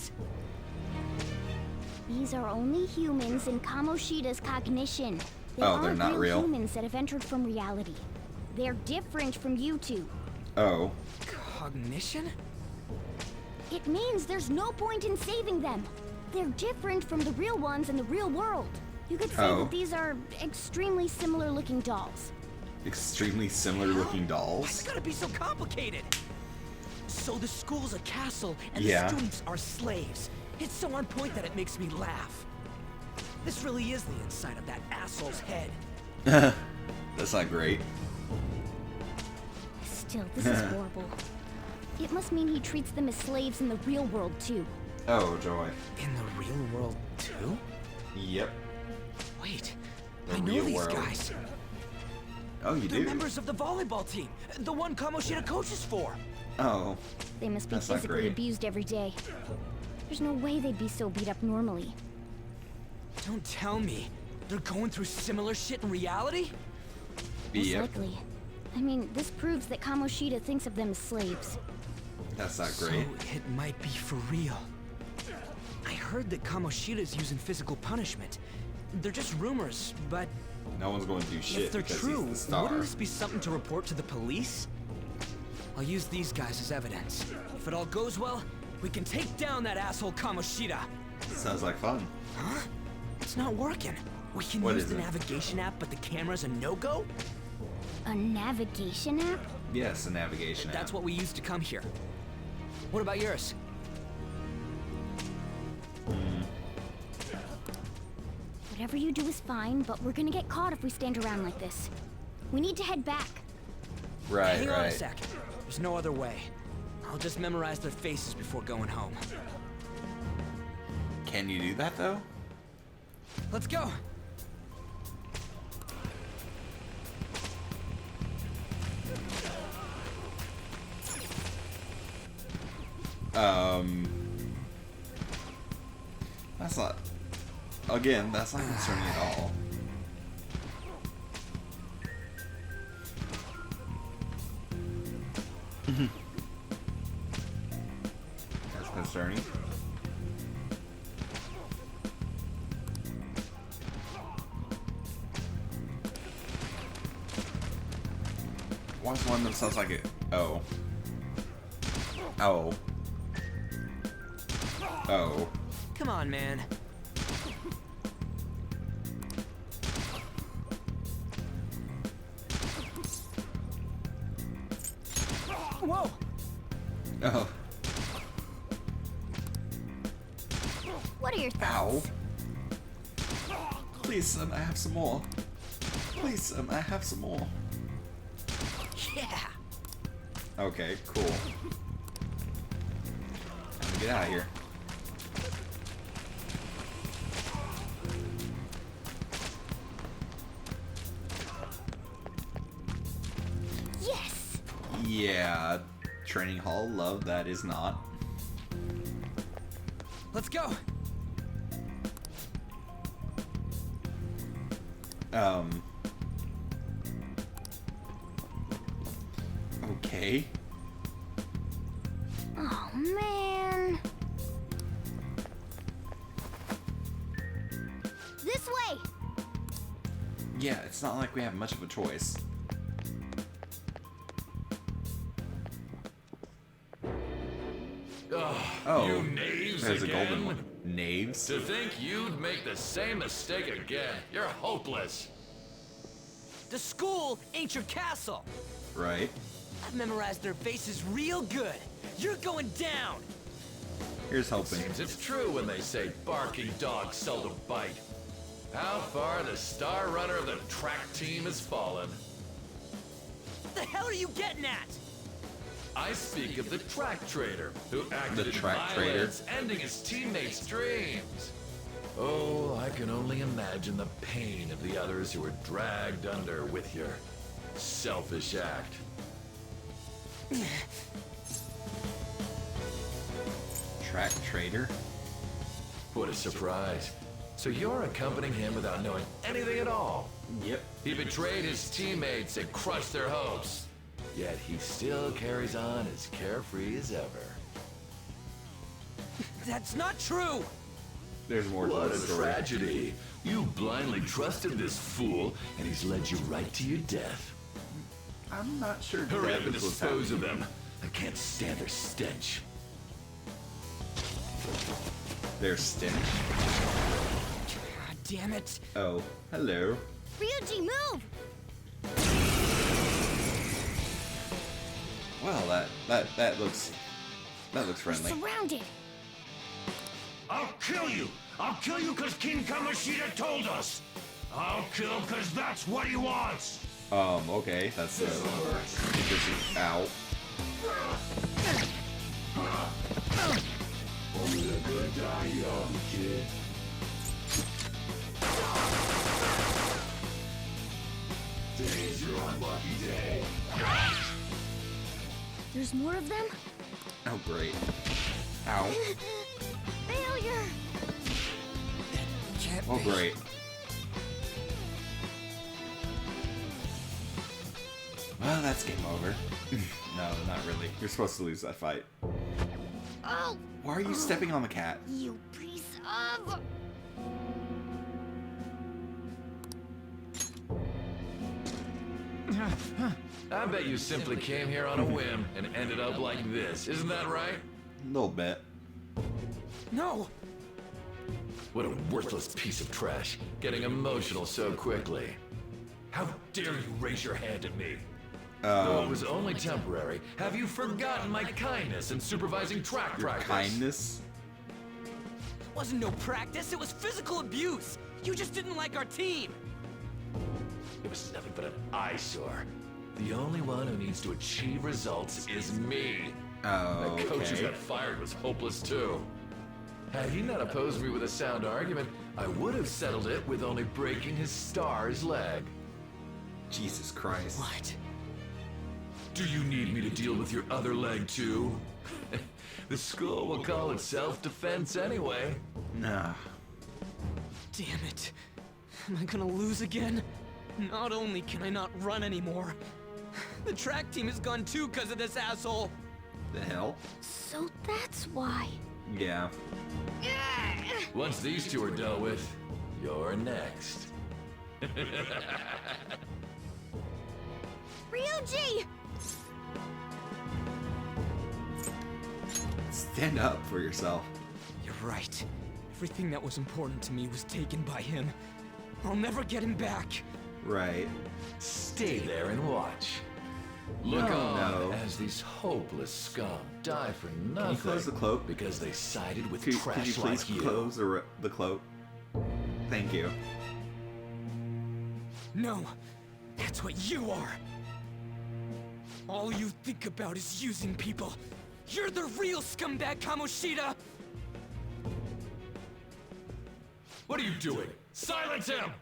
These are only humans in Kamoshida's cognition. They Oh, they're not real. Humans that have entered from reality. They're different from you two. Oh. Cognition? It means there's no point in saving them. They're different from the real ones in the real world. You could say that these are extremely similar looking dolls. Extremely similar looking dolls? It's gotta be so complicated. So the school's a castle and Yeah. the students are slaves. It's so on point that it makes me laugh. This really is the inside of that asshole's head. That's not great. Still, this is horrible. It must mean he treats them as slaves in the real world too. Oh, joy. In the real world too? Yep. Wait, The I know real these world. guys. Oh, you They're do? members of the volleyball team, the one Kamoshida coaches for. Oh. They must be That's not physically great. abused every day. There's no way they'd be so beat up normally. Don't tell me they're going through similar shit in reality? Most Yep. likely. I mean, this proves that Kamoshida thinks of them as slaves. That's not great. So it might be for real. I heard that Kamoshida's using physical punishment. They're just rumors, but No one's going to do shit if they're because true, he's the star. wouldn't this be something to report to the police? I'll use these guys as evidence. If it all goes well, we can take down that asshole Kamoshida. Sounds like fun. Huh? It's not working. We can What use is the it? navigation app, but the camera's a no-go? A navigation app? Yes, a navigation That's app. what we used to come here. What about yours? Whatever you do is fine, but we're gonna get caught if we stand around like this. We need to head back. Right, Hang on a right. sec. There's no other way. I'll just memorize their faces before going home. Can you do that though? Let's go. That's not. Again, that's not concerning at all. That's concerning. Why's one that sounds like it? Oh. Oh. Oh. Come on, man. Whoa! Oh. What are your Ow. thoughts? Please, son, I have some more. Please, son, I have some more. Yeah! Okay, cool. Time to get out of here. Yes! Yeah, training hall, love, that is not. Let's go! Okay. Oh, man. This way! Yeah, it's not like we have much of a choice. Oh, you knaves there's again? a golden one. Knaves? To think you'd make the same mistake again. You're hopeless. The school ain't your castle! Right. I've memorized their faces real good. You're going down! Here's hoping. Seems it's true when they say barking dogs seldom bite. How far the star runner of the track team has fallen. What the hell are you getting at? I speak of the track trader, who acted The in track trader? violence, ending his teammates' dreams. Oh, I can only imagine the pain of the others who were dragged under with your selfish act. Track trader? What a surprise. So you're accompanying him without knowing anything at all? Yep. He betrayed his teammates and crushed their hopes. Yet he still carries on as carefree as ever. That's not true! There's more to What the a story. tragedy. You blindly trusted this fool, and he's led you right to your death. I'm not sure. Hurry up and dispose of them. I can't stand their stench. Their stench? God damn it. Oh, hello. Ryuji, move! Well, that looks friendly. Surrounded! I'll kill you! I'll kill you because King Kamoshida told us! I'll kill because that's what he wants! Okay, that's interesting. Ow. Only the good die young, kid. Today's your unlucky day. There's more of them? Oh, great. Ow. Failure! Oh, great. Well, that's game over. No, not really. You're supposed to lose that fight. Oh! Why are you stepping on the cat? You piece of... I bet you simply came here on a whim and ended up like this. Isn't that right? A little bit. No! What a worthless piece of trash, getting emotional so quickly. How dare you raise your hand at me? Though it was only temporary, have you forgotten my kindness in supervising track practice? Kindness? It wasn't no practice, it was physical abuse! You just didn't like our team! It was nothing but an eyesore. The only one who needs to achieve results is me. Oh, the coach who got fired was hopeless too. Had he not opposed me with a sound argument, I would have settled it with only breaking his star's leg. Jesus Christ. What? Do you need me to deal with your other leg too? The school will call it self-defense anyway. Nah. Damn it. Am I gonna lose again? Not only can I not run anymore, the track team is gone too because of this asshole. The hell? So that's why. Yeah. Once these two are dealt with, you're next. Ryuji! Stand up for yourself. You're right. Everything that was important to me was taken by him. I'll never get him back. Right. Stay there and watch. Look on as these hopeless scum die for nothing. Can you close the cloak? Because they sided with Could trash you please like you. close the cloak? Thank you. No, that's what you are. All you think about is using people. You're the real scumbag, Kamoshida! What are you doing? Silence him!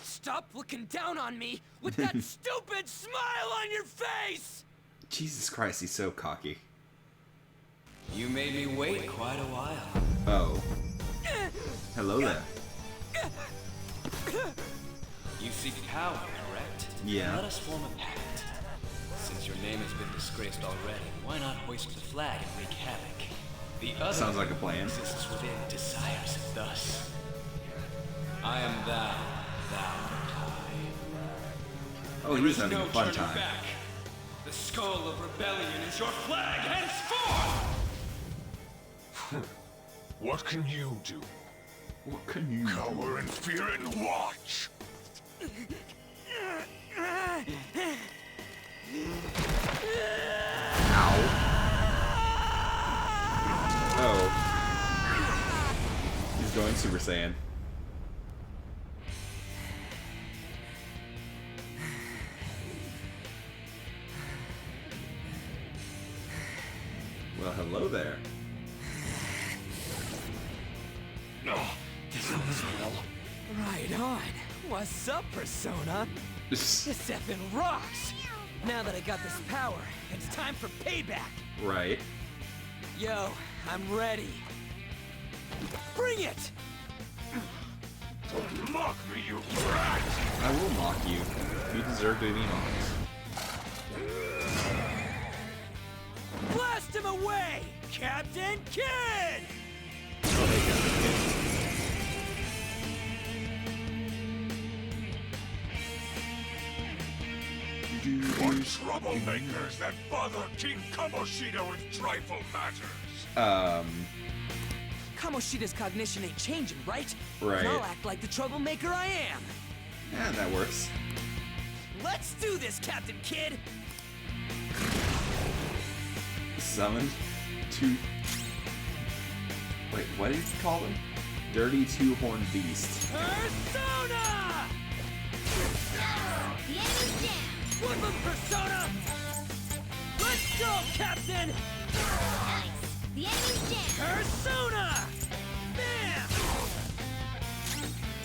Stop looking down on me with that stupid smile on your face! Jesus Christ, he's so cocky. You made me wait quite a while. Oh. Hello there. You seek power, correct? Yeah. Let us form a pact. Since your name has been disgraced already, why not hoist the flag and wreak havoc? The other Sounds like a plan. exists within desires it thus. I am thou, thou am I. Oh, he's having a fun time. Back. The skull of rebellion is your flag henceforth! What can you do? What can you cower in fear and watch? Oh. He's going Super Saiyan. Well, hello there. Oh, this goes well. Right on. What's up, Persona? This effing rocks. Now that I got this power, it's time for payback. Right. Yo, I'm ready. Bring it! Mock me, you brat! I will mock you. You deserve to be mocked. Blast him away, Captain Kidd! Oh, hey, Captain Kidd. What troublemakers that bother King Kamoshida with trifle matters? Kamoshida's cognition ain't changing, right? Right. And I'll act like the troublemaker I am. Yeah, that works. Let's do this, Captain Kidd! Summoned two... Wait, what did he call them? Dirty Two-Horned Beast. Persona! The enemy's down! Woodland Persona! Let's go, Captain! Nice! The enemy's down! Persona! Bam!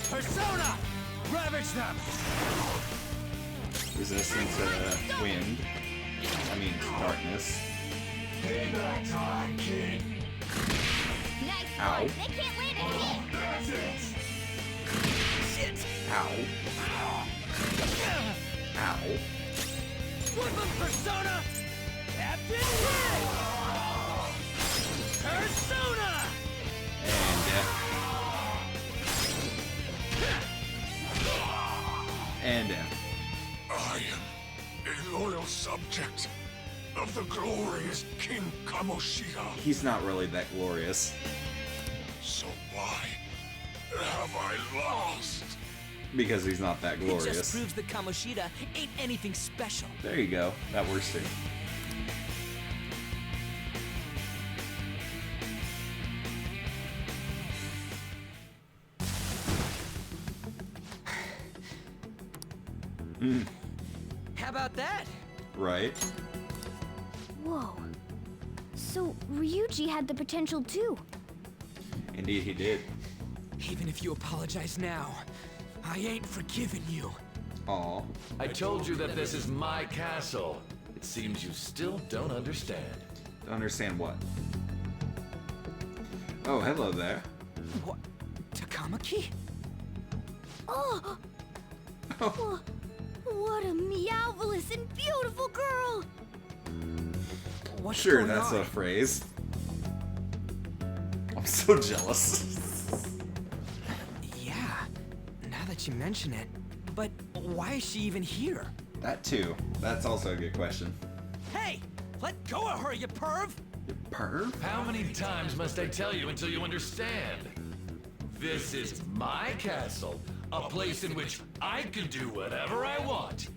Persona! Ravage them! Resistant to wind. I mean, darkness. Payback time, King! Nice Ow. one! They can't land a hit! That's it! Shit! Ow. Ow. Woodland Persona! Captain Kidd! Persona! And death. And death. I am a loyal subject of the glorious King Kamoshida. He's not really that glorious. So why have I lost? Because he's not that It just glorious. proves that Kamoshida ain't anything special. There you go. That works too. How about that? Right. Whoa. So, Ryuji had the potential too. Indeed he did. Even if you apologize now, I ain't forgiven you. Aw. I told you that this is my castle. It seems you still don't understand. Don't understand what? Oh, hello there. What? Takamaki? Oh! Oh, what a meowvelous and beautiful girl! What's Sure, going that's on? a phrase. I'm so jealous. Yeah, now that you mention it. But why is she even here? That too. That's also a good question. Hey! Let go of her, you perv! Perv? How many times must I tell you until you understand? This is my castle, a place in which I can do whatever I want.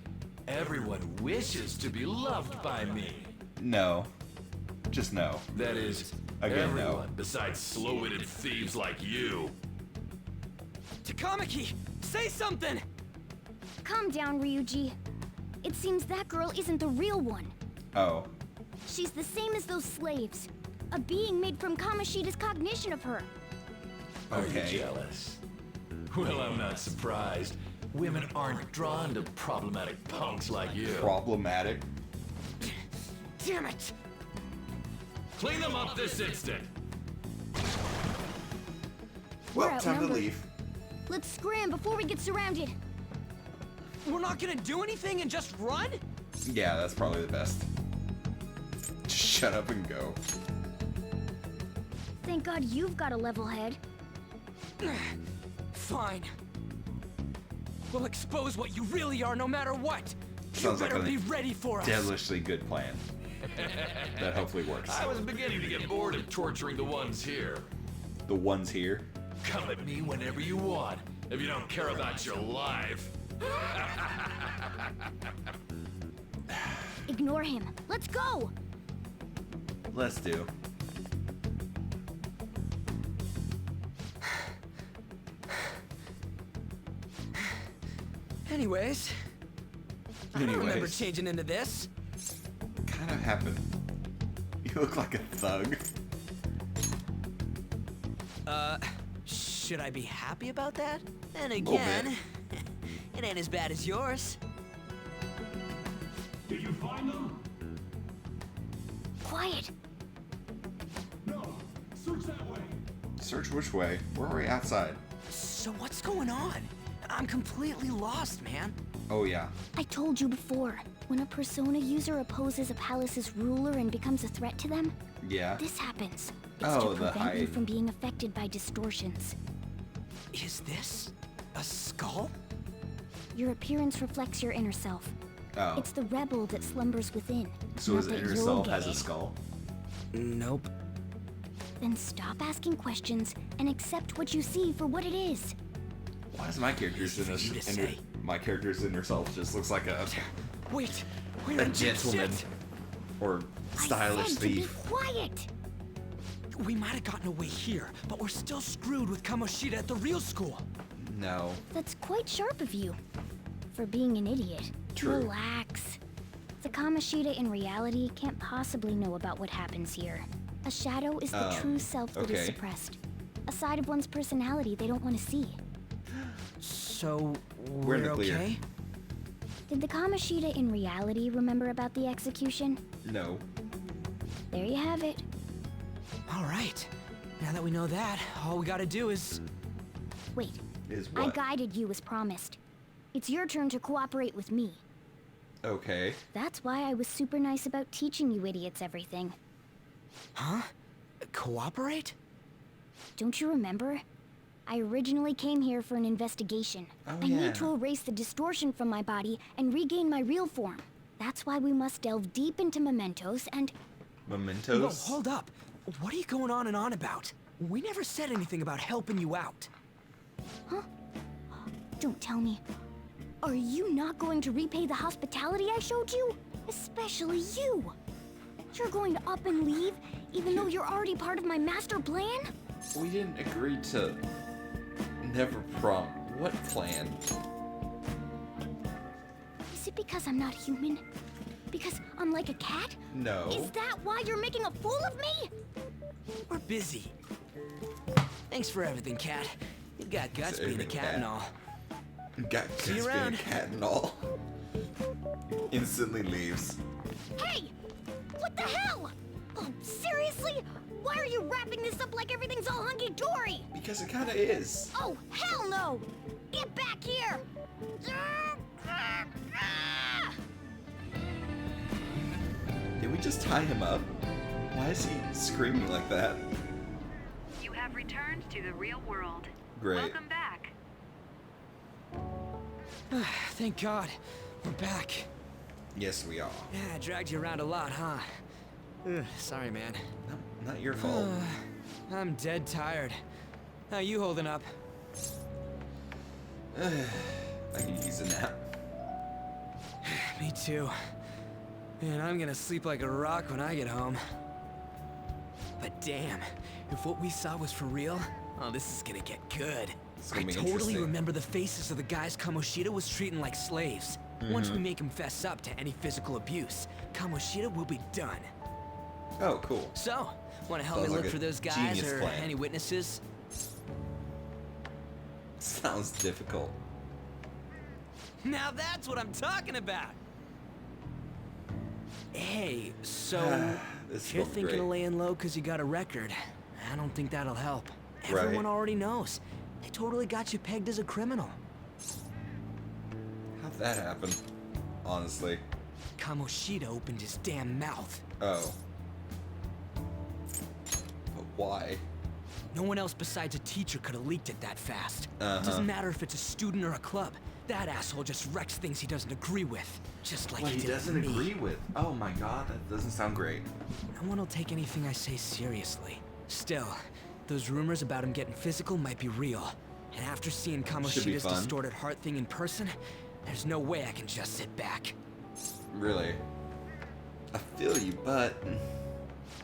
Everyone wishes to be loved by me. No. Just no. That is, Again, no. everyone besides slow-witted thieves like you. Takamaki! Say something! Calm down, Ryuji. It seems that girl isn't the real one. Oh. She's the same as those slaves. A being made from Kamoshida's cognition of her. Are you jealous? Well, I'm not surprised. Women aren't drawn to problematic punks like you. Problematic? Damn it! Clean them up this instant! We're Well, time to outnumbered. leave. Let's scram before we get surrounded. We're not gonna do anything and just run? Yeah, that's probably the best. Just shut up and go. Thank God you've got a level head. Fine. We'll expose what you really are no matter what. Sounds you like better a be ready for us. devilishly good plan. That hopefully works. I was beginning to get bored of torturing the ones here. The ones here. Come at me whenever you want, if you don't care about your life. Ignore him. Let's go! Let's do. Anyways, I don't remember changing into this. Kind of happened. You look like a thug. Should I be happy about that? Then Little bit. again, it ain't as bad as yours. Did you find them? Quiet. No. Search that way. Search which way? We're already outside. So what's going on? I'm completely lost, man. Oh yeah. I told you before, when a Persona user opposes a palace's ruler and becomes a threat to them, yeah, this happens. It's to prevent you from being affected by distortions. Is this a skull? Your appearance reflects your inner self. Oh. It's the rebel that slumbers within. So his inner self has a skull? Nope. Then stop asking questions and accept what you see for what it is. Why is my character's inner self just looks like a gentleman or stylish thief? To be quiet. We might have gotten away here, but we're still screwed with Kamoshida at the real school. No. That's quite sharp of you. For being an idiot. True. Relax. The Kamoshida in reality can't possibly know about what happens here. A shadow is the true self that is suppressed. A side of one's personality they don't want to see. So, we're okay? Did the Kamoshida in reality remember about the execution? No. There you have it. All right. Now that we know that, all we gotta do is... Wait. Is what? I guided you as promised. It's your turn to cooperate with me. Okay. That's why I was super nice about teaching you idiots everything. Huh? Cooperate? Don't you remember? I originally came here for an investigation. I need to erase the distortion from my body and regain my real form. That's why we must delve deep into mementos and... Mementos? Whoa, hold up. What are you going on and on about? We never said anything about helping you out. Huh? Don't tell me. Are you not going to repay the hospitality I showed you? Especially you. You're going to up and leave, even though you're already part of my master plan? We didn't agree to... Never What plan? Is it because I'm not human? Because I'm like a cat? No. Is that why you're making a fool of me? We're busy. Thanks for everything, Cat. You got guts being a cat and all. Got guts being a cat and all. Instantly leaves. Hey! What the hell? Oh, seriously? Why are you wrapping this up like everything's all hunky-dory? Because it kinda is. Oh, hell no! Get back here! Did we just tie him up? Why is he screaming like that? You have returned to the real world. Great. Welcome back. Thank God. We're back. Yes, we are. Yeah, I dragged you around a lot, huh? Sorry, man. No, not your fault. I'm dead tired. How you holding up? I can use a nap. Me too. Man, I'm gonna sleep like a rock when I get home. But damn, if what we saw was for real, oh, this is gonna get good. I totally remember the faces of the guys Kamoshida was treating like slaves. Once we make him fess up to any physical abuse, Kamoshida will be done. Oh, cool. So, wanna help me look for those guys or any witnesses? Sounds difficult. Now that's what I'm talking about! Hey, so if you're thinking of laying low because you got a record, I don't think that'll help. Everyone already knows. They totally got you pegged as a criminal. How'd that happen? Honestly. Kamoshida opened his damn mouth. Oh. But why? No one else besides a teacher could have leaked it that fast. Doesn't matter if it's a student or a club. That asshole just wrecks things he doesn't agree with. Just like he doesn't agree with. Oh my god, that doesn't sound great. No one will take anything I say seriously. Still, those rumors about him getting physical might be real. And after seeing Kamoshida's distorted heart thing in person, there's no way I can just sit back. Really? I feel you, but...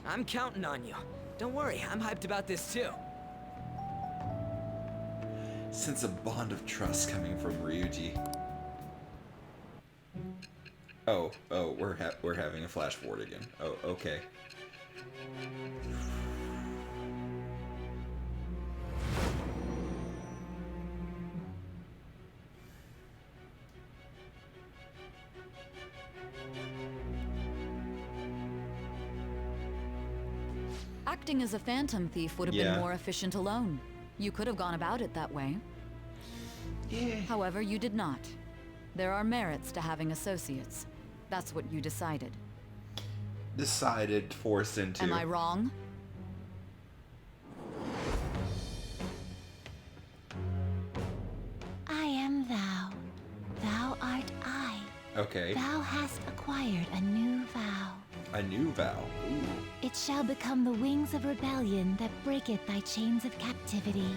I'm counting on you. Don't worry, I'm hyped about this too. Sense a bond of trust coming from Ryuji. Oh, we're having a flash forward again. Oh, okay. Acting as a phantom thief would have been more efficient alone. You could have gone about it that way. Yeah. However, you did not. There are merits to having associates. That's what you decided. Decided, forced into. Am I wrong? I am thou. Thou art I. Okay. Thou hast acquired a new vow. A new vow. Ooh. It shall become the wings of rebellion that breaketh thy chains of captivity.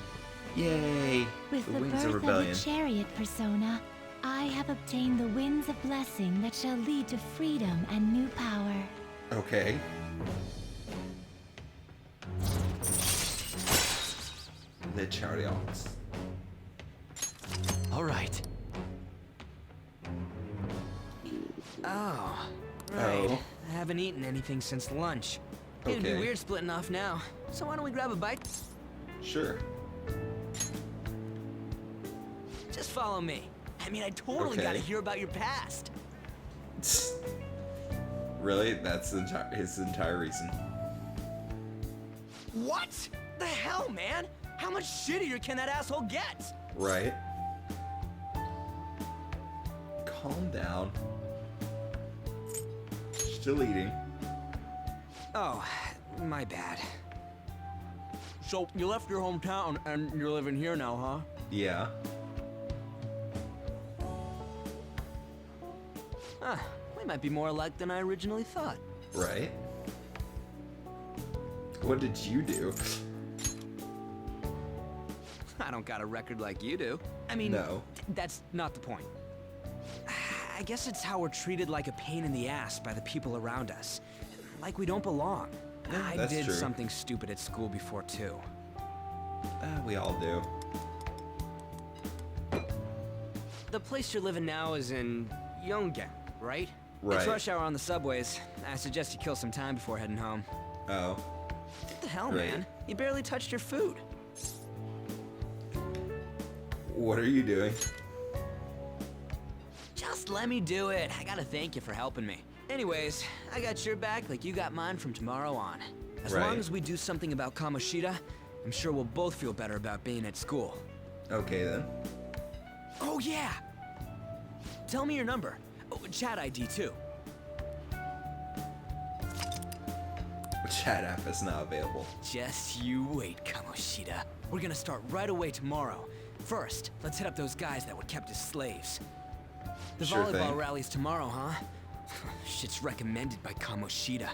Yay! With the wings birth of rebellion. of the chariot persona, I have obtained the winds of blessing that shall lead to freedom and new power. Okay. The chariots. All right. Oh, right. I haven't eaten anything since lunch. It'd be weird splitting off now. So why don't we grab a bite? Sure. Just follow me. I mean, I totally gotta hear about your past. Really? That's his entire reason. What the hell, man? How much shittier can that asshole get? Right. Calm down. Still eating. Oh, my bad. So, you left your hometown and you're living here now, huh? Yeah. Huh. We might be more alike than I originally thought. Right. What did you do? I don't got a record like you do. I mean, no. That's not the point. I guess it's how we're treated like a pain in the ass by the people around us. Like we don't belong. Yeah, I did something stupid at school before, too. We all do. The place you're living now is in Yongen, right? Right. It's rush hour on the subways. I suggest you kill some time before heading home. Oh. What the hell, man? You barely touched your food. What are you doing? Just let me do it. I gotta thank you for helping me. Anyways, I got your back like you got mine from tomorrow on. As long as we do something about Kamoshida, I'm sure we'll both feel better about being at school. Okay, then. Oh, yeah! Tell me your number. Oh, chat ID, too. Chat app is not available. Just you wait, Kamoshida. We're gonna start right away tomorrow. First, let's hit up those guys that were kept as slaves. The volleyball rally's tomorrow, huh? Shit's recommended by Kamoshida.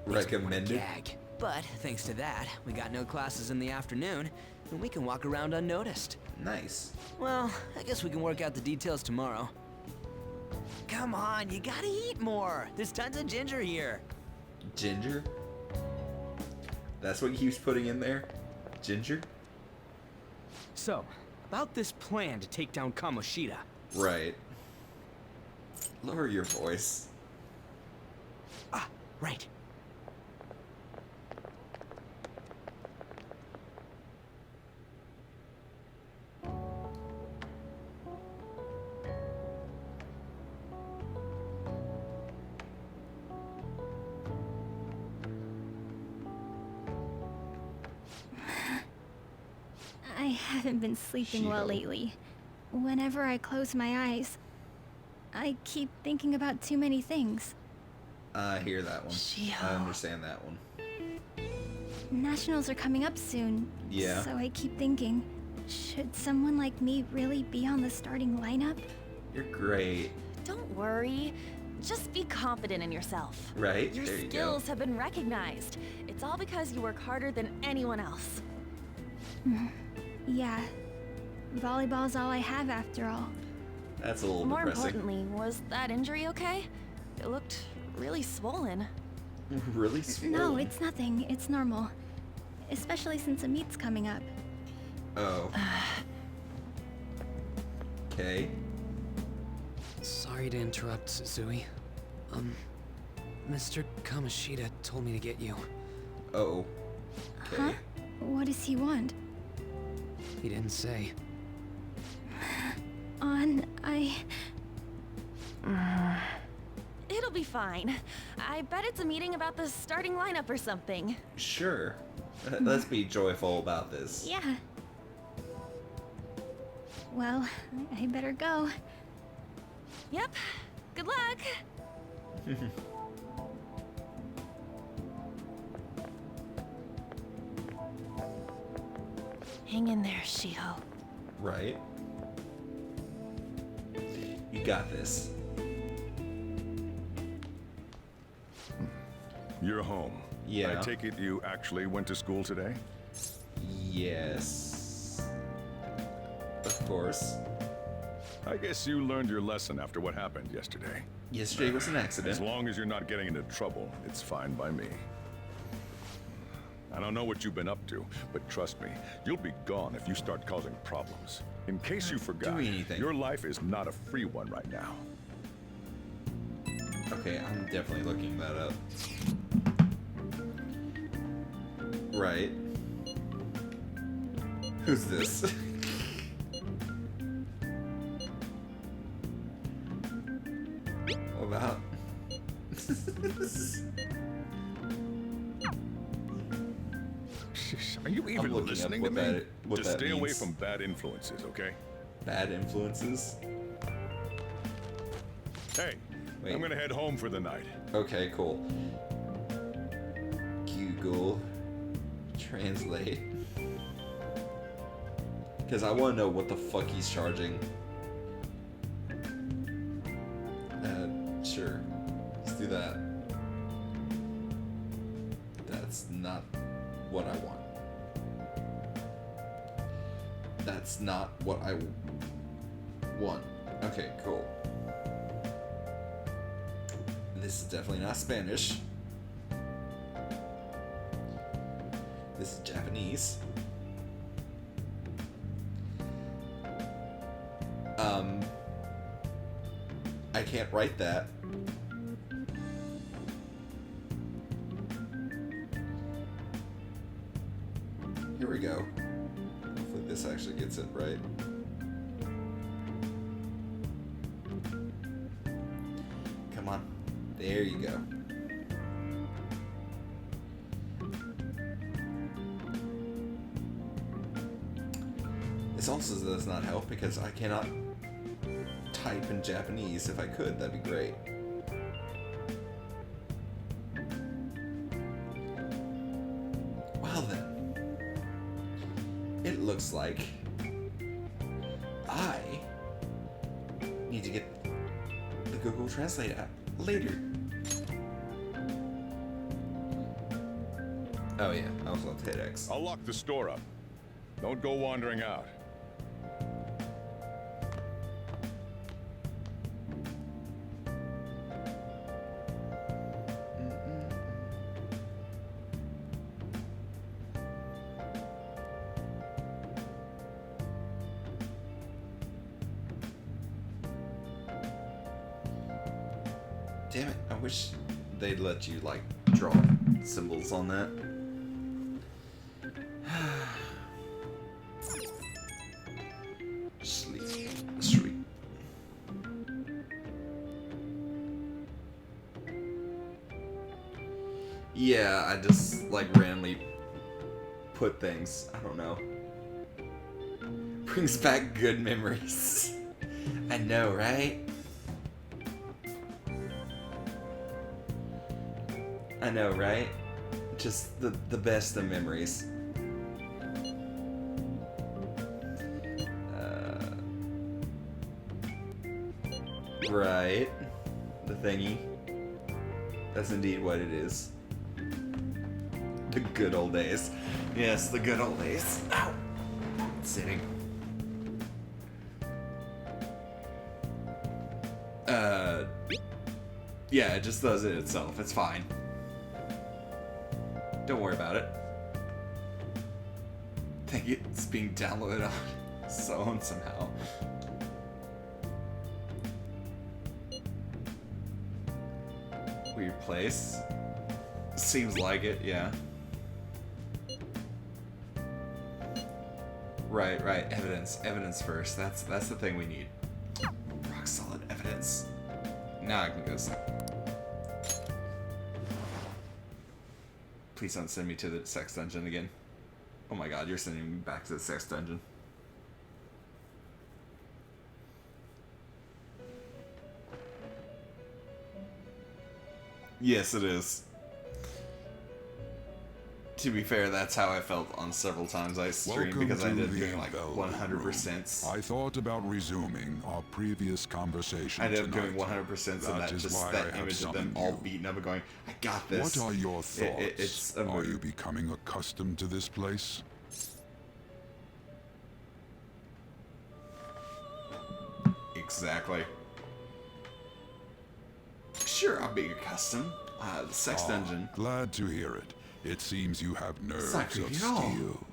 Recommended? Gag. But thanks to that, we got no classes in the afternoon, and we can walk around unnoticed. Nice. Well, I guess we can work out the details tomorrow. Come on, you gotta eat more. There's tons of ginger here. Ginger? That's what he keeps putting in there? Ginger? So, about this plan to take down Kamoshida. Right. Lower your voice. Ah, right. I haven't been sleeping well lately. Whenever I close my eyes, I keep thinking about too many things. I hear that one. I understand that one. Nationals are coming up soon. Yeah. So I keep thinking, should someone like me really be on the starting lineup? You're great. Don't worry. Just be confident in yourself. Right? Your skills have been recognized. It's all because you work harder than anyone else. Yeah. Volleyball's all I have after all. That's a little More depressing. importantly, was that injury okay? It looked really swollen. Really swollen? No, it's nothing. It's normal. Especially since a meet's coming up. Oh. Okay. Sorry to interrupt, Suzui. Mr. Kamoshida told me to get you. Oh. Okay. Huh? What does he want? He didn't say. On, It'll be fine. I bet it's a meeting about the starting lineup or something. Sure. Let's be joyful about this. Yeah. Well, I better go. Yep. Good luck. Hang in there, Shiho. Right. You got this. You're home. Yeah. I take it you actually went to school today? Yes. Of course. I guess you learned your lesson after what happened yesterday. Yesterday was an accident. As long as you're not getting into trouble, it's fine by me. I don't know what you've been up to, but trust me, you'll be gone if you start causing problems. In case you forgot, your life is not a free one right now. Okay, I'm definitely looking that up. Right. Who's this? What about? Are you even listening to me? Just stay away from bad influences, okay? Bad influences? Hey, wait. I'm gonna head home for the night. Okay, cool. Google Translate. Because I want to know what the fuck he's charging. Sure. Let's do that. That's not what I want. That's not what I want. Okay, cool. This is definitely not Spanish. This is Japanese. I can't write that. Here we go. Hopefully this actually gets it right. Come on. There you go. This also does not help because I cannot type in Japanese. If I could, that'd be great. Well then, it looks like I need to get the Google Translate app later. Oh yeah, I also have to hit X. I'll lock the store up. Don't go wandering out. Damn it, I wish they'd let you, like, draw symbols on that. Sleep. Sleep. Yeah, I just, like, randomly put things. I don't know. Brings back good memories. I know, right? I know, right? Just the best of memories. Right. The thingy. That's indeed what it is. The good old days. Yes, the good old days. Ow! Sitting. Yeah, it just does it itself. It's fine. Don't worry about it. I think it's being downloaded on its own somehow. Weird place. Seems like it, yeah. Right. Evidence. Evidence first. That's the thing we need. Rock solid evidence. Now I can go sleep. Please don't send me to the sex dungeon again. Oh my god, you're sending me back to the sex dungeon. Yes, it is. To be fair, that's how I felt on several times I streamed because I ended up doing like 100%. I thought about resuming our previous conversation. I ended up doing 100%, and that image of them all beaten up and going, I got this. What are your thoughts? It's a are you becoming accustomed to this place? Exactly. Sure, I'll be accustomed. The sex dungeon. Glad to hear it. It seems you have nerves of steel.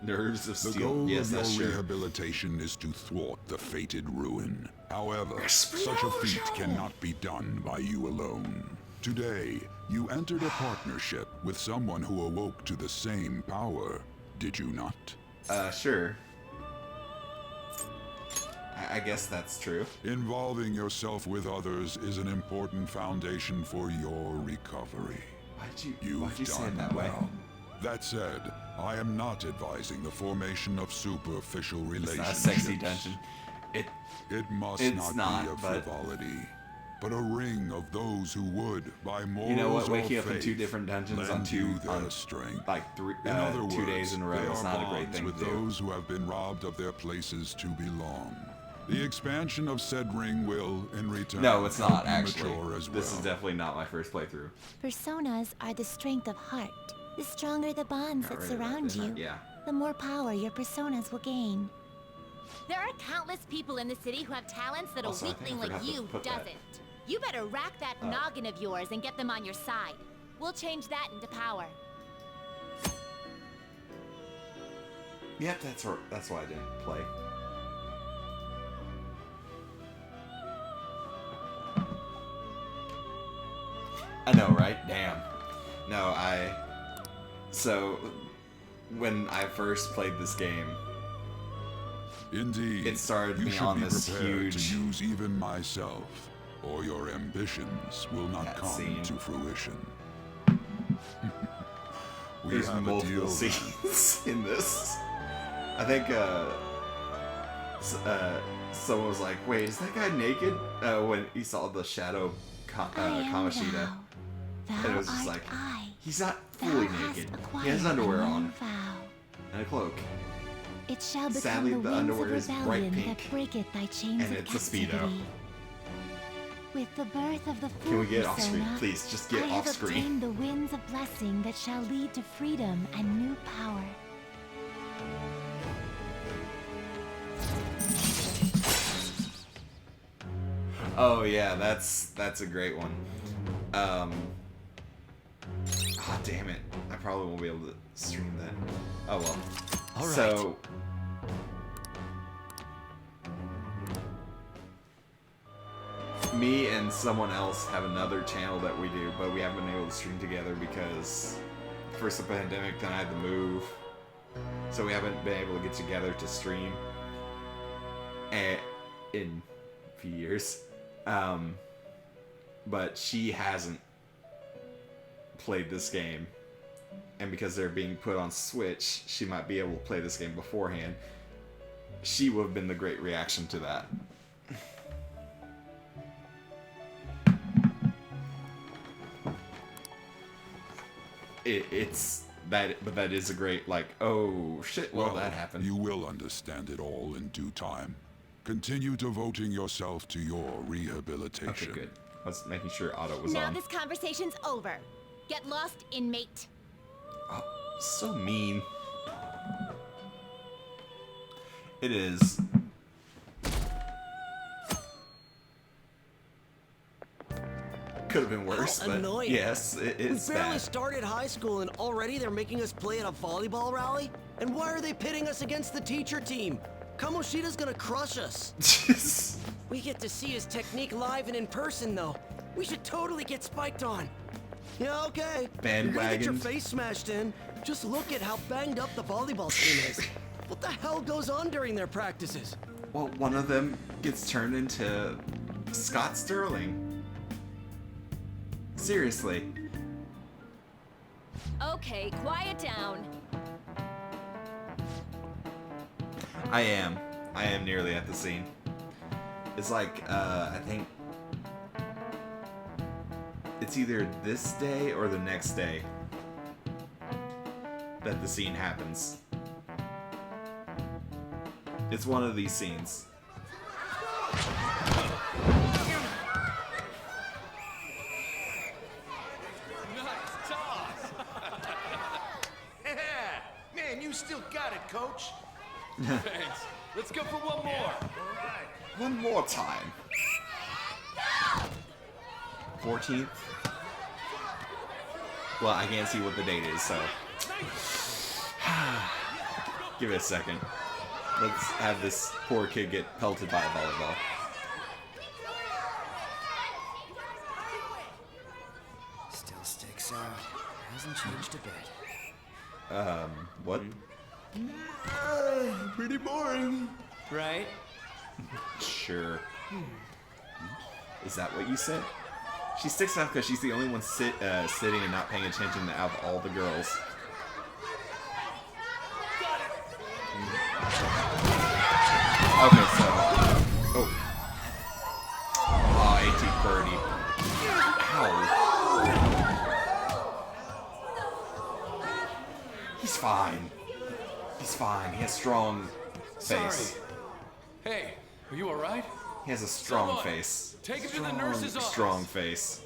Nerves of steel. The goal of your rehabilitation is to thwart the fated ruin. However, such a feat cannot be done by you alone. Today, you entered a partnership with someone who awoke to the same power, did you not? Sure. I guess that's true. Involving yourself with others is an important foundation for your recovery. Why'd you say it that way? That said, I am not advising the formation of superficial relationships. It's not a sexy dungeon. It must not be a frivolity, but a ring of those who would, by morals you know what? or Waking up in faith, 2 different dungeons on strength. like 2 words, days in a row is not a great thing with to do. Those who have been robbed of their places to belong. The expansion of said ring will, in return, no, it's not actually. As well. This is definitely not my first playthrough. Personas are the strength of heart. The stronger the bonds that surround you, the more power your personas will gain. There are countless people in the city who have talents that a weakling like you doesn't. You better rack that noggin of yours and get them on your side. We'll change that into power. Yep, that's why I didn't play. I know, right? Damn. No, so when I first played this game, indeed, it started you me on this huge. To use even myself, or your ambitions will not come to fruition. There's multiple scenes in this. I think someone was like, "Wait, is that guy naked?" When he saw the shadow Kamoshida. And it was just like, he's not fully naked. He has underwear on. And a cloak. It shall become Sadly, the the wings underwear of is bright rebellion pink. that breaketh thy chains And of it's a Speedo. captivity. With the birth of the full Can we get off persona, screen? Please, just get I off have screen. obtained the winds of blessing that shall lead to freedom and new power. Oh yeah, that's a great one. Oh damn it! I probably won't be able to stream that. Oh well. All right. So. Me and someone else have another channel that we do, but we haven't been able to stream together because first the pandemic, then I had to move. So we haven't been able to get together to stream in a few years. But she hasn't played this game. And because they're being put on Switch, she might be able to play this game beforehand. She would have been the great reaction to that. But that is a great, like, oh shit, well that happened. You will understand it all in due time. Continue devoting yourself to your rehabilitation. Okay, good. I was making sure Otto was now on. this conversation's over. Get lost, inmate. Oh, so mean. It is. Could have been worse, How but annoying. yes, it's We barely bad. started high school and already they're making us play at a volleyball rally? And why are they pitting us against the teacher team? Kamoshida's gonna crush us. We get to see his technique live and in person, though. We should totally get spiked on. Yeah, okay. You're gonna get your Bandwagoned. face smashed in. Just look at how banged up the volleyball team is. What the hell goes on during their practices? Well, one of them gets turned into Scott Sterling. Seriously. Okay, quiet down. I am nearly at the scene. It's like, I think it's either this day or the next day that the scene happens. It's one of these scenes. Nice toss. Yeah, man, you still got it, coach. Thanks. Let's go for one more. One more time. 14th. Well, I can't see what the date is, so give it a second. Let's have this poor kid get pelted by a volleyball. Still sticks out. Hasn't changed a bit. What? Pretty boring. Right? Sure. Is that what you said? She sticks out because she's the only one sitting and not paying attention out of all the girls. Okay, so... Oh. Oh, AT Birdie. Ow. He's fine. He's fine. He has strong face. Sorry. Hey, are you alright? He has a strong Someone, face. take him to the nurse's office. Strong face.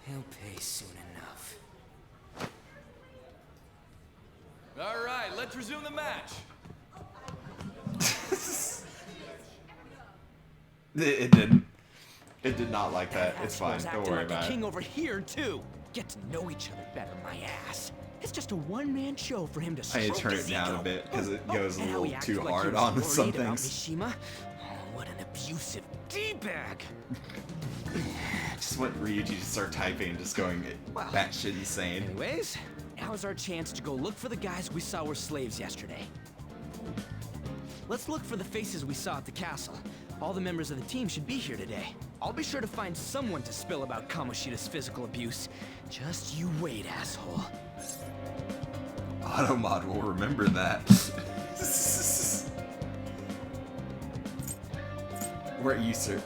He'll pay soon enough. Alright, let's resume the match. It didn't. It did not like that. It's fine. Don't worry about it. King it. over here too. Get to know each other better, my ass. It's just a one-man show for him to I stroke need to turn his it down ego. a bit because it goes a And how he little acted too like he hard was on some worried about things. Mishima. Oh, what an abusive D-bag. Just want Ryuji to start typing and just going batshit insane. Anyways, now's our chance to go look for the guys we saw were slaves yesterday. Let's look for the faces we saw at the castle. All the members of the team should be here today. I'll be sure to find someone to spill about Kamoshida's physical abuse. Just you wait, asshole. Automod will remember that. Where are you, sir?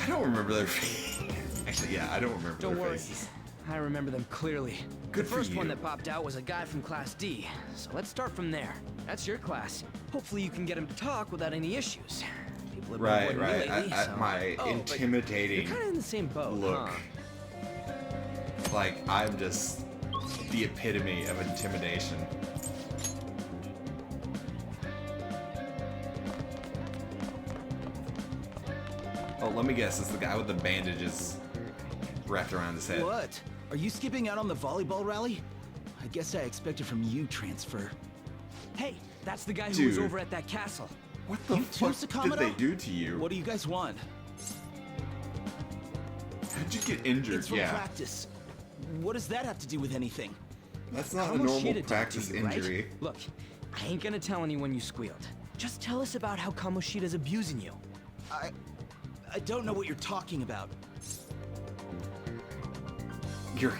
I don't remember their faces. Actually, yeah, I don't remember Don't their worry. faces. I remember them clearly. Good the for first one you. that popped out was a guy from Class D. So let's start from there. That's your class. Hopefully you can get him to talk without any issues. People have been Right, avoiding me right. lately, so... My but intimidating You're kind of in the same boat, look. huh? Like, I'm just the epitome of intimidation. Oh, let me guess. It's the guy with the bandages wrapped around his head. What? Are you skipping out on the volleyball rally? I guess I expected from you, Transfer. Hey, that's the guy who Dude. was over at that castle. What the fuck did they do to you? What do you guys want? How'd you get injured? It's for Yeah. practice. What does that have to do with anything? That's not a Kamoshida normal did it to practice you, right? injury. Look, I ain't gonna tell anyone you squealed. Just tell us about how Kamoshida's abusing you. I don't know what you're talking about. You're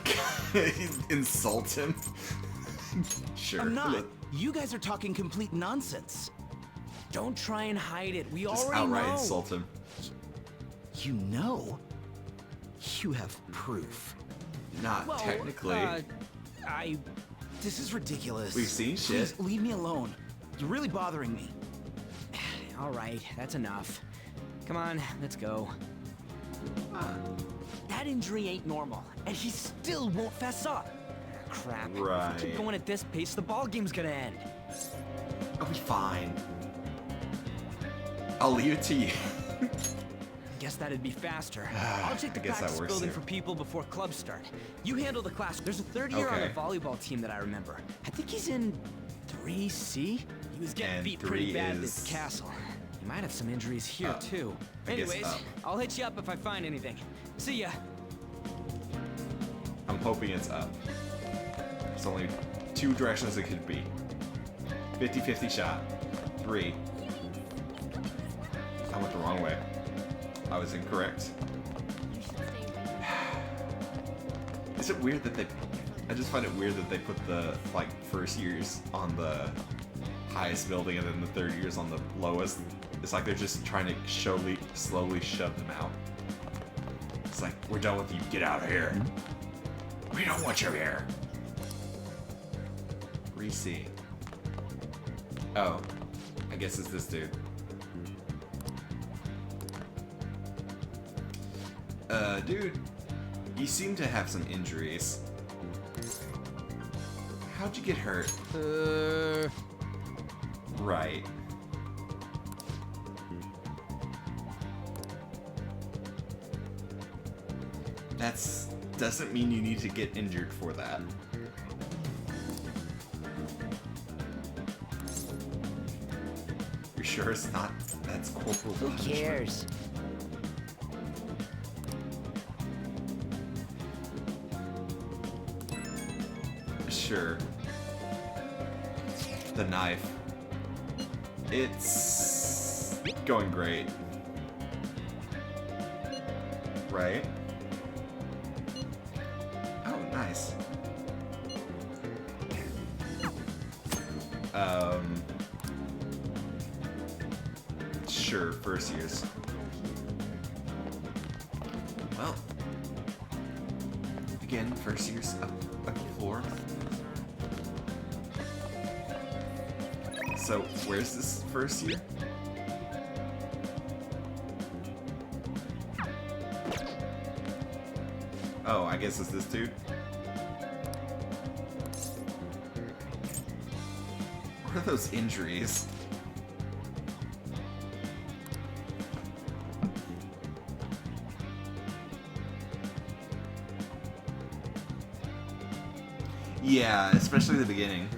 insult him? Sure. I'm not. You guys are talking complete nonsense. Don't try and hide it. We Just already outright know. insult him. You know? You have proof. Not Well, technically. This is ridiculous. We've seen shit. Please leave me alone. You're really bothering me. All right, that's enough. Come on, let's go. That injury ain't normal, and he still won't fess up. Crap. Right. If we keep going at this pace, the ball game's gonna end. I'll be fine. I'll leave it to you. Guess that'd be faster. I'll check the I guess that practice works building too. for people before clubs start. You handle the class. There's a third year on the Okay. volleyball team that I remember. I think he's in 3C. He was getting And beat pretty 3 bad at is- this castle. He might have some injuries here Up. too. I guess Anyways, up. I'll hit you up if I find anything. See ya. I'm hoping it's up. There's only 2 directions it could be. 50-50 shot. 3. I went the wrong way. I was incorrect. Is it weird that they... I just find it weird that they put the, like, first years on the highest building and then the third years on the lowest. It's like they're just trying to slowly shove them out. It's like, we're done with you, get out of here. We don't want you here. Reese. Oh, I guess it's this dude. Dude, you seem to have some injuries. How'd you get hurt? Right. Doesn't mean you need to get injured for that. You're sure it's not that's corporal punishment? Who cares? Sure. The knife. It's going great. Right? Oh, nice. Sure, first years. Well, again, first years up the floor. So, where's this first year? Oh, I guess it's this dude. What are those injuries? Yeah, especially the beginning.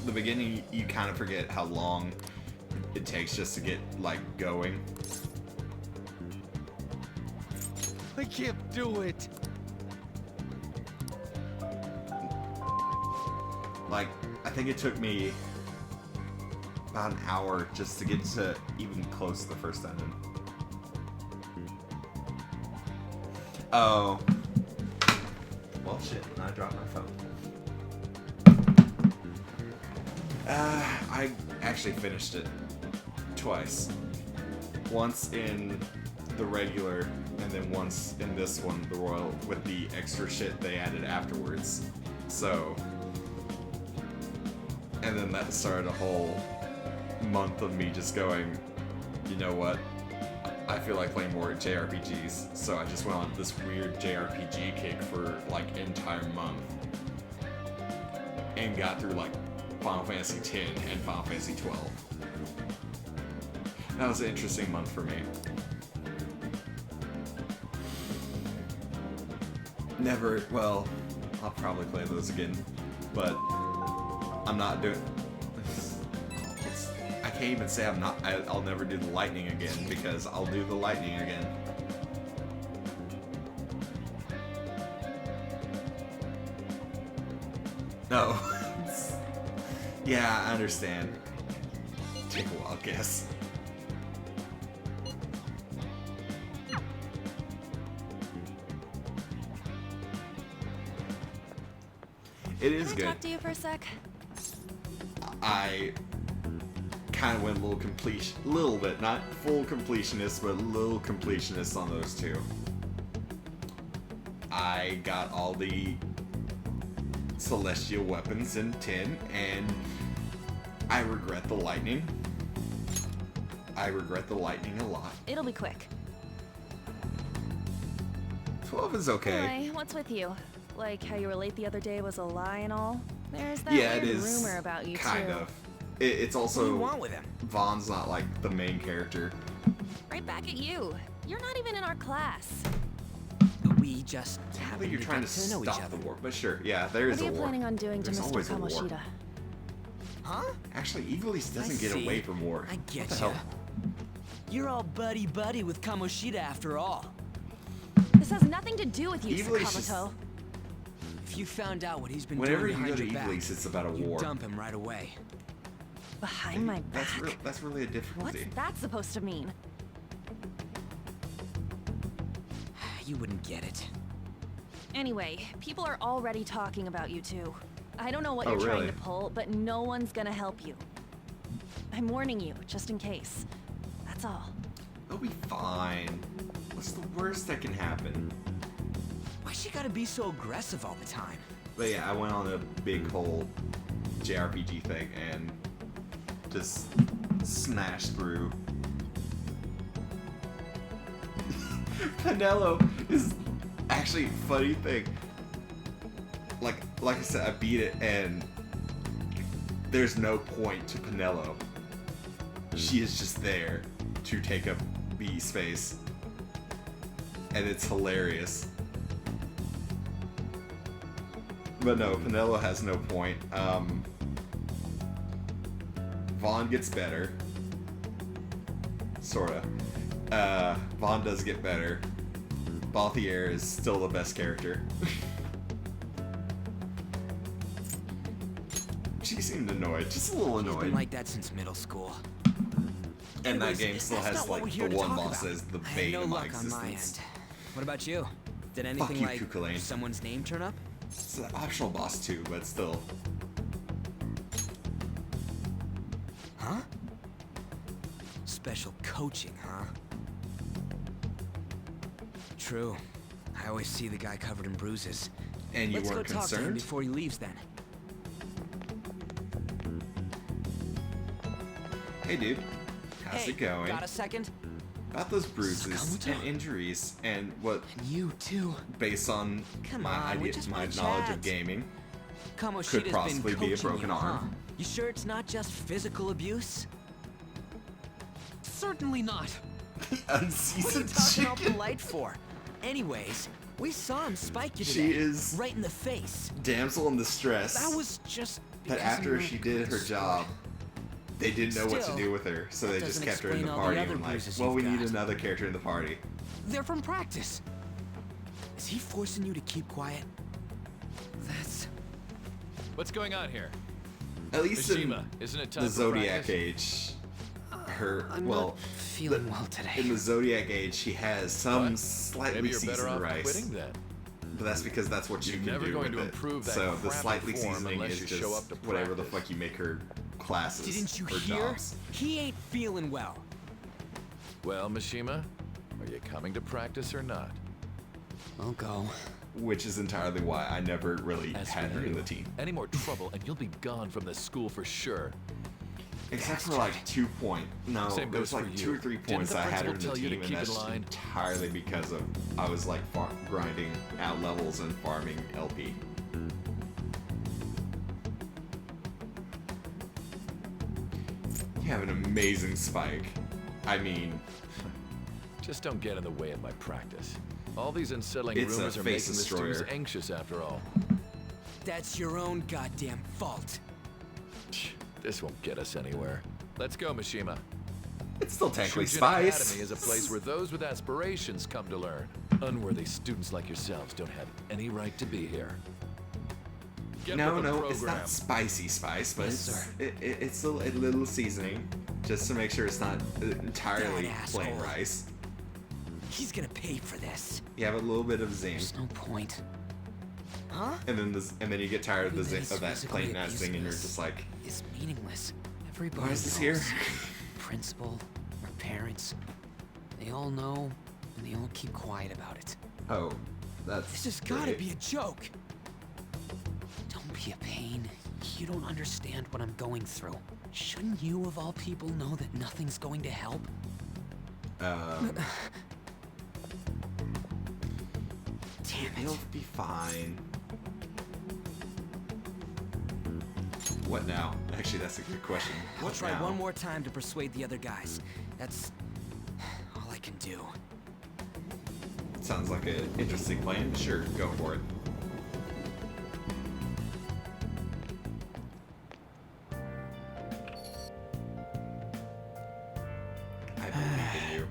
The beginning, you kind of forget how long it takes just to get, like, going. I can't do it. Like, I think it took me about an hour just to get to even close to the first dungeon. Oh. Well, shit, I dropped my phone. I actually finished it twice. Once in the regular, and then once in this one, the Royal, with the extra shit they added afterwards. So, and then that started a whole month of me just going, you know what? I feel like playing more JRPGs, so I just went on this weird JRPG kick for like an entire month. And got through like Final Fantasy X and Final Fantasy XII. That was an interesting month for me. Never, well, I'll probably play those again, but I'm not doing. I can't even say I'm not. I'll never do the lightning again because I'll do the lightning again. No. Yeah, I understand. Take a while, I guess. It is good. Can I talk to you for a sec? I kind of went a little bit, not full completionist, but a little completionist on those two. I got all the celestial weapons in 10, and I regret the lightning. I regret the lightning a lot. It'll be quick. 12 is okay. Anyway, what's with you? Like how you were late the other day was a lie and all? There's that yeah, weird it is rumor about you kind too. of. It's also. What do you want with him? Vaughn's not like the main character. Right back at you. You're not even in our class. We just happen you're trying to know each stop other. the war, but sure, yeah, there is a war. What are you planning on doing There's to Mr. always a war. Kamoshida? Huh? Actually, Evilise doesn't I get see. away from war. I What get the ya. hell? You're all buddy-buddy with Kamoshida after all. This has nothing to do with you, Evilise just- Sakamoto. If you found out what he's been Whenever doing you go behind to your back, Evilise, it's about a you war. dump him right away. Behind my back? That's really a difficulty. What's that supposed to mean? You wouldn't get it. Anyway, people are already talking about you two. I don't know what you're really? trying to pull, but no one's gonna help you. I'm warning you, just in case. That's all. It'll be fine. What's the worst that can happen? Why she gotta be so aggressive all the time? But yeah, I went on a big whole JRPG thing and just smashed through. Penelo is actually a funny thing. Like I said, I beat it and there's no point to Penelo. She is just there to take up B space. And it's hilarious. But no, Penelo has no point. Vaughn gets better. Sorta. Vaughn does get better. Balthier is still the best character. She seemed annoyed, just a little She's annoyed. been like that since middle school. And Anyways, that game still that's has not what like we're the here to one talk boss about. is the I had bane no of my luck on my existence. end. What about you? Did anything you, like Cuchulainn. someone's name turn up? It's an optional boss too, but still. Huh? Special coaching, huh? True. I always see the guy covered in bruises. And you Let's weren't go talk to him concerned? before he leaves then. Hey dude, how's it going? Got a second? About those bruises and injuries and what you too. Based on Come my on, we idea, just my wanna knowledge chat. of gaming, Kamoshida's could been possibly be a coaching broken you, arm. huh? You sure it's not just physical abuse? Certainly not. Unseasoned What are you talking all chicken. polite for? Anyways, we saw him spike you She today. is right in the face. Damsel in distress. That was just But because after you she were did her good job, they didn't know what to Still, do with her, so that they just doesn't kept her in explain the all the party other and like, bruises well, we you've need got. another character in the party. They're from practice. Is he forcing you to keep quiet? That's... What's going on here? At least Mishima, isn't it time the for Zodiac practice? Age, her I'm well, not feeling well today. in the Zodiac Age, she has some What? slightly Maybe you're better seasoned off rice. quitting then. But that's because that's what you You're can never do going with to it. improve that So the crappy slightly form seasoning unless is you just show up to whatever the practice. fuck you make her classes Didn't you or hear? jobs. He ain't feeling well. Well, Mishima, are you coming to practice or not? I'll go. Which is entirely why I never really As had for her in you, the team. Any more trouble and you'll be gone from this school for sure. Except for like 2 points. No, Same there's goes for like you. 2 or 3 Didn't points the I had her in principal the tell you to team, and keep in that's line? entirely because of I was like grinding out levels and farming LP. You have an amazing spike. I mean, Just don't get in the way of my practice. All these unsettling It's a rumors are face making the destroyer. students anxious after all. That's your own goddamn fault. This won't get us anywhere. Let's go, Mishima. it's still technically Shujin Spice. Academy is a place where those with aspirations come to learn. Unworthy students like yourselves don't have any right to be here. Get No, with the no, it's program. not spicy spice, but Yes, it's a little seasoning just to make sure it's not entirely That plain asshole. rice. He's gonna pay for this. You have a little bit of zing. There's no point. Huh? And then you get tired of the zing, Everybody's of that physically plain ass zing, and you're abusing just like, It's meaningless. Everybody why is this knows. here? Principal, our parents, they all know, and they all keep quiet about it. Oh, that's. This has gotta great. be a joke. Don't be a pain. You don't understand what I'm going through. Shouldn't you, of all people, know that nothing's going to help? Damn it. You'll be fine. What now? Actually, that's a good question. I'll What try now? one more time to persuade the other guys. That's all I can do. Sounds like an interesting plan. Sure, go for it. I believe in you.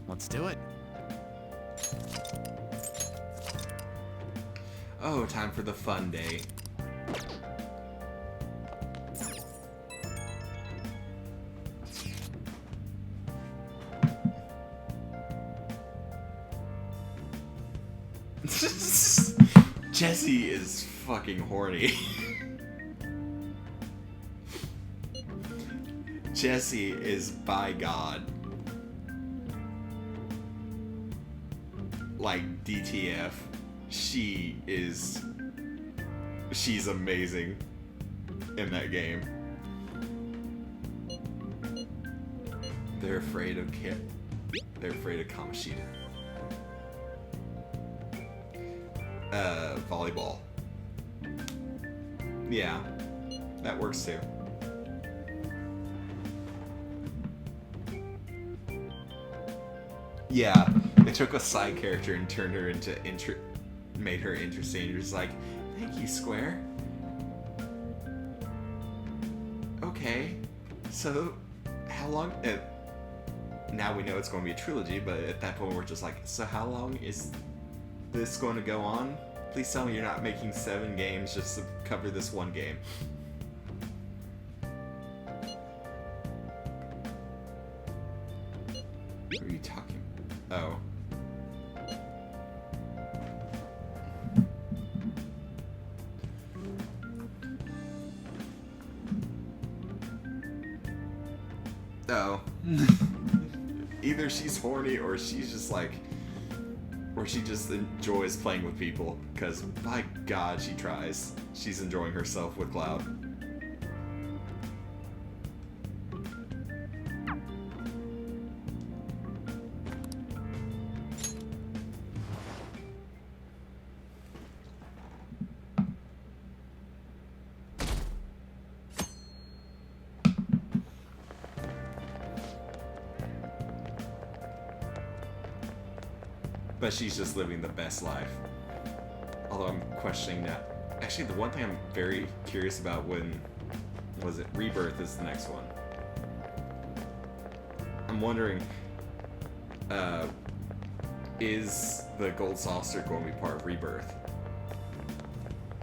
Let's do it. Oh, time for the fun day. Jesse is fucking horny. Jesse is by God. Like DTF. She's amazing in that game. They're afraid of Kamoshida. Volleyball. Yeah, that works too. Yeah, they took a side character and turned her into made her interesting. You're just like, thank you, Square. Okay, so how long? Now we know it's going to be a trilogy, but at that point we're just like, so how long is this going to go on? Please tell me you're not making 7 games just to cover this one game. What are you talking? Oh. Oh. Either she's horny or she's just like, or she just enjoys playing with people, because by God she tries. She's enjoying herself with Cloud. But she's just living the best life. Although I'm questioning that. Actually, the one thing I'm very curious about, when was it? Rebirth is the next one. I'm wondering, is the Gold Saucer going to be part of Rebirth?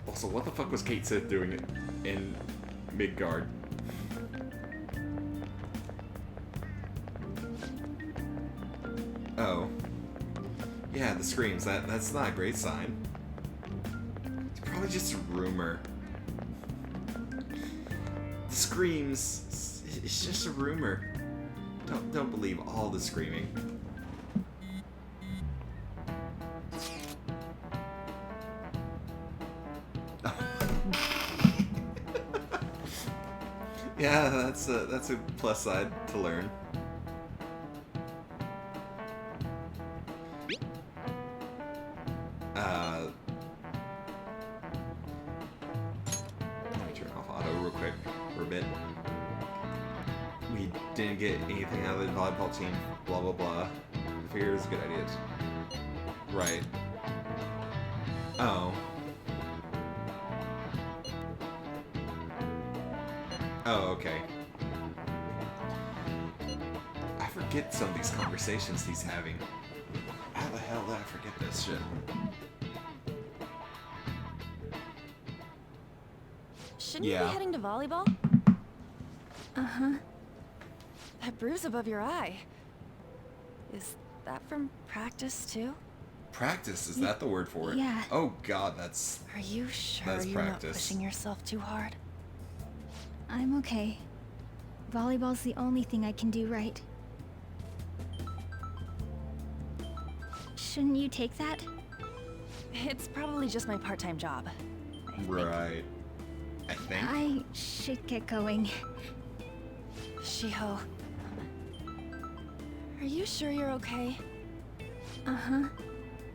Also, what the fuck was Cait Sith doing in Midgard? Oh. Yeah, the screams. That's not a great sign. It's probably just a rumor. The screams, it's just a rumor. Don't believe all the screaming. Yeah, that's a plus side to learn. Let me turn off auto real quick for a bit. We didn't get anything out of the volleyball team. Blah blah blah. Fear is a good idea. Right. Oh. Oh, okay. I forget some of these conversations he's having. How the hell did I forget this shit? Shouldn't you be heading to volleyball? Uh-huh. That bruise above your eye. Is that from practice too? Practice? Is that the word for it? Yeah. Oh god, that's... Are you sure that's you're practice. not pushing yourself too hard? I'm okay. Volleyball's the only thing I can do right. Shouldn't you take that? It's probably just my part-time job. Right. I think. I should get going. Shiho. Are you sure you're okay? Uh-huh.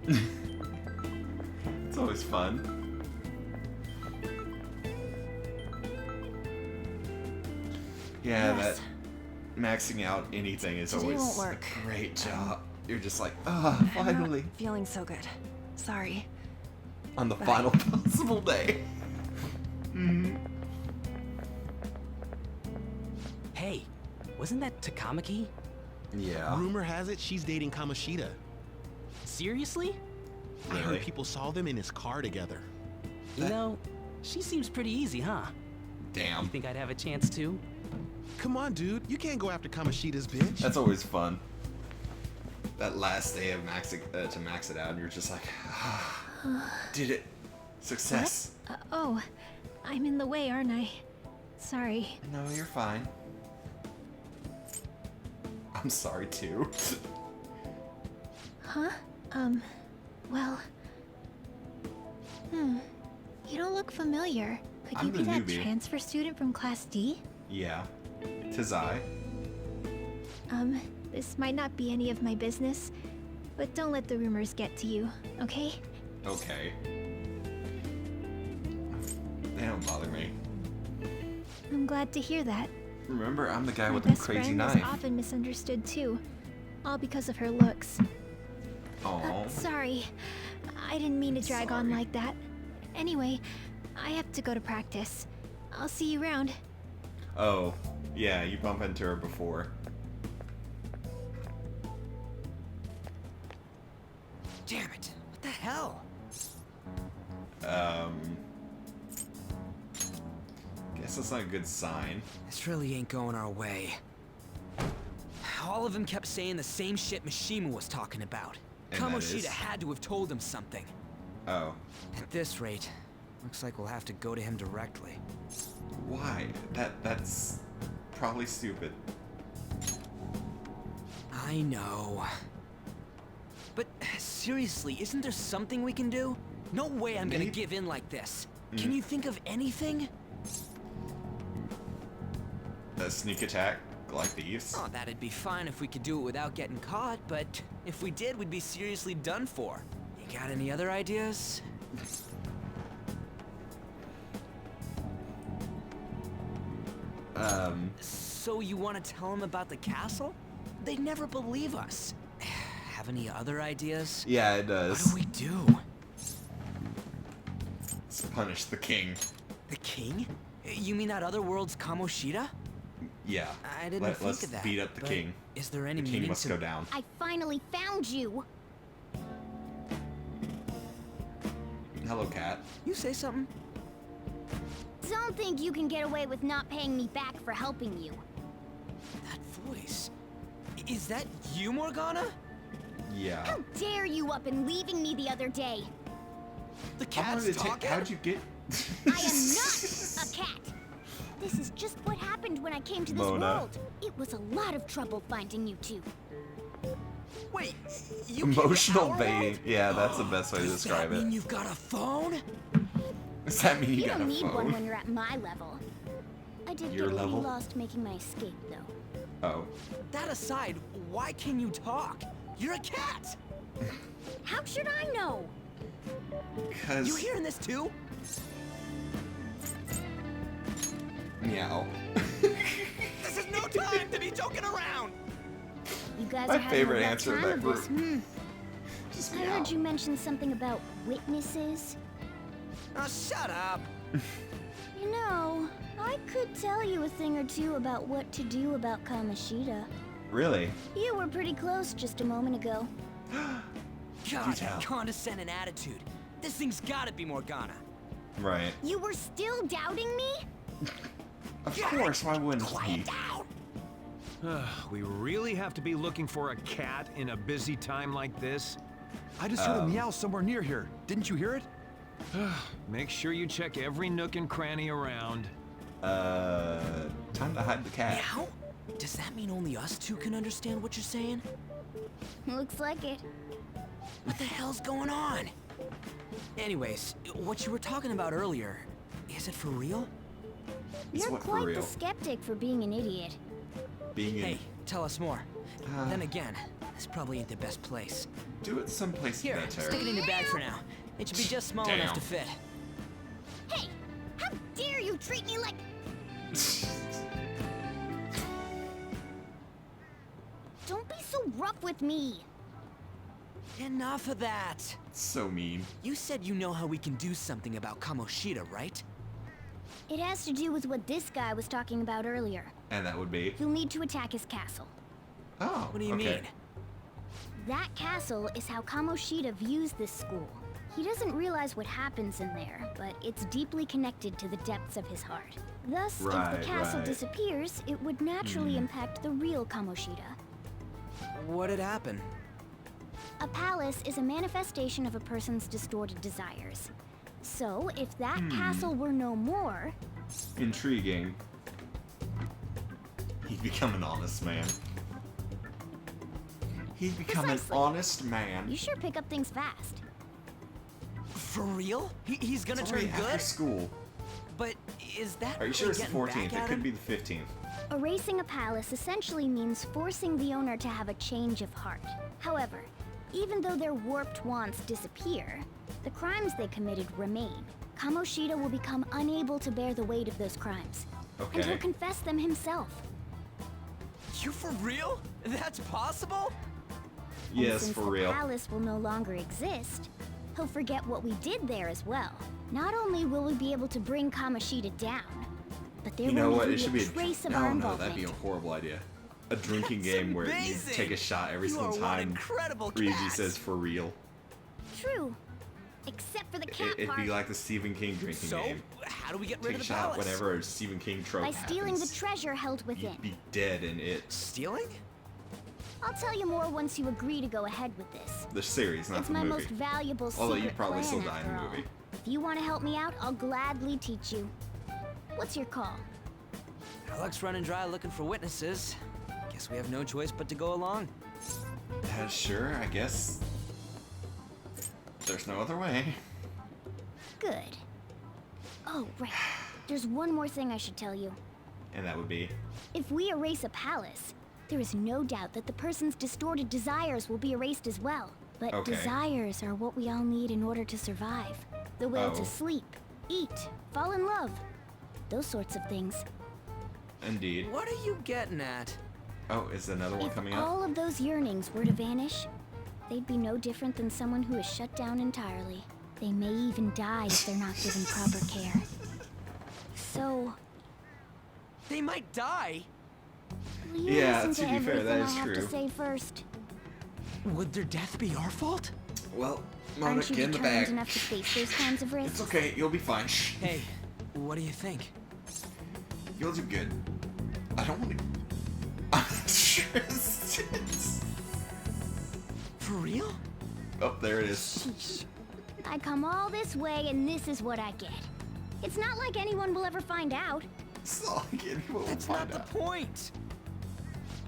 It's always fun. Yeah, Yes. that maxing out anything is Today always won't work. a great job. You're just like, ah, I'm finally. not feeling so good. Sorry. On the Bye. final possible day. Hey, wasn't that Takamaki? Yeah. Rumor has it she's dating Kamoshida. Seriously? I Really? heard people saw them in his car together. You know, she seems pretty easy, huh? Damn. You think I'd have a chance too? Come on, dude. You can't go after Kamoshida's bitch. That's always fun. that last day of to max it out, and you're just like, did it. Success. Oh, I'm in the way, aren't I? Sorry. No, you're fine. I'm sorry too. Huh? Well... You don't look familiar. Could you be that transfer student from Class D? Yeah. 'Tis I. This might not be any of my business, but don't let the rumors get to you, okay? Okay. They don't bother me. I'm glad to hear that. Remember, I'm the guy with the crazy knife. My best friend is often misunderstood too, all because of her looks. Oh. Sorry, I didn't mean to drag on like that. Anyway, I have to go to practice. I'll see you around. Oh, yeah, you bump into her before. Damn it! What the hell? Guess that's not a good sign. This really ain't going our way. All of them kept saying the same shit Mishima was talking about. Kamoshida had to have told him something. Oh. At this rate, looks like we'll have to go to him directly. Why? That's probably stupid. I know. But seriously, isn't there something we can do? No way I'm gonna give in like this. Can you think of anything? A sneak attack like thieves? Oh, that'd be fine if we could do it without getting caught, but if we did, we'd be seriously done for. You got any other ideas? So you want to tell them about the castle? They'd never believe us. Have any other ideas? Yeah, it does. What do we do? Let's punish the king. The king? You mean that other world's Kamoshida? Yeah. I didn't think let's of that. beat up the king. Is there any The king must go down. I finally found you. Hello, cat. You say something? Don't think you can get away with not paying me back for helping you. That voice. Is that you, Morgana? Yeah. How dare you up and leaving me the other day? The cat's talking? How'd you get... I am not a cat. This is just what happened when I came to this world. It was a lot of trouble finding you two. Wait, you Emotional baiting. Yeah, that's the best way to describe Does that mean it. you've got a phone? Does that mean you got a don't need phone? one when you're at my level. I did Your get level? pretty lost making my escape, though. Oh. That aside, why can you talk? You're a cat! How should I know? Because... You hearing this too? Meow. This is no time to be joking around! You guys My are having favorite a rough answer to time that of this. group. Just I meow. heard you mention something about witnesses. Oh, shut up! You know, I could tell you a thing or two about what to do about Kamoshida. Really? You were pretty close just a moment ago. God, that condescending attitude. This thing's gotta be Morgana. Right. You were still doubting me? Of course, why wouldn't he? We really have to be looking for a cat in a busy time like this? I just heard a meow somewhere near here. Didn't you hear it? Make sure you check every nook and cranny around. Time to hide the cat. Meow? Does that mean only us two can understand what you're saying? Looks like it. What the hell's going on? Anyways, what you were talking about earlier, is it for real? You're quite the skeptic for being an idiot. Hey, tell us more. Then again, this probably ain't the best place. Do it someplace Here, better. stick it in your bag for now. It should be just small enough to fit. Hey, how dare you treat me like... Don't be so rough with me. Enough of that. So mean. You said you know how we can do something about Kamoshida, right? It has to do with what this guy was talking about earlier. And that would be? You'll need to attack his castle. Oh, what do you mean? That castle is how Kamoshida views this school. He doesn't realize what happens in there, but it's deeply connected to the depths of his heart. Thus, if the castle disappears, it would naturally impact the real Kamoshida. What'd happen? A palace is a manifestation of a person's distorted desires. So, if that castle were no more... Intriguing. He'd become an honest man. He'd become an honest man. You sure pick up things fast. For real? He's gonna It's turn already good? after school. But is that Are you sure it's the 14th? It could be the 15th. Erasing a palace essentially means forcing the owner to have a change of heart. However, even though their warped wants disappear, the crimes they committed remain. Kamoshida will become unable to bear the weight of those crimes. Okay. And he'll confess them himself. You for real? That's possible? And Yes, since for the real. palace will no longer exist, he'll forget what we did there as well. Not only will we be able to bring Kamoshida down, but there You know will what? be It should be a trace of no, our no, involvement. that'd be a horrible idea. A drinking game where you amazing! take a shot every You single are one time incredible Ryuji cat. says for real. True. Except for the cat It'd part. be like the Stephen King drinking So, game. how do we get Take rid a of the shot palace? whenever a Stephen King trope By stealing happens. the treasure held within. You'd be dead in it. Stealing? I'll tell you more once you agree to go ahead with this. The series, not It's the my movie. most valuable Although secret you'd probably plan, still die in the after all. movie. If you want to help me out, I'll gladly teach you. What's your call? Our luck's running dry looking for witnesses. Guess we have no choice but to go along. Sure, I guess. There's no other way. Good. Oh, right. There's one more thing I should tell you. And that would be. If we erase a palace, there is no doubt that the person's distorted desires will be erased as well. But Okay. desires are what we all need in order to survive. The will Oh. to sleep, eat, fall in love. Those sorts of things. Indeed. What are you getting at? Oh, is another one If coming up? all of those yearnings were to vanish, they'd be no different than someone who is shut down entirely. They may even die if they're not given proper care. So... They might die? will you Yeah, listen to be fair, everything that I is have true. to say first? Would their death be our fault? Well, Mona, Aren't you get in the determined bag. enough to face those kinds of risks? It's okay, you'll be fine. Shh. Hey, what do you think? You'll do good. I don't want to. For real? Oh, there it is. Sheesh. I come all this way and this is what I get. It's not like anyone will ever find out. That's not the point.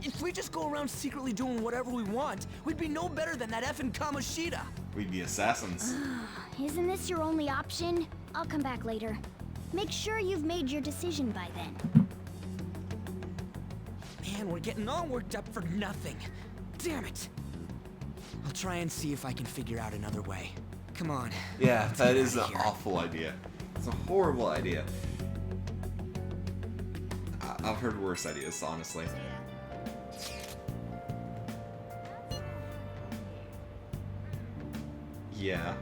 If we just go around secretly doing whatever we want, we'd be no better than that effing Kamoshida. We'd be assassins. Isn't this your only option? I'll come back later. Make sure you've made your decision by then. Man, we're getting all worked up for nothing. Damn it. I'll try and see if I can figure out another way. Come on. Yeah, let's that get is an outta here. awful idea. It's a horrible idea. I've heard worse ideas, honestly. Yeah.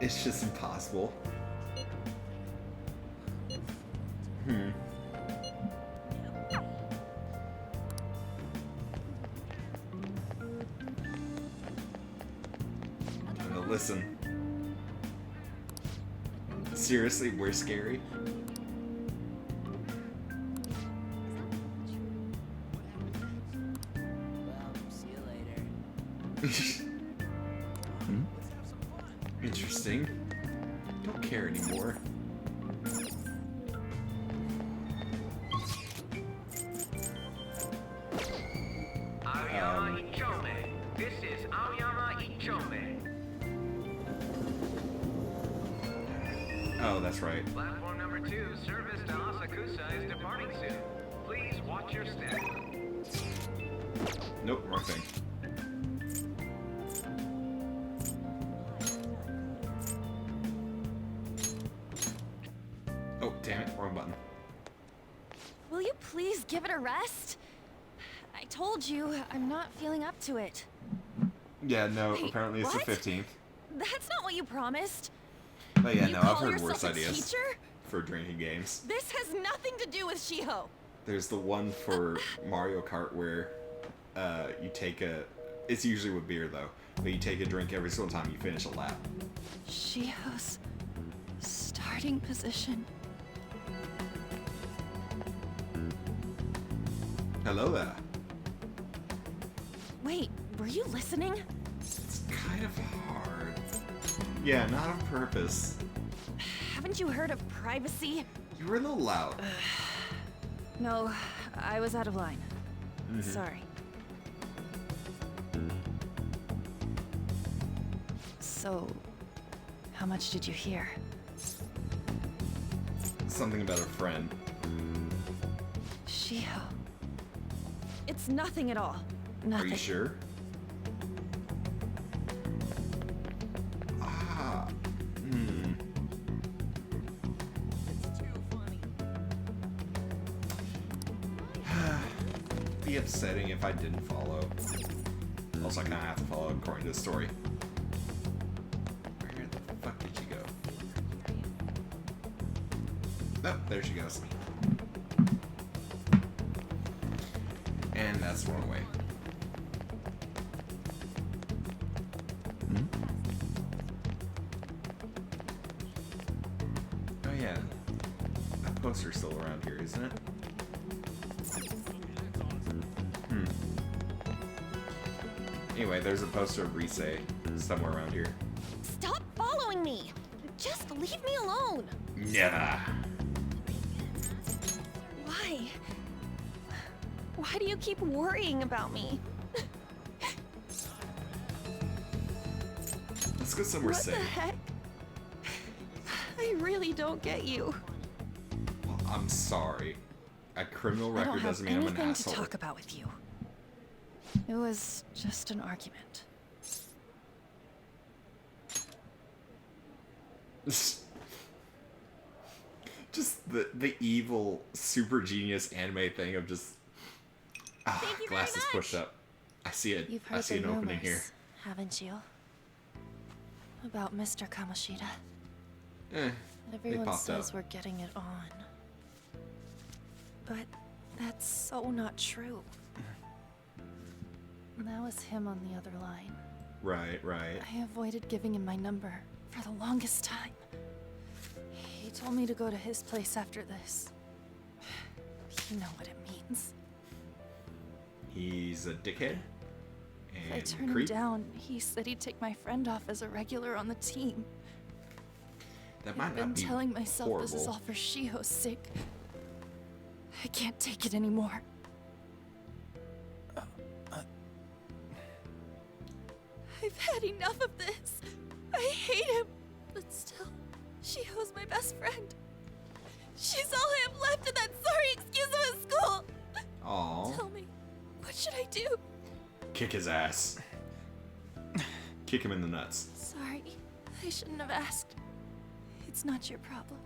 It's just impossible. No, listen. Seriously, we're scary? Interesting. Don't care anymore. Aoyama Ichome. This is Aoyama Ichome. Oh, that's right. Platform number 2, service to Asakusa is departing soon. Please watch your step. Nope, wrong thing. Oh, damn it, wrong button. Will you please give it a rest? I told you, I'm not feeling up to it. Yeah, no, Wait, apparently it's what? the 15th. That's not what you promised. But yeah, You no, call I've heard yourself worse a ideas teacher? for drinking games. This has nothing to do with Shiho. There's the one for Mario Kart where you take a... It's usually with beer, though. But you take a drink every single time you finish a lap. Shiho's starting position. Hello there. Wait, were you listening? It's kind of hard. Yeah, not on purpose. Haven't you heard of privacy? You were a little loud. No, I was out of line. Sorry. So, how much did you hear? Something about a friend. Shiho. It's nothing at all. Nothing. Are you sure? Ah. Be upsetting if I didn't follow. Also, I kind of have to follow according to the story. Where the fuck did she go? Oh, there she goes. And that's the wrong way. Oh yeah. That poster's still around here, isn't it? Anyway, there's a poster of Rise somewhere around here. Stop following me! Just leave me alone! Never. Why? Why do you keep worrying about me? Let's go somewhere What safe. the heck? I really don't get you. Well, I'm sorry. A criminal record doesn't mean I'm an asshole. I don't have anything to talk about with you. It was just an argument. Just the evil super genius anime thing of just glasses pushed up. I see it. You've I heard see the an opening here. rumors, haven't you? About Mr. Kamoshida. They Everyone popped says up. we're getting it on. But that's so not true. That was him on the other line. Right. I avoided giving him my number for the longest time. He told me to go to his place after this. You know what it means. He's a dickhead. If I And turn him creep. down, he said he'd take my friend off as a regular on the team. That might I've been not be telling myself this is horrible. all for Shiho's sake. I can't take it anymore. I've had enough of this. I hate him. But still, Shiho's my best friend. She's all I have left in that sorry excuse of a school. Aw. Tell me, what should I do? Kick his ass. Kick him in the nuts. Sorry, I shouldn't have asked. It's not your problem.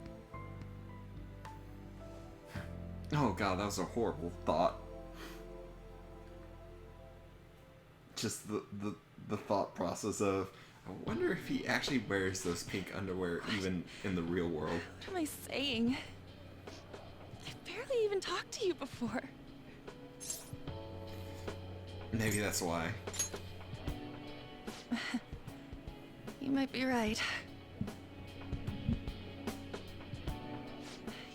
Oh god, that was a horrible thought. Just the thought process of, I wonder if he actually wears those pink underwear even in the real world. What am I saying? I've barely even talked to you before. Maybe that's why. You might be right.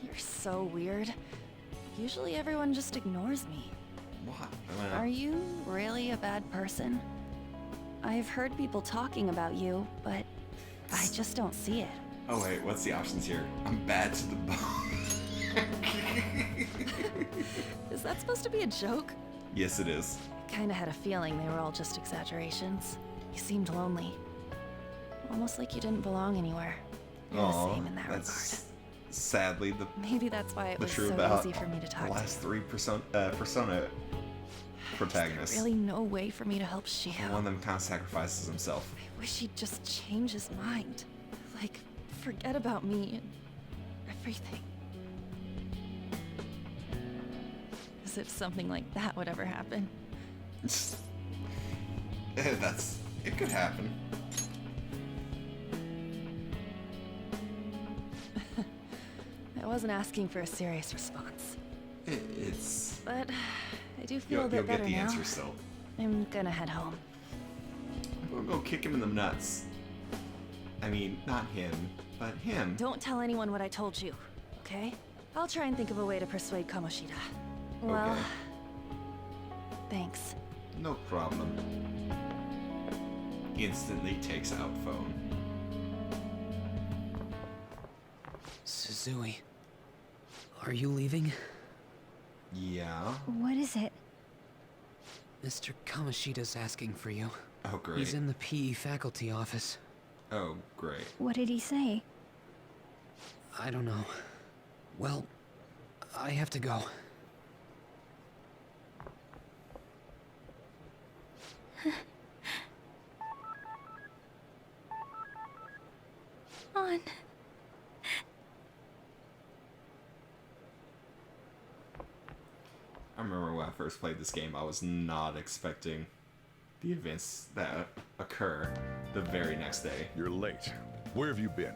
You're so weird. Usually everyone just ignores me. What? Are you really a bad person? I've heard people talking about you, but I just don't see it. Oh wait, what's the options here? I'm bad to the bone. Is that supposed to be a joke? Yes, it is. Kinda had a feeling they were all just exaggerations. You seemed lonely. Almost like you didn't belong anywhere. You're the same in that regard. Sadly the Maybe that's why it the was truth so about easy for me to talk the to last three Persona protagonists. Really no way for me to help Shiho. One of them kind of sacrifices himself. I wish he'd just change his mind. Like, forget about me and everything. As if something like that would ever happen. It could happen. I wasn't asking for a serious response. It's... But I do feel You'll a bit get better the now. answer still. I'm gonna head home. We'll go kick him in the nuts. I mean, not him, but him. Don't tell anyone what I told you, okay? I'll try and think of a way to persuade Kamoshida. Well, Thanks. No problem. Instantly takes out phone. Suzui, are you leaving? Yeah. What is it? Mr. Kamoshida's asking for you. Oh, great. He's in the PE faculty office. Oh, great. What did he say? I don't know. Well, I have to go. On. I remember when I first played this game, I was not expecting the events that occur the very next day. You're late. Where have you been?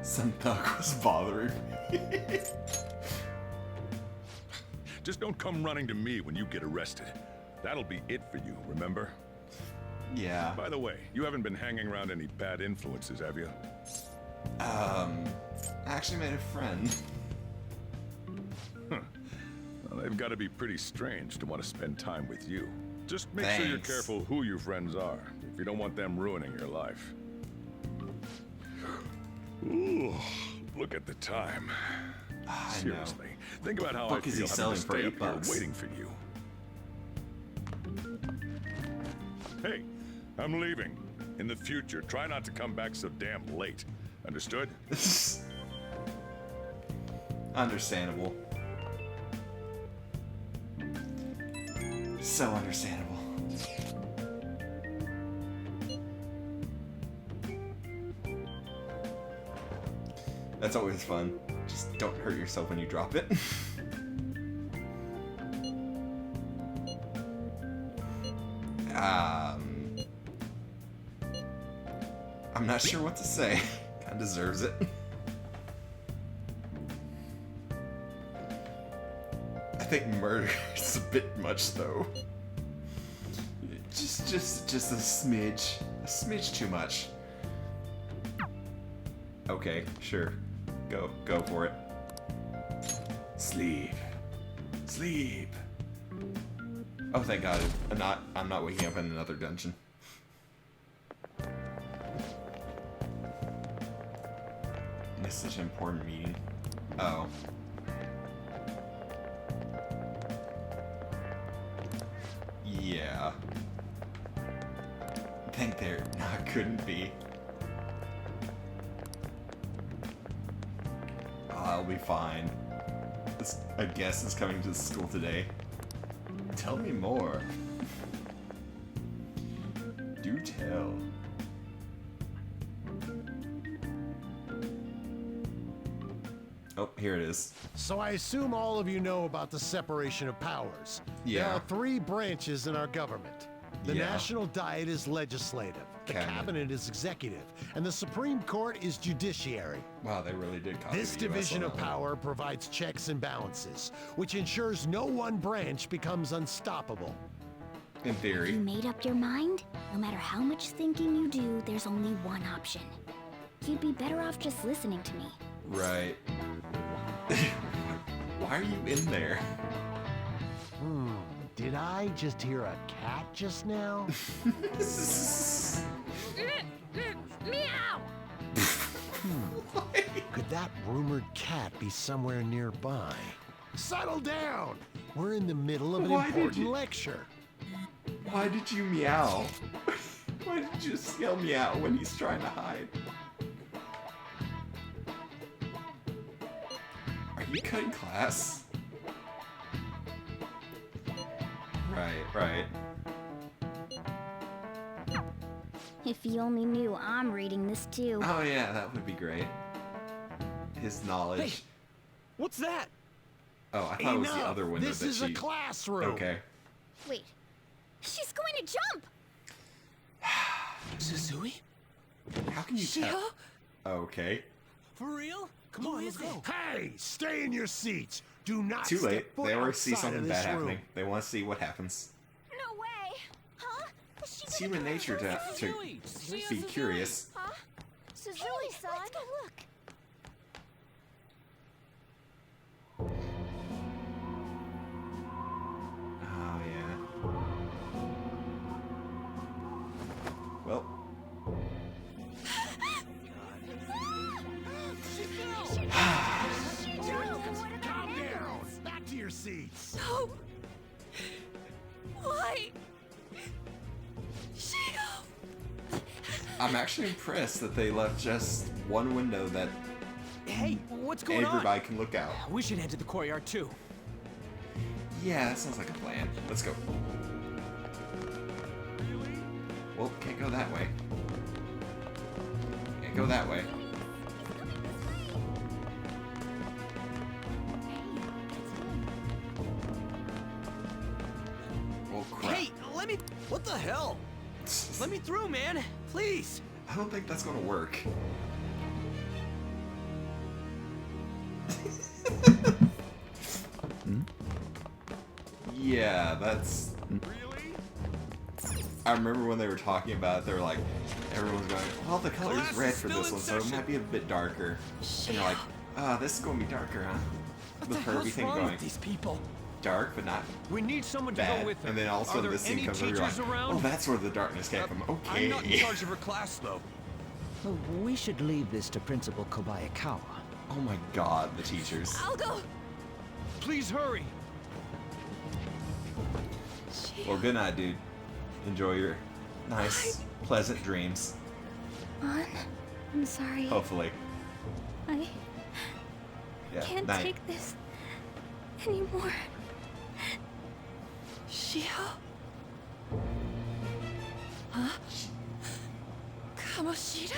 Some thug was bothering me. Just don't come running to me when you get arrested. That'll be it for you, remember? Yeah. By the way, you haven't been hanging around any bad influences, have you? I actually made a friend. Huh. Well, they've got to be pretty strange to want to spend time with you. Just make sure you're careful who your friends are, if you don't want them ruining your life. Ooh, look at the time. Seriously, think about how I feel having to stay up here waiting for you. Hey, I'm leaving. In the future, try not to come back so damn late. Understood? Understandable. So understandable. That's always fun. Just don't hurt yourself when you drop it. I'm not sure what to say. Kinda deserves it. I think murder is a bit much, though. Just a smidge too much. Okay, sure. Go for it. Sleep. Sleep. Oh, thank God. I'm not waking up in another dungeon. This is such an important meeting. Oh. Yeah. Think there couldn't be. I'll be fine. This, I guess, is coming to school today. Tell me more. Do tell. Oh, here it is. So I assume all of you know about the separation of powers. Yeah. There are 3 branches in our government. The National Diet is legislative, the Cabinet is executive, and the Supreme Court is judiciary. Wow, they really did copy This the US division on of that one. power provides checks and balances, which ensures no one branch becomes unstoppable. In theory. You made up your mind? No matter how much thinking you do, there's only one option. You'd be better off just listening to me. Right. Why are you in there? Did I just hear a cat just now? Meow! Could that rumored cat be somewhere nearby? Settle down! We're in the middle of an important lecture. Why did you meow? Why did you just yell meow when he's trying to hide? Are you cutting class? Right. If you only knew I'm reading this too. Oh yeah, that would be great. His knowledge. Hey, what's that? Oh, I thought it was the other window This that is she... a classroom. Okay. Wait. She's going to jump! Suzui? How can you tell? Okay. For real? Come on, let's go. Hey, stay in your seats. Do not Too step late. foot They already see outside something of bad this room. happening. They want to see what happens. No way! Huh? It's human nature to be curious. Huh? Suzui-san! Let's go look! 「 Hey, 「 look! 「 「 「 「 「 「 「 「 「 「 「 「 「 「 「 「 「 「 「 「 「 「 「 「 「 「 「 「 「 「 「 " 「 「 " 「 」 「 「 " 「 「I'm actually impressed that they left just one window that Hey, what's going on? everybody can look out. We should head to the courtyard too. Yeah, that sounds like a plan. Let's go. Well, can't go that way. Can't go that way. Oh, crap. Hey, let me... What the hell? Let me through, man. Please. I don't think that's gonna work. Yeah, that's... I remember when they were talking about it, they were like, everyone's going, well, the color is red for this one, so it might be a bit darker. And you're like, this is going to be darker, huh? What the the pervy hell's thing wrong going, with these people? Dark, but not We need someone to bad. go with them. And then all of a Are sudden there this scene any comes over, you're like, teachers around? oh, that's where the darkness came from. Okay. I'm not in charge of her class, though. Well, we should leave this to Principal Kobayakawa. Oh my god, the teachers. I'll go. Please hurry. Well, good night, dude. Enjoy your nice, pleasant dreams. Ann, I'm sorry. Hopefully. I Yeah, can't night. take this anymore. Shiho? Huh? Kamoshida?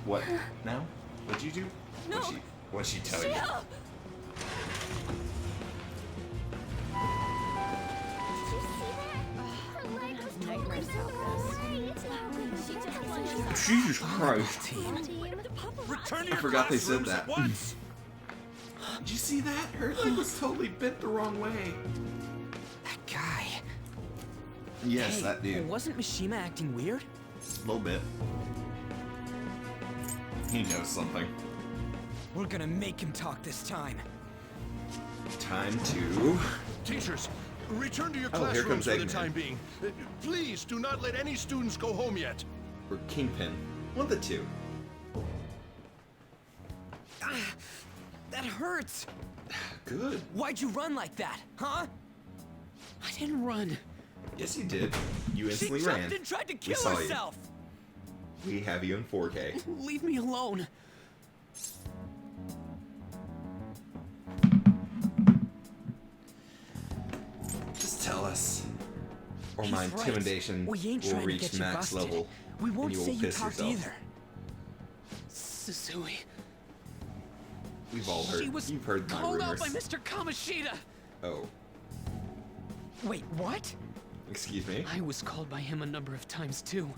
What now? What'd you do? No. What'd she tell you? Shiho! Jesus Christ. Return to I your forgot they said classrooms that. at once. Did you see that? Her leg was totally bent the wrong way. That guy. Yes, Hey, that dude. Wasn't Mishima acting weird? A little bit. He knows something. We're gonna make him talk this time. Time to... Teachers, return to your Oh, here classrooms comes for the Eggman. time being. Please do not let any students go home yet. Or Kingpin. One of the two. That hurts. Good. Why'd you run like that, huh? I didn't run. Yes, you did. You instantly She ran. jumped and tried to We kill saw herself. You. We have you in 4K. Leave me alone. Just tell us. Or He's my right. intimidation We ain't will trying to reach get you max busted. level. We won't and you say will you piss talked yourself. either. Susui. We've all heard. She was You've heard my called rumors. out by Mr. Kamoshida. Oh, Wait, what? excuse me. I was called by him a number of times too.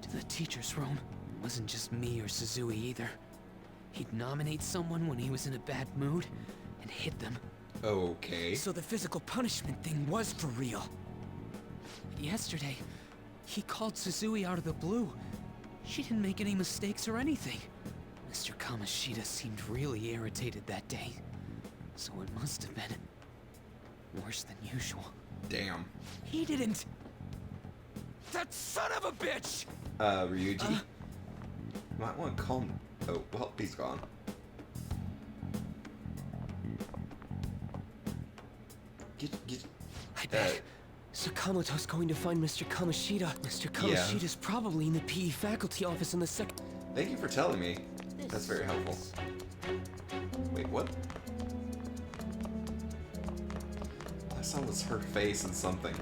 To the teacher's room. It wasn't just me or Suzui either. He'd nominate someone when he was in a bad mood and hit them. Okay. So the physical punishment thing was for real. Yesterday, he called Suzui out of the blue. She didn't make any mistakes or anything. Mr. Kamoshida seemed really irritated that day. So it must have been worse than usual. Damn. He didn't. That son of a bitch! Ryuji. Might want to call him. Oh, well, he's gone. Get. I bet Sakamoto's going to find Mr. Kamoshida. Mr. Yeah. Kamoshida's probably in the PE faculty office in the second. Thank you for telling me. That's very helpful. Wait, what? I saw was her face and something.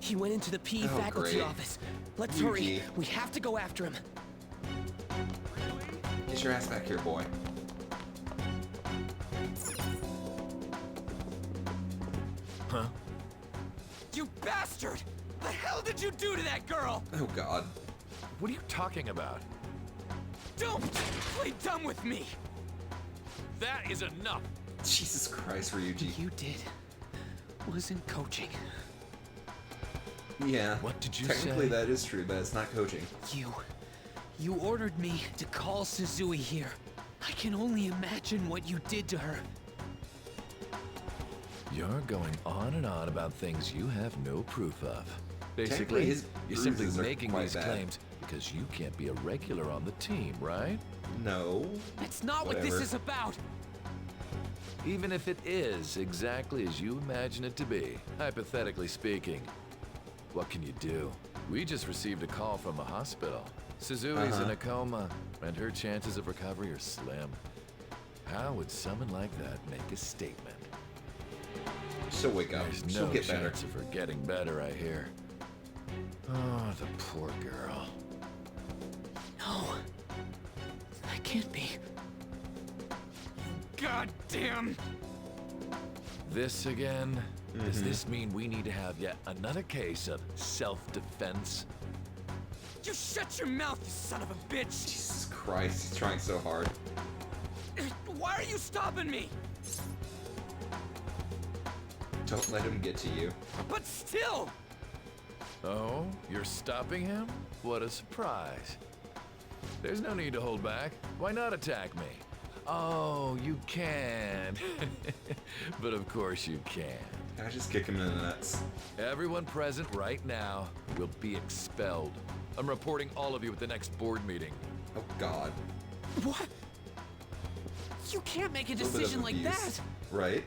He went into the PE Oh, faculty great. office. Let's Yuji. hurry. We have to go after him. Get your ass back here, boy. Huh? You bastard! The hell did you do to that girl? Oh, God. What are you talking about? Don't play dumb with me! That is enough. Jesus Christ, Ryuji. You did wasn't coaching. Yeah. What did you Technically, say? that is true, but it's not coaching. You ordered me to call Suzui here. I can only imagine what you did to her. You're going on and on about things you have no proof of. Technically, Basically, his you're simply bruises are making quite these bad. claims because you can't be a regular on the team, right? No. That's not what this Whatever. is about. Even if it is exactly as you imagine it to be, hypothetically speaking, what can you do? We just received a call from a hospital. Suzui's in a coma, and her chances of recovery are slim. How would someone like that make a statement? She'll wake up. There's She'll no get better. chance of her getting better, I hear. Oh, the poor girl. No. That can't be. God damn! This again? Does this mean we need to have yet another case of self-defense? You shut your mouth, you son of a bitch! Jesus Christ, he's trying so hard. Why are you stopping me? Don't let him get to you. But still! Oh, you're stopping him? What a surprise. There's no need to hold back. Why not attack me? Oh, you can. But of course you can. I just kick him in the nuts. Everyone present right now will be expelled. I'm reporting all of you at the next board meeting. Oh, God. What? You can't make a decision like that! Right?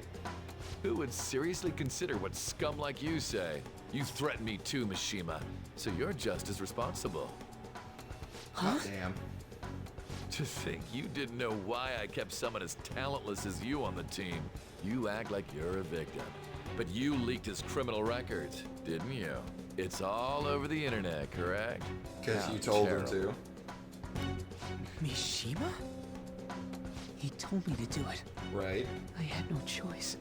Who would seriously consider what scum like you say? You threatened me too, Mishima, so you're just as responsible. Huh? Damn. To think you didn't know why I kept someone as talentless as you on the team. You act like you're a victim. But you leaked his criminal records, didn't you? It's all over the internet, correct? Because you told him to. Mishima? He told me to do it. Right. I had no choice.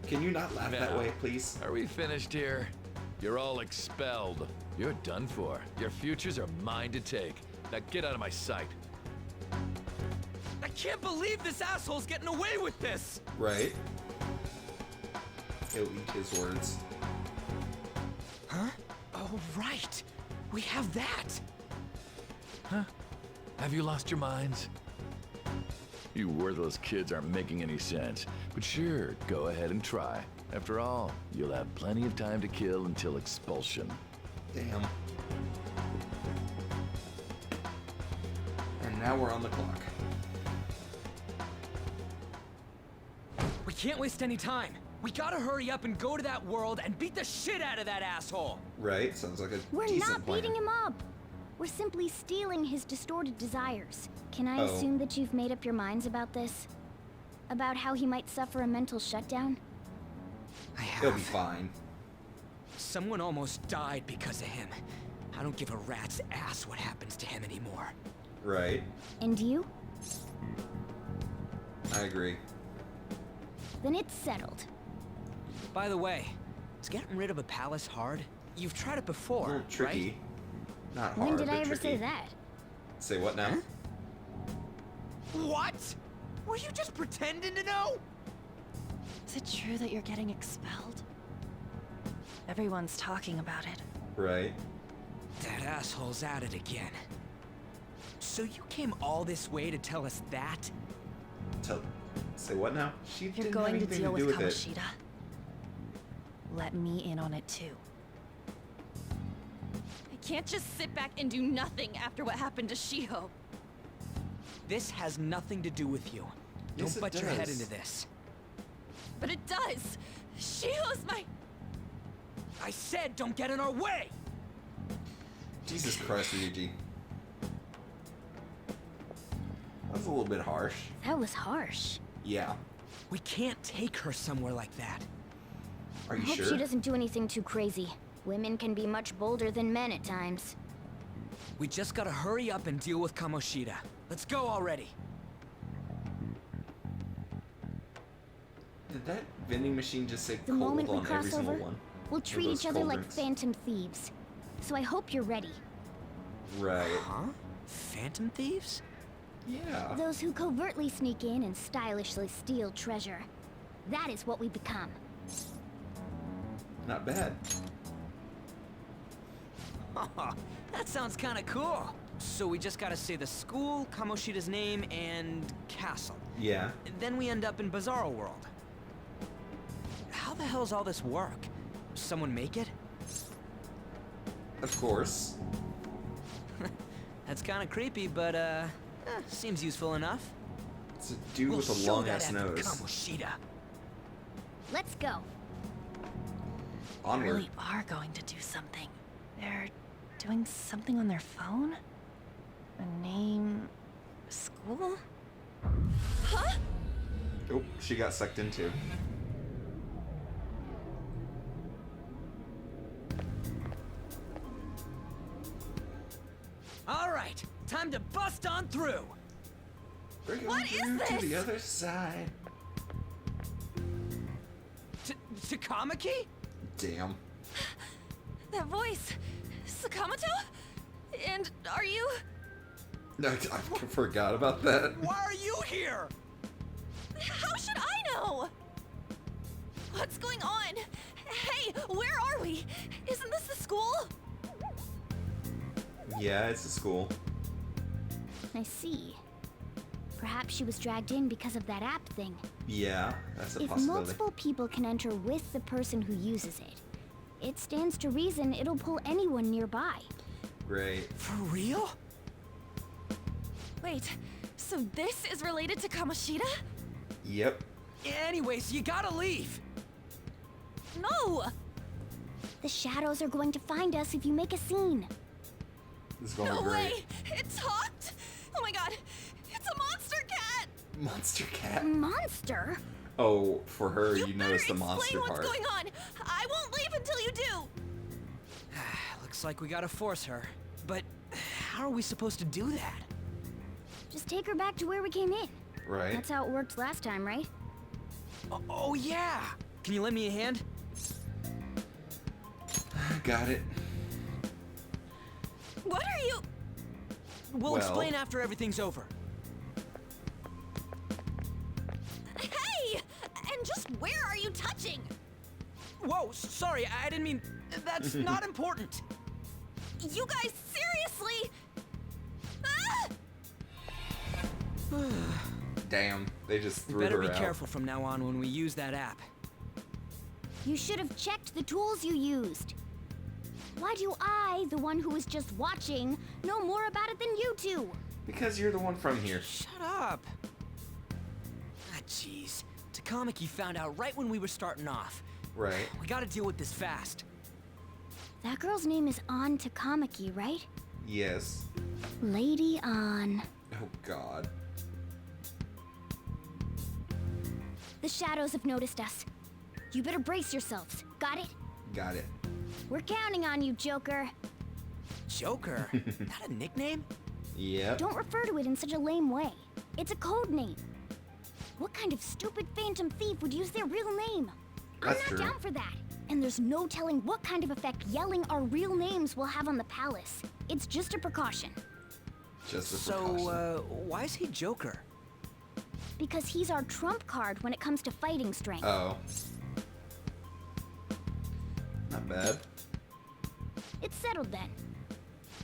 Can you not laugh that way, please? Are we finished here? You're all expelled. You're done for. Your futures are mine to take. Now get out of my sight. I can't believe this asshole's getting away with this! Right. He'll eat his words. Huh? Oh, right. We have that. Huh? Have you lost your minds? You worthless kids aren't making any sense. But sure, go ahead and try. After all, you'll have plenty of time to kill until expulsion. Damn. And now we're on the clock. We can't waste any time. We gotta hurry up and go to that world and beat the shit out of that asshole. Right, sounds like a We're decent not plan. beating him up. We're simply stealing his distorted desires. Can I assume that you've made up your minds about this? About how he might suffer a mental shutdown? I have. He'll be fine. Someone almost died because of him. I don't give a rat's ass what happens to him anymore. Right. And you? I agree. Then it's settled. By the way, is getting rid of a palace hard? You've tried it before, A little tricky. right? Not hard, When did but I ever tricky. say that? Say what now? What? Were you just pretending to know? Is it true that you're getting expelled? Everyone's talking about it. Right. That asshole's at it again. So you came all this way to tell us that? Say what now? She You're didn't going have to anything deal to do with with it. Kamoshida. Let me in on it too. I can't just sit back and do nothing after what happened to Shiho. This has nothing to do with you. Yes, Don't it butt your head does. into this. But it does. Shiho's my... I said don't get in our way! Jesus Christ, Ryuji. That was a little bit harsh. That was harsh. Yeah. We can't take her somewhere like that. Are I you hope sure? she doesn't do anything too crazy. Women can be much bolder than men at times. We just gotta hurry up and deal with Kamoshida. Let's go already. Did that vending machine just say The cold moment we on cross every single over, one? we'll Of treat those each other cold like drinks? phantom thieves. So I hope you're ready. Right. Huh? Phantom thieves? Yeah. Those who covertly sneak in and stylishly steal treasure. That is what we become. Not bad. That sounds kinda cool. So we just gotta say the school, Kamoshida's name, and castle. Yeah. And then we end up in Bizarro World. How the hell's all this work? Someone make it? Of course. That's kinda creepy, but seems useful enough. It's a dude with a long ass nose. Kamoshida. Let's go. They Onward. really are going to do something. They're doing something on their phone? A name... school? Huh? Oh, she got sucked into. All right, time to bust on through. We're going What is through to this? the other side. To Kamaki? Damn. That voice. Sakamoto? And are you... No, I forgot about that. Why are you here? How should I know? What's going on? Hey, where are we? Isn't this the school? Yeah, it's a school. I see. Perhaps she was dragged in because of that app thing. Yeah, that's a If possibility. multiple people can enter with the person who uses it, it stands to reason it'll pull anyone nearby. Right. For real? Wait, so this is related to Kamoshida? Yep. Anyways, you gotta leave. No! The shadows are going to find us if you make a scene. This is going No great. way! It talked? Oh my god! It's a monster cat! Monster cat. Monster? Oh, for her, you noticed the Explain monster what's part. going on! I won't leave until you do! Looks like we gotta force her. But how are we supposed to do that? Just take her back to where we came in. Right. That's how it worked last time, right? Oh yeah! Can you lend me a hand? Got it. What are you... We'll explain after everything's over. Hey! And just where are you touching? Whoa, sorry, I didn't mean... That's not important. You guys, seriously? Ah! Damn, they just threw Better her be out. careful from now on when we use that app. You should have checked the tools you used. Why do I, the one who was just watching, know more about it than you two? Because you're the one from here. Shut up. Ah, jeez. Takamaki found out right when we were starting off. Right. We gotta deal with this fast. That girl's name is An Takamaki, right? Yes. Lady An. Oh, God. The shadows have noticed us. You better brace yourselves. Got it? Got it. We're counting on you, Joker. Joker? That a nickname? Yep. Don't refer to it in such a lame way. It's a code name. What kind of stupid phantom thief would use their real name? That's I'm true. not down for that. And there's no telling what kind of effect yelling our real names will have on the palace. It's just a precaution. Just a precaution. So, why is he Joker? Because he's our trump card when it comes to fighting strength. Oh. Not bad. It's settled then.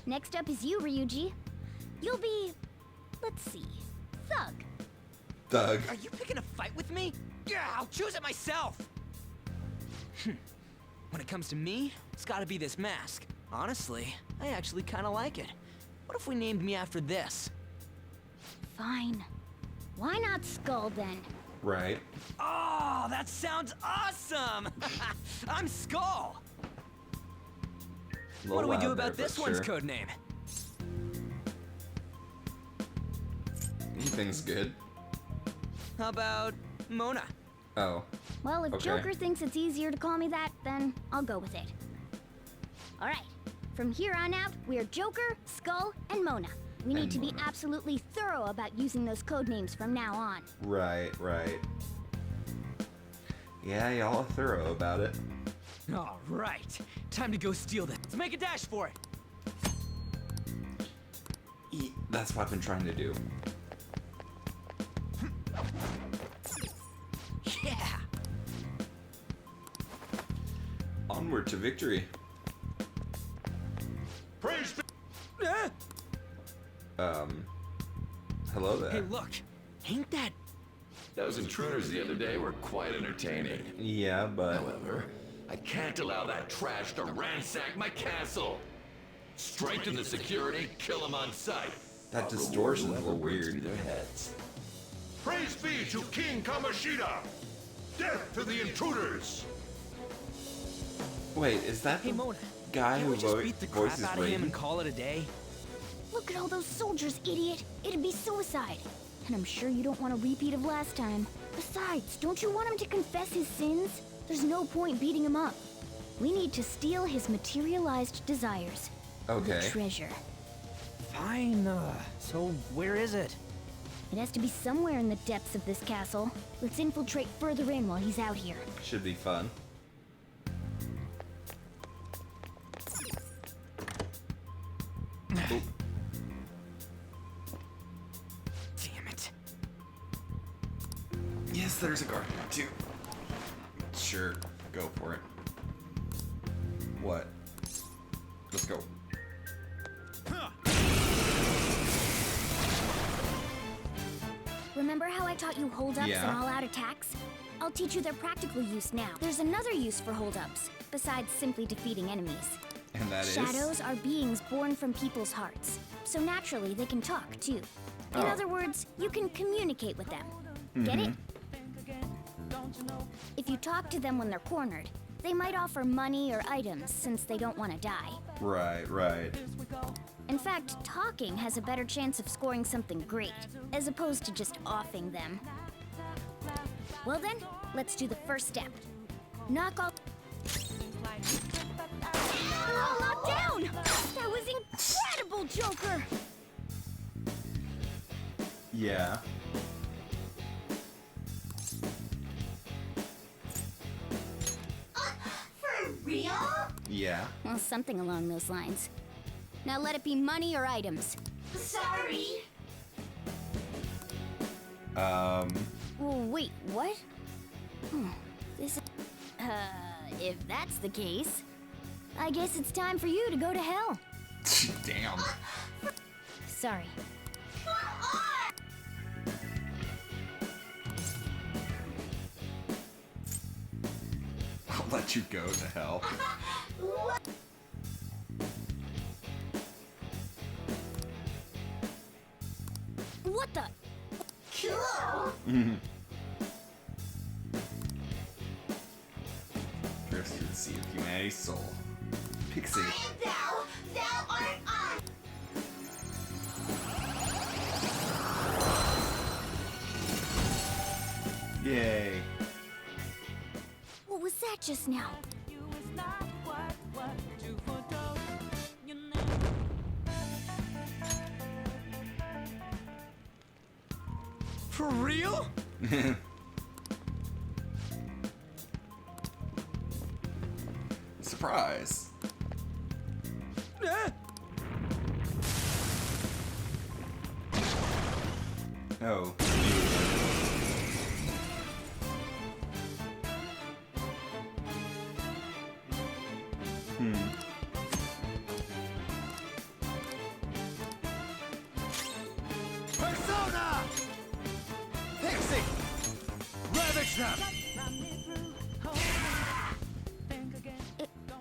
Next up is you, Ryuji. You'll be... let's see... Thug. Thug. Are you picking a fight with me? Yeah, I'll choose it myself! When it comes to me, it's gotta be this mask. Honestly, I actually kinda like it. What if we named me after this? Fine. Why not Skull then? Right. Oh, that sounds awesome! I'm Skull! What do we do about this one's code name? Anything's good. How about Mona? Oh. Well, if Okay. Joker thinks it's easier to call me that, then I'll go with it. Alright, from here on out, we're Joker, Skull, and Mona. We need to be absolutely thorough about using those code names from now on. Right, right. Yeah, y'all are thorough about it. All right, time to go steal this. Let's make a dash for it. That's what I've been trying to do. Yeah. Onward to victory. Praise Hello there. Hey, look. Ain't that... Those intruders the other day were quite entertaining. Yeah, but... However, I can't allow that trash to ransack my castle. Strengthen the security, kill them on sight. That I'll distortion's reward a little whoever brings weird. me their heads. Praise be to King Kamoshida! Death to the intruders! Wait, is that the Mona, guy who just beat the crap voices out of him Raiden? and call it a day? Look at all those soldiers, idiot. It'd be suicide. And I'm sure you don't want a repeat of last time. Besides, don't you want him to confess his sins? There's no point beating him up. We need to steal his materialized desires. Okay. The treasure. Fine, so where is it? It has to be somewhere in the depths of this castle. Let's infiltrate further in while he's out here. Should be fun. Oop. Damn it. Yes, there's a guard too. Sure, go for it. What? Let's go. Remember how I taught you hold-ups Yeah. and all-out attacks? I'll teach you their practical use now. There's another use for hold-ups, besides simply defeating enemies. And that is? Shadows are beings born from people's hearts, so naturally they can talk too. In Oh. other words, you can communicate with them. Get it? If you talk to them when they're cornered, they might offer money or items since they don't want to die. Right, right. In fact, talking has a better chance of scoring something great, as opposed to just offing them. Well then, let's do the first step. Knock all... They're all locked down! That was incredible, Joker! Yeah. For real? Yeah. Well, something along those lines. Now let it be money or items. Sorry. Oh, wait, what? This is... if that's the case, I guess it's time for you to go to hell. Damn. Sorry. I'll let you go to hell. What the? Cool. Drifts through the sea of humanity's soul. Pixie. Thou art I. Yay. What was that just now? For real? Surprise. Oh. Persona! Pixie! Ravage them!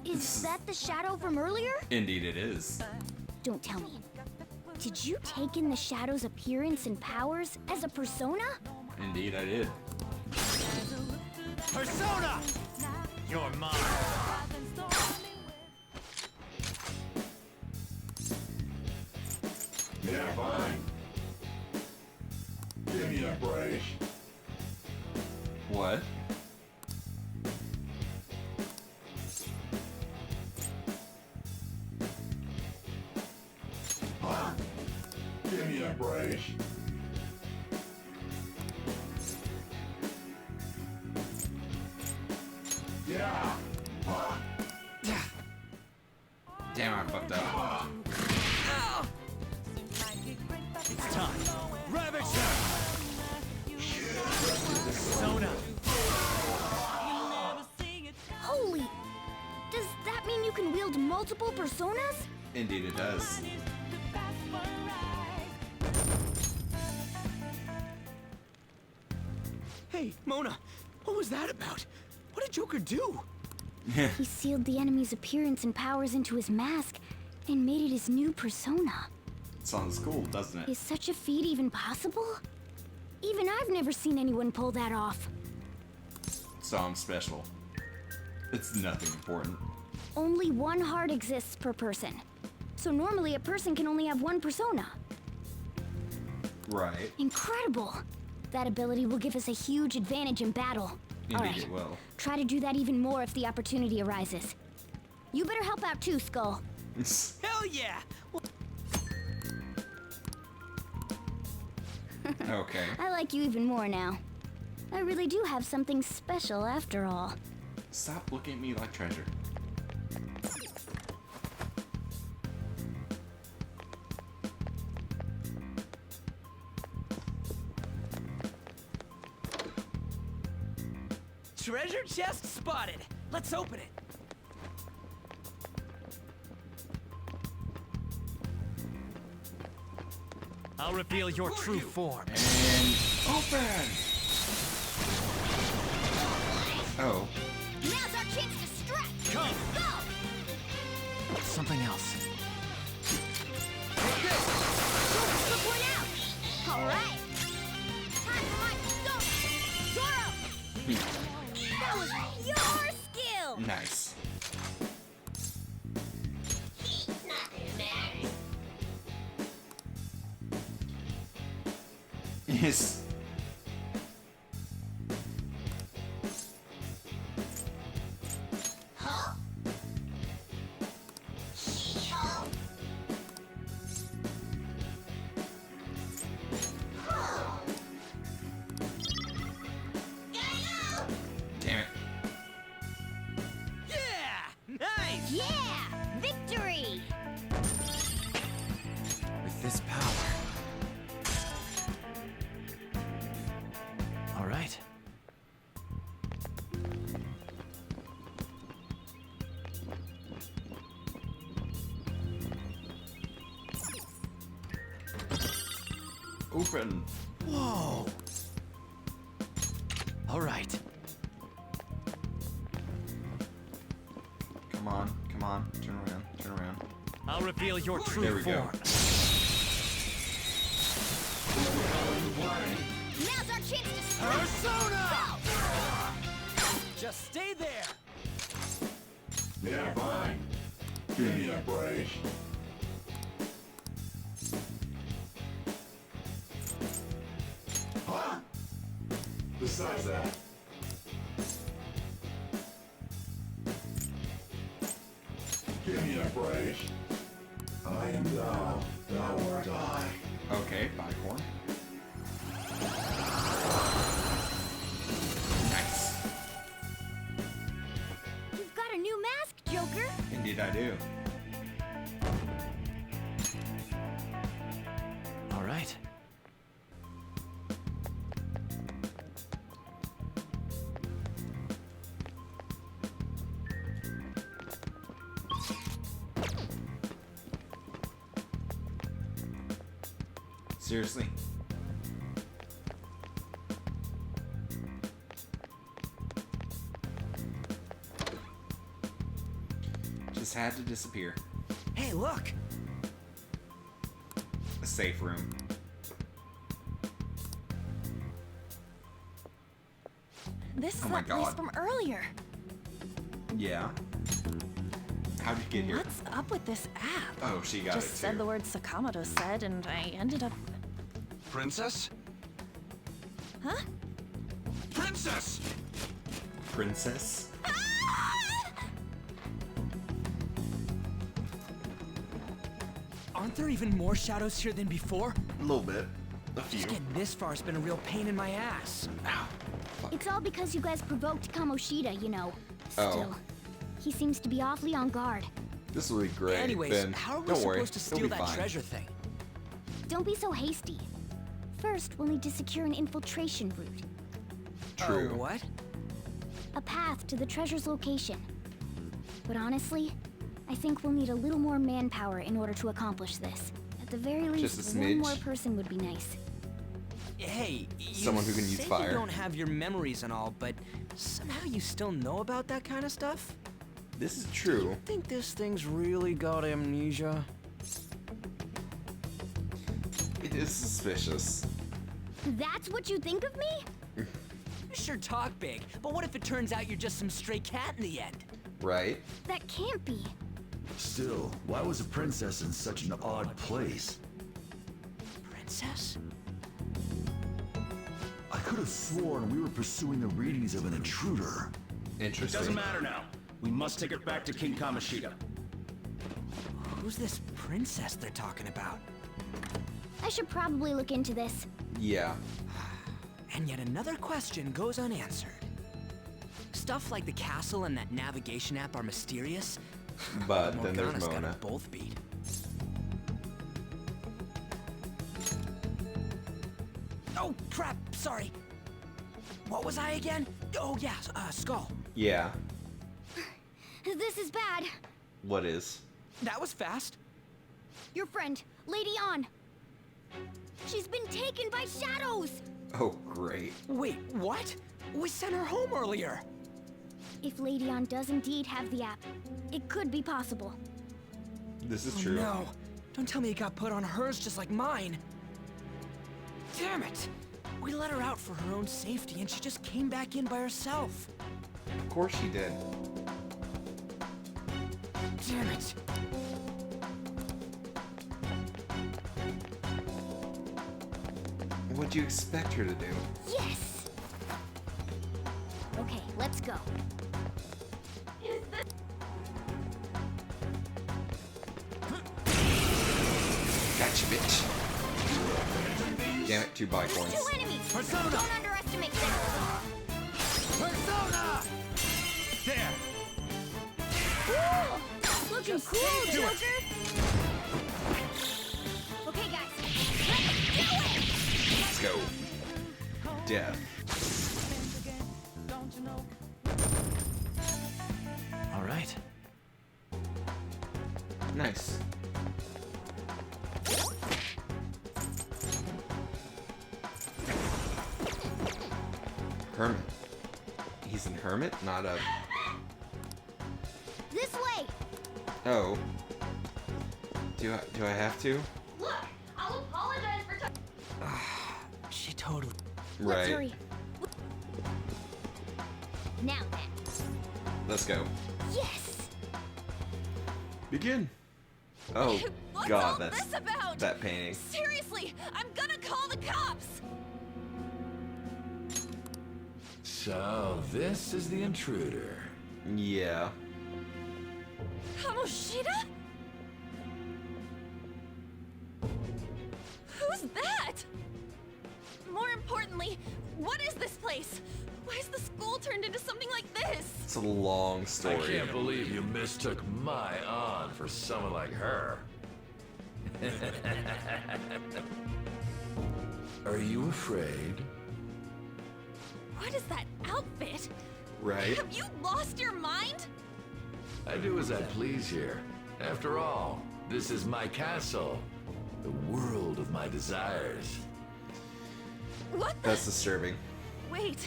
Is that the shadow from earlier? Indeed it is. Don't tell me. Did you take in the shadow's appearance and powers as a persona? Indeed I did. Persona! You're mine. Yeah, fine. Give me a break. What? Give me a break. Yeah. Damn, I fucked up. It's time. Ravage them! Persona! Holy! Does that mean you can wield multiple personas? Indeed it does. Hey, Mona, what was that about? What did Joker do? He sealed the enemy's appearance and powers into his mask and made it his new persona. Sounds cool, doesn't it? Is such a feat even possible? Even I've never seen anyone pull that off. So I'm special. It's nothing important. Only one heart exists per person. So normally a person can only have one persona. Right. Incredible. That ability will give us a huge advantage in battle. Indeed it will. Try to do that even more if the opportunity arises. You better help out too, Skull. Hell yeah! Okay. I like you even more now. I really do have something special after all. Stop looking at me like treasure. Treasure chest spotted. Let's open it. I'll reveal your true form. And open! Oh. Now's our chance to stretch! Come! Go! Something else. Take this! Good one out! Alright! Time for my Zoro! That was your skill! Nice. Yes. Damn it. Yeah! Nice! Yeah! Victory! With this power. All right. Open. Whoa. All right. Come on, come on. Turn around, turn around. I'll reveal your There true we go. form. Now's our chance to stretch! Persona! Go! Just stay there. Yeah, fine. Give me a break. Huh? Besides that. Give me a break. I am thou, thou art I. Okay, Bicorn. Nice. You've got a new mask, Joker! Indeed I do. All right. Seriously. Just had to disappear. Hey, look! A safe room. This is Oh my that place God. from earlier. Yeah. How'd you get here? What's up with this app? Oh, she got Just it said too. the word Sakamoto said, and I ended up. Princess? Huh? Princess! Princess? Aren't there even more shadows here than before? A little bit. A few. Just getting this far has been a real pain in my ass. Ow. It's all because you guys provoked Kamoshida, you know. Oh. Still, he seems to be awfully on guard. This will be great. Anyways, Ben, how are we don't worry. supposed to It'll steal be that fine. treasure thing? Don't be so hasty. First, we'll need to secure an infiltration route. True. Oh, what? A path to the treasure's location. But honestly, I think we'll need a little more manpower in order to accomplish this. At the very least, Just a one smidge. more person would be nice. Hey, you Someone who can use say fire. You don't have your memories and all, but somehow you still know about that kind of stuff? This is true. Think this thing's really got amnesia? It is suspicious. That's what you think of me? You sure talk big, but what if it turns out you're just some stray cat in the end? Right. That can't be. Still, why was a princess in such an odd place? Princess? I could have sworn we were pursuing the readings of an intruder. Interesting. It doesn't matter now. We must take it back to King Kamoshida. Who's this princess they're talking about? I should probably look into this. Yeah. And yet another question goes unanswered. Stuff like the castle and that navigation app are mysterious. But then there's Morgana's got Mona. them both beat. Oh, crap, sorry. What was I again? Oh, yeah, Skull. Yeah. This is bad. What is? That was fast. Your friend, Lady Ann. She's been taken by shadows! Oh, great. Wait, what? We sent her home earlier. If Lady Ann does indeed have the app, it could be possible. This is true. No, don't tell me it got put on hers just like mine. Damn it! We let her out for her own safety and she just came back in by herself. Of course she did. Damn it. What'd you expect her to do? Yes! Okay, let's go. Gotcha, bitch. Damn it, 2 bicorns. 2 enemies! Persona! Don't underestimate them! Persona! There! Woo! Looking cool, do it. Joker! Okay, guys. Let's do it! Let's go. Death. All right. Nice. Hermit. He's a hermit, not a... This way! Oh. Do I have to? Look! I'll apologize for She totally... Let's Right. hurry. Now then. Let's go. Yes! Begin. Oh, What's God, all that's this about? that painting. Seriously, I'm gonna call the cops. So, this is the intruder. Yeah. Kamoshida? Who's that? More importantly, what is this place? Why is the school turned into something like this? It's a long story. I can't believe you mistook my Ann for someone like her. Are you afraid? What is that outfit? Right. Have you lost your mind? I do as I please here. After all, this is my castle. The world of my desires. What the? That's disturbing. Wait,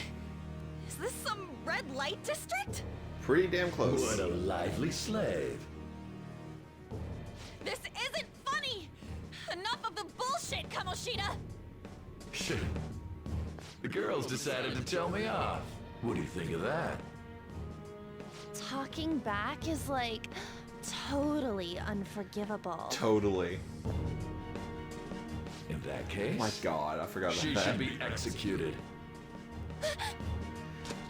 is this some red light district? Pretty damn close. What a lively slave. This isn't funny! Enough of the bullshit, Kamoshida! The girls decided to tell me off. What do you think of that? Talking back is like totally unforgivable. Totally. In that case, Oh my God, I forgot about she that. should be executed.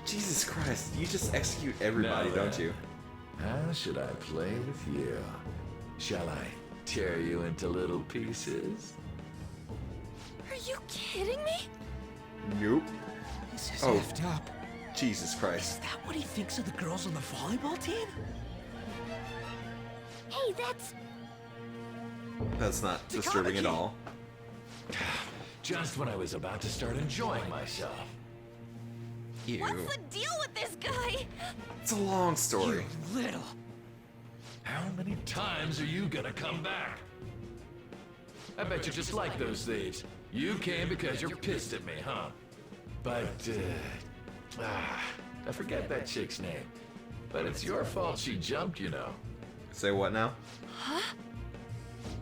Jesus Christ, you just execute everybody, Now don't then, you? How should I play with you? Shall I tear you into little pieces? Are you kidding me? Nope. This is Oh. effed up. Jesus Christ. Is that what he thinks of the girls on the volleyball team? Hey, that's... That's not disturbing at all. Just when I was about to start enjoying myself. Ew. What's the deal with this guy? It's a long story. You little. How many times are you gonna come back? I bet you just like those thieves. You came because you're pissed at me, huh? But, I forget that chick's name. But it's your fault she jumped, you know. Say what now? Huh?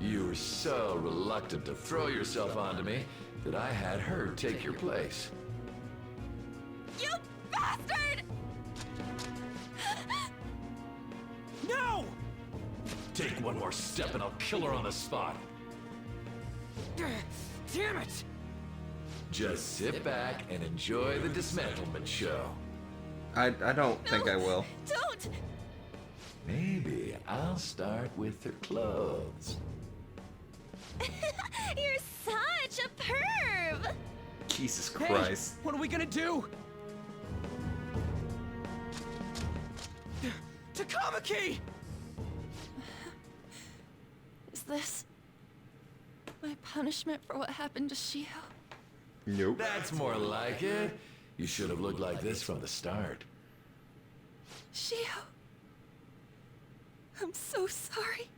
You were so reluctant to throw yourself onto me that I had her take your place. You bastard! No! Take one more step and I'll kill her on the spot. Damn it! Just sit back and enjoy the dismantlement show. I don't think I will. Don't! Maybe I'll start with her clothes. You're such a perv! Jesus Christ. Hey, what are we gonna do? Takamaki! Is this my punishment for what happened to Shiho? Nope. That's more like it. You should have looked like this from the start. Shiho, I'm so sorry.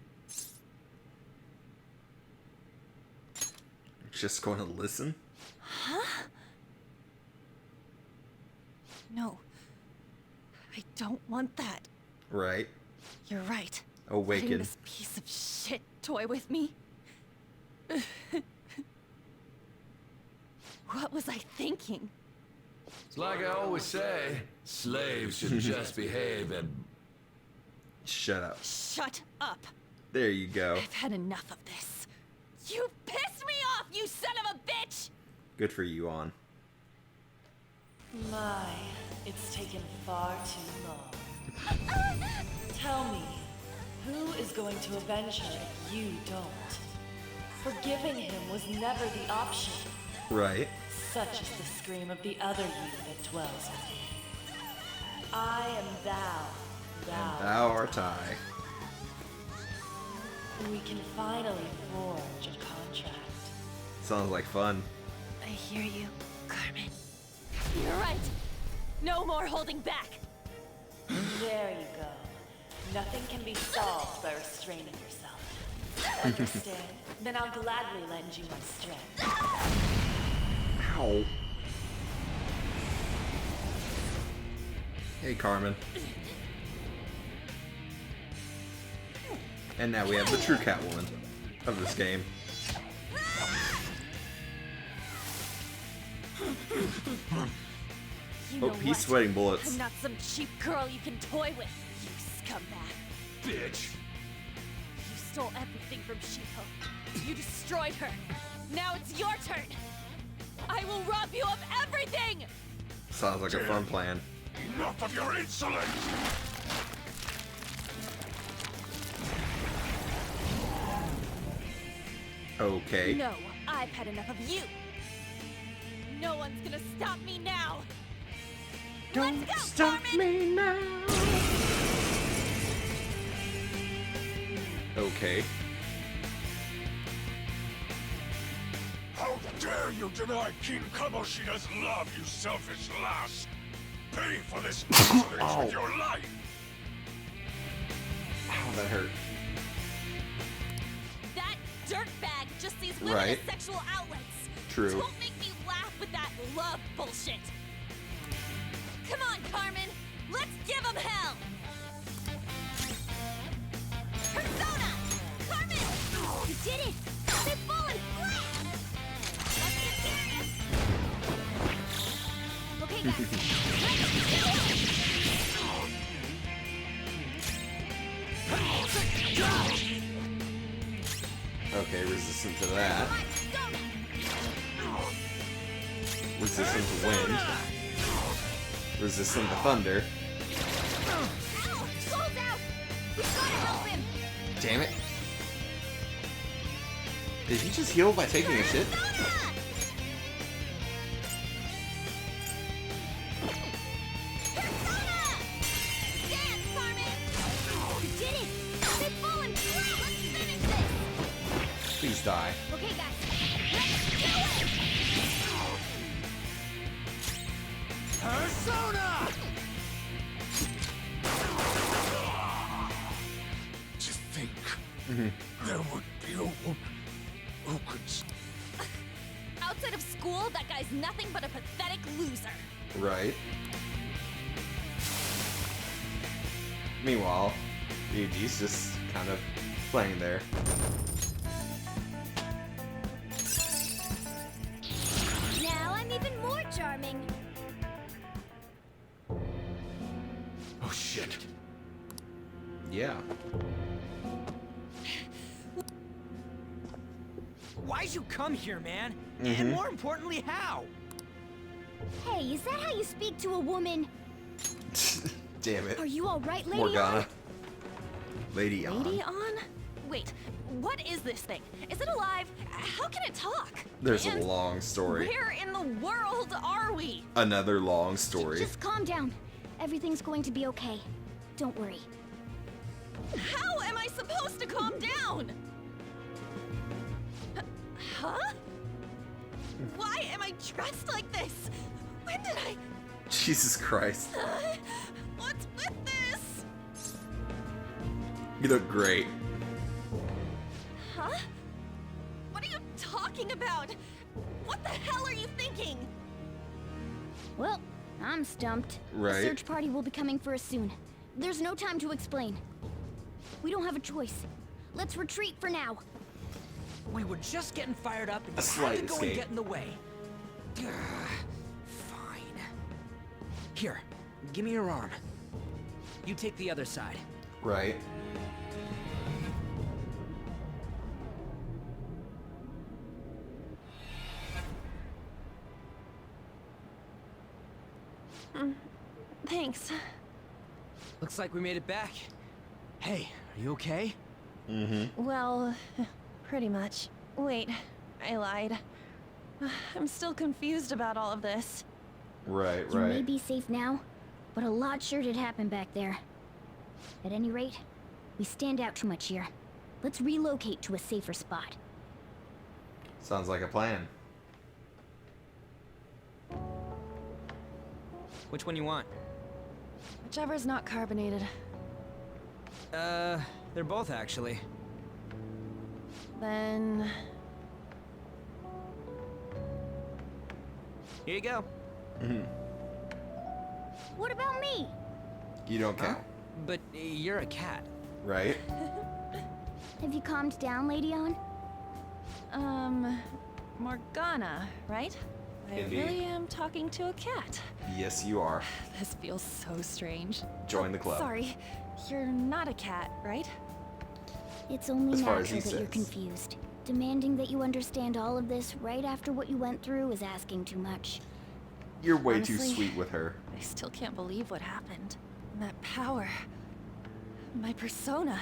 Just going to listen? Huh? No. I don't want that. Right. You're right. Awaken. Putting this piece of shit toy with me. What was I thinking? It's like I always say, slaves should just behave and... Shut up. Shut up. There you go. I've had enough of this. You pissed me off, you son of a bitch! Good for you, On. My, it's taken far too long. Tell me, who is going to avenge her if you don't? Forgiving him was never the option. Right. Such is the scream of the other you that dwells with me. I am thou. Thou art I. We can finally forge a contract. Sounds like fun. I hear you, Carmen. You're right. No more holding back. There you go. Nothing can be solved by restraining yourself. Understand? Then I'll gladly lend you my strength. Ow. Hey, Carmen. And now we have the true Catwoman of this game. You Oh, know he's what? sweating bullets. I'm not some cheap girl you can toy with, you scumbag. Bitch! You stole everything from Shiho. You destroyed her. Now it's your turn. I will rob you of everything! Sounds like a fun plan. Enough of your insolence! Okay. No, I've had enough of you. No one's gonna stop me now. Don't Let's go, stop Carmen! me now. Okay. How dare you deny King Kamoshida's love, you selfish lass! Pay for this insolence with your life! Ow, that hurt. That dirtbag just sees women Right. as sexual outlets. True. Don't make me laugh with that love bullshit. Come on, Carmen. Let's give them hell. Persona! Carmen! You did it! They've fallen flat! Let's get serious. Okay, guys. Let's do it! Okay, resistant to that. Resistant to wind. Resistant to thunder. Ow! Soul's out! We gotta help him! Damn it. Did he just heal by taking a shit? Please die. Okay, guys. Let's do it! Persona! To think there would be a woman who could... Outside of school, that guy's nothing but a pathetic loser. Right. Meanwhile, Ryuji's just kind of playing there. Shit. Yeah. Why'd you come here, man? And more importantly, how? Hey, is that how you speak to a woman? Damn it. Are you all right, Lady Morgana. On? Lady On. Lady On? Wait, what is this thing? Is it alive? How can it talk? There's And a long story. Where in the world are we? Another long story. Just calm down. Everything's going to be okay. Don't worry. How am I supposed to calm down? Huh? Why am I dressed like this? When did I... Jesus Christ. What's with this? You look great. Huh? What are you talking about? What the hell are you thinking? Well, I'm stumped. Right. The search party will be coming for us soon. There's no time to explain. We don't have a choice. Let's retreat for now. We were just getting fired up and A you slight had to go escape. and get in the way. Fine. Here, give me your arm. You take the other side. Right. Thanks. Looks like we made it back. Hey, are you okay? Well, pretty much. Wait, I lied. I'm still confused about all of this. Right, You may right. be safe now, but a lot sure did happen back there. At any rate, we stand out too much here. Let's relocate to a safer spot. Sounds like a plan. Which one you want? Whichever's not carbonated. They're both actually. Then... Here you go. What about me? You don't count. But you're a cat. Right? Have you calmed down, Lady On? Morgana, right? I Indeed. really am talking to a cat. Yes, you are. This feels so strange. Join the club. Sorry, you're not a cat, right? It's only As far as natural he that you're says. confused. Demanding that you understand all of this right after what you went through is asking too much. You're way Honestly, too sweet with her. I still can't believe what happened. That power. My persona.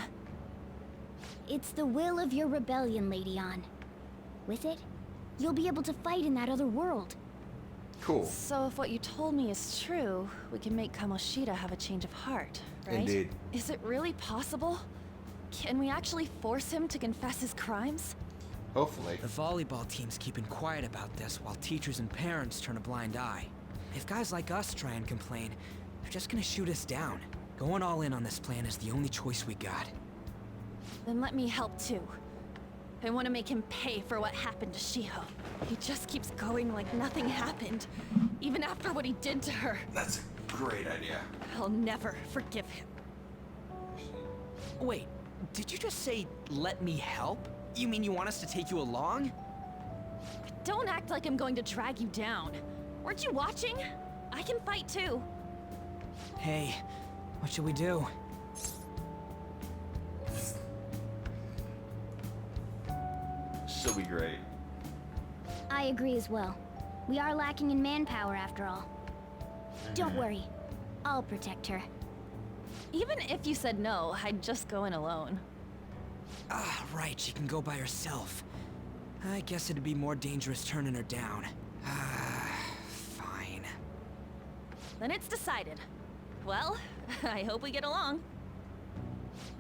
It's the will of your rebellion, Lady On. With it, you'll be able to fight in that other world. Cool. So if what you told me is true, we can make Kamoshida have a change of heart, right? Indeed. Is it really possible? Can we actually force him to confess his crimes? Hopefully. The volleyball team's keeping quiet about this while teachers and parents turn a blind eye. If guys like us try and complain, they're just gonna shoot us down. Going all in on this plan is the only choice we got. Then let me help too. I want to make him pay for what happened to Shiho. He just keeps going like nothing happened, even after what he did to her. That's a great idea. I'll never forgive him. Wait, did you just say, let me help? You mean you want us to take you along? Don't act like I'm going to drag you down. Weren't you watching? I can fight too. Hey, what should we do? She'll be great. I agree as well. We are lacking in manpower after all. Don't worry. I'll protect her. Even if you said no, I'd just go in alone. Ah, right, she can go by herself. I guess it'd be more dangerous turning her down. Fine. Then it's decided. Well, I hope we get along.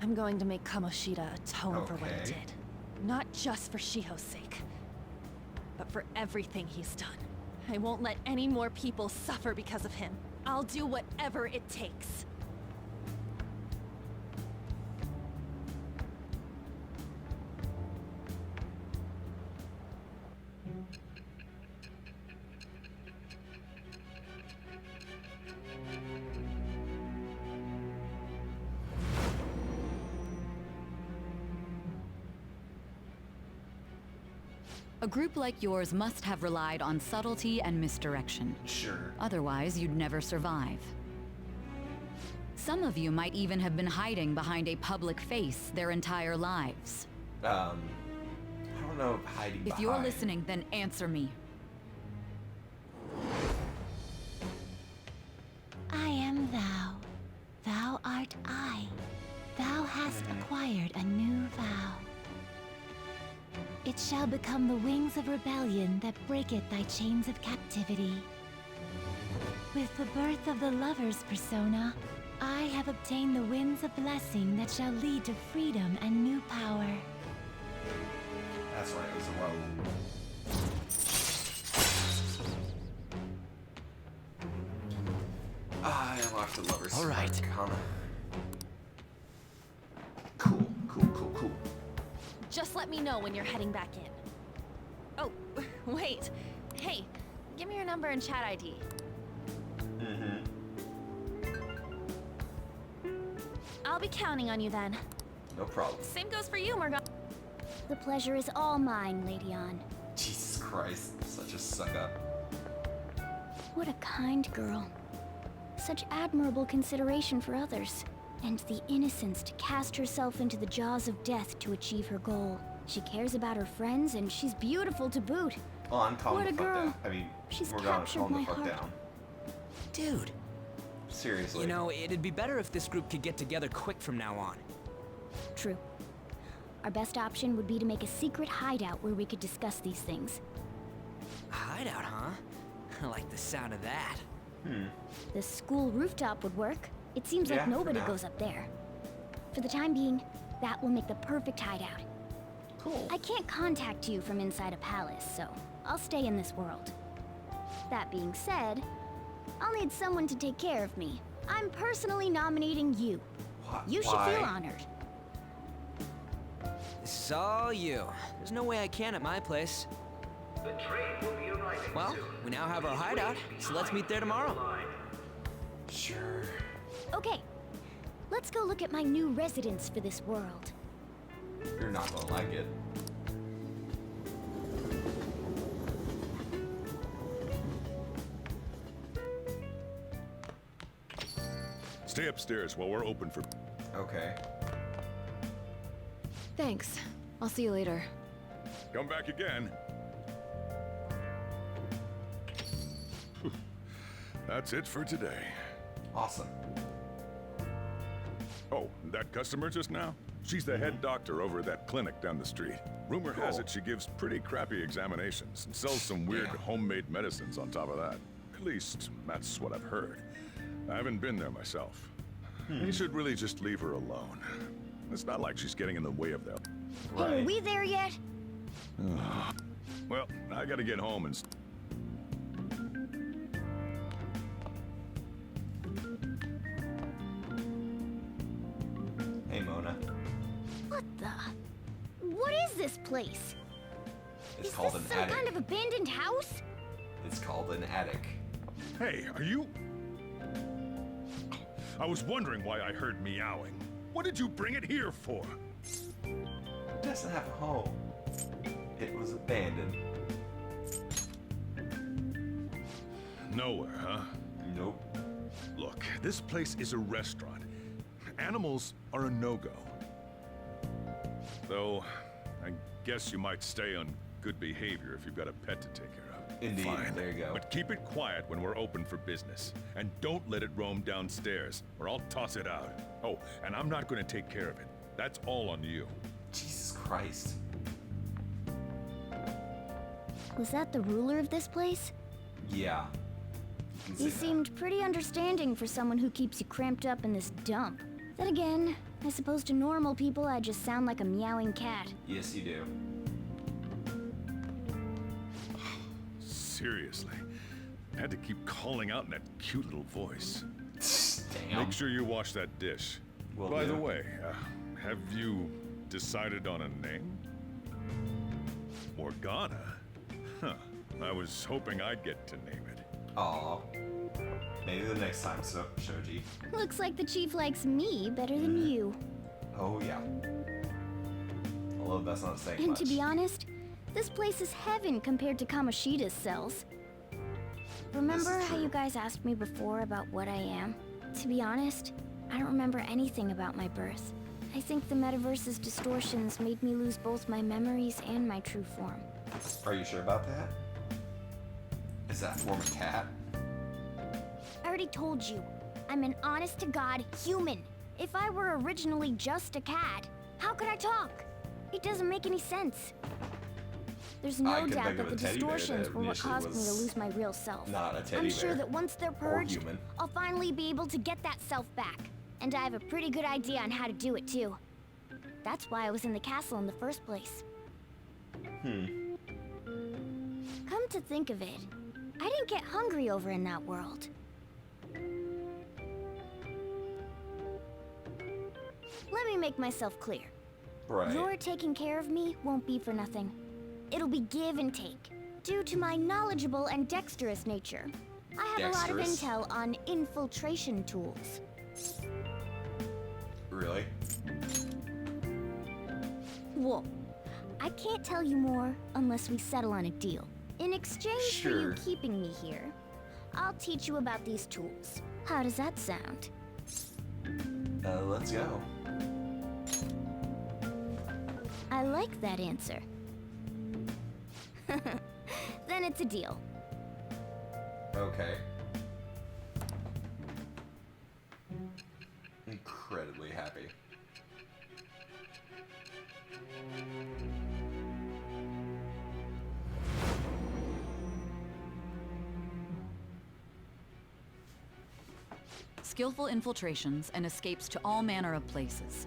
I'm going to make Kamoshida atone for what he Okay. did. Not just for Shiho's sake, but for everything he's done. I won't let any more people suffer because of him. I'll do whatever it takes. A group like yours must have relied on subtlety and misdirection. Sure. Otherwise, you'd never survive. Some of you might even have been hiding behind a public face their entire lives. I don't know if hiding If you're listening, then answer me. I am thou. Thou art I. Thou hast acquired a new vow. It shall become the wings of rebellion that breaketh thy chains of captivity. With the birth of the lover's persona, I have obtained the winds of blessing that shall lead to freedom and new power. That's right, it was a rope. I unlocked the lover's arcana. Cool. Just let me know when you're heading back in. Oh, wait. Hey, give me your number and chat ID. I'll be counting on you then. No problem. Same goes for you, Morgana. The pleasure is all mine, Lady Ann. Jesus Christ, such a suck-up. What a kind girl. Such admirable consideration for others. And the innocence to cast herself into the jaws of death to achieve her goal. She cares about her friends, and she's beautiful to boot. Oh, I'm calling What the a fuck girl. down. I mean, She's Morgana's captured calling my the fuck heart. down. Dude. Seriously. You know, it'd be better if this group could get together quick from now on. True. Our best option would be to make a secret hideout where we could discuss these things. A hideout, huh? I like the sound of that. The school rooftop would work. It seems Yeah, like for nobody now. goes up there. For the time being, that will make the perfect hideout. Cool. I can't contact you from inside a palace, so I'll stay in this world. That being said, I'll need someone to take care of me. I'm personally nominating you. You should feel honored. This is all you. There's no way I can at my place. The train will be arriving Well, we now have our hideout, so let's meet there tomorrow. Sure. Okay, let's go look at my new residence for this world. You're not gonna like it. Stay upstairs while we're open for... Okay. Thanks. I'll see you later. Come back again. That's it for today. Awesome. Oh, that customer just now? She's the head doctor over at that clinic down the street. Rumor has it she gives pretty crappy examinations and sells some weird homemade medicines on top of that. At least, that's what I've heard. I haven't been there myself. You should really just leave her alone. It's not like she's getting in the way of them. Hey, are we there yet? Well, I gotta get home and... Hey, Mona. What the? What is this place? It's Is called this an some attic. kind of abandoned house? It's called an attic. Hey, are you... I was wondering why I heard meowing. What did you bring it here for? It doesn't have a home. It was abandoned. Nowhere, huh? Nope. Look, this place is a restaurant. Animals are a no-go. Though, I guess you might stay on good behavior if you've got a pet to take care of. Indeed, Fine. there you go. But keep it quiet when we're open for business. And don't let it roam downstairs, or I'll toss it out. Oh, and I'm not going to take care of it. That's all on you. Jesus Christ. Was that the ruler of this place? Yeah. You can He say that. seemed pretty understanding for someone who keeps you cramped up in this dump. Then again, I suppose to normal people I just sound like a meowing cat. Yes, you do. Seriously. I had to keep calling out in that cute little voice. Damn. Make sure you wash that dish. Will By do. the way, have you decided on a name? Morgana? Huh. I was hoping I'd get to name it. Aw. Maybe the next time, Shoji. Looks like the chief likes me better than you. Oh, yeah. Although that's not saying And much. to be honest, this place is heaven compared to Kamoshida's cells. Remember how you guys asked me before about what I am? To be honest, I don't remember anything about my birth. I think the metaverse's distortions made me lose both my memories and my true form. Are you sure about that? Is that form a cat? I already told you, I'm an honest-to-God human. If I were originally just a cat, how could I talk? It doesn't make any sense. There's no doubt that the distortions were what caused me to lose my real self. Not a teddy I'm sure bear. that once they're purged, I'll finally be able to get that self back. And I have a pretty good idea on how to do it, too. That's why I was in the castle in the first place. Come to think of it, I didn't get hungry over in that world. Let me make myself clear. Right. Your taking care of me won't be for nothing. It'll be give and take. Due to my knowledgeable and dexterous nature, I have a lot of intel on infiltration tools. Really? Whoa. I can't tell you more unless we settle on a deal. In exchange for you keeping me here, I'll teach you about these tools. How does that sound? Let's go. I like that answer. Then it's a deal. Okay. Incredibly happy. Skillful infiltrations and escapes to all manner of places.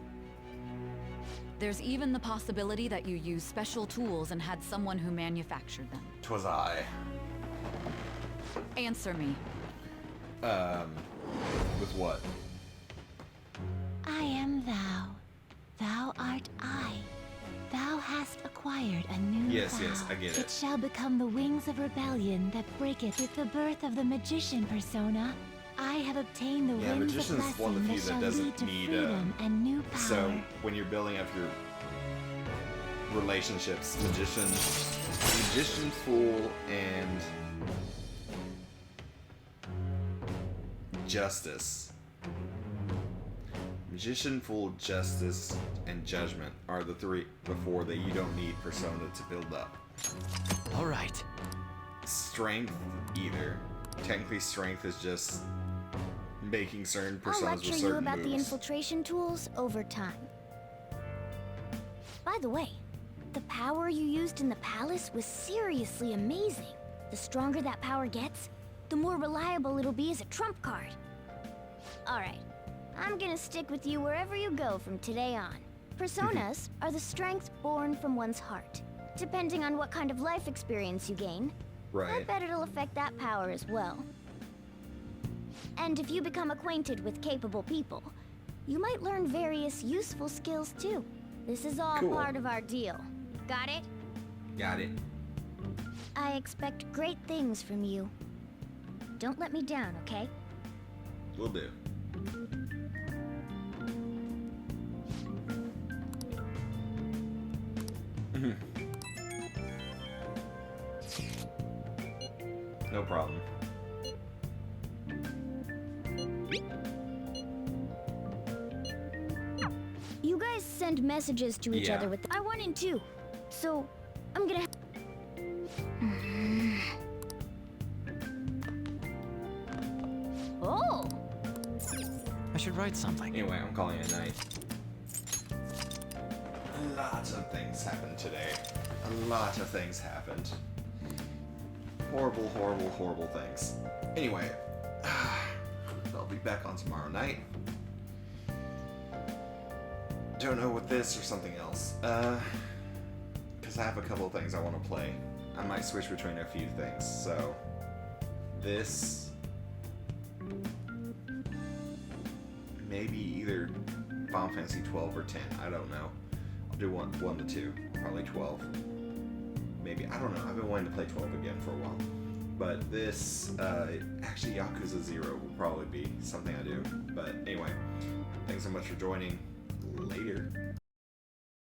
There's even the possibility that you used special tools and had someone who manufactured them. 'Twas I. Answer me. With what? I am thou. Thou art I. Thou hast acquired a new Yes, thou. yes, I get it. It shall become the wings of rebellion that breaketh with the birth of the magician persona. I have obtained the winds of Magician's one of the blessing few that shall that lead doesn't to need freedom and new power. So when you're building up your relationships, magician, fool, and justice. Magician, fool, justice, and judgment are the four that you don't need persona to build up. All right. Strength, either. Technically, strength is just making certain personas I'll with lecture certain you about the moves. infiltration tools over time. By the way, the power you used in the palace was seriously amazing. The stronger that power gets, the more reliable it'll be as a trump card. Alright, I'm gonna stick with you wherever you go from today on. Personas are the strength born from one's heart. Depending on what kind of life experience you gain, I bet it'll affect that power as well. And if you become acquainted with capable people, you might learn various useful skills too. This is all part of our deal. Got it? Got it. I expect great things from you. Don't let me down, okay? Will do. No problem. You guys send messages to each other with I 1 and 2. So, I'm gonna Oh! I should write something. Anyway, I'm calling it a night. Lots of things happened today. A lot of things happened. Horrible, horrible, horrible things. Anyway, I'll be back on tomorrow night. Don't know with this or something else. Because I have a couple of things I want to play. I might switch between a few things. So, this. Maybe either Final Fantasy 12 or 10. I don't know. I'll do one to two. Probably 12. Maybe. I don't know. I've been wanting to play 12 again for a while. But this, actually Yakuza 0 will probably be something I do. But anyway, thanks so much for joining. Later.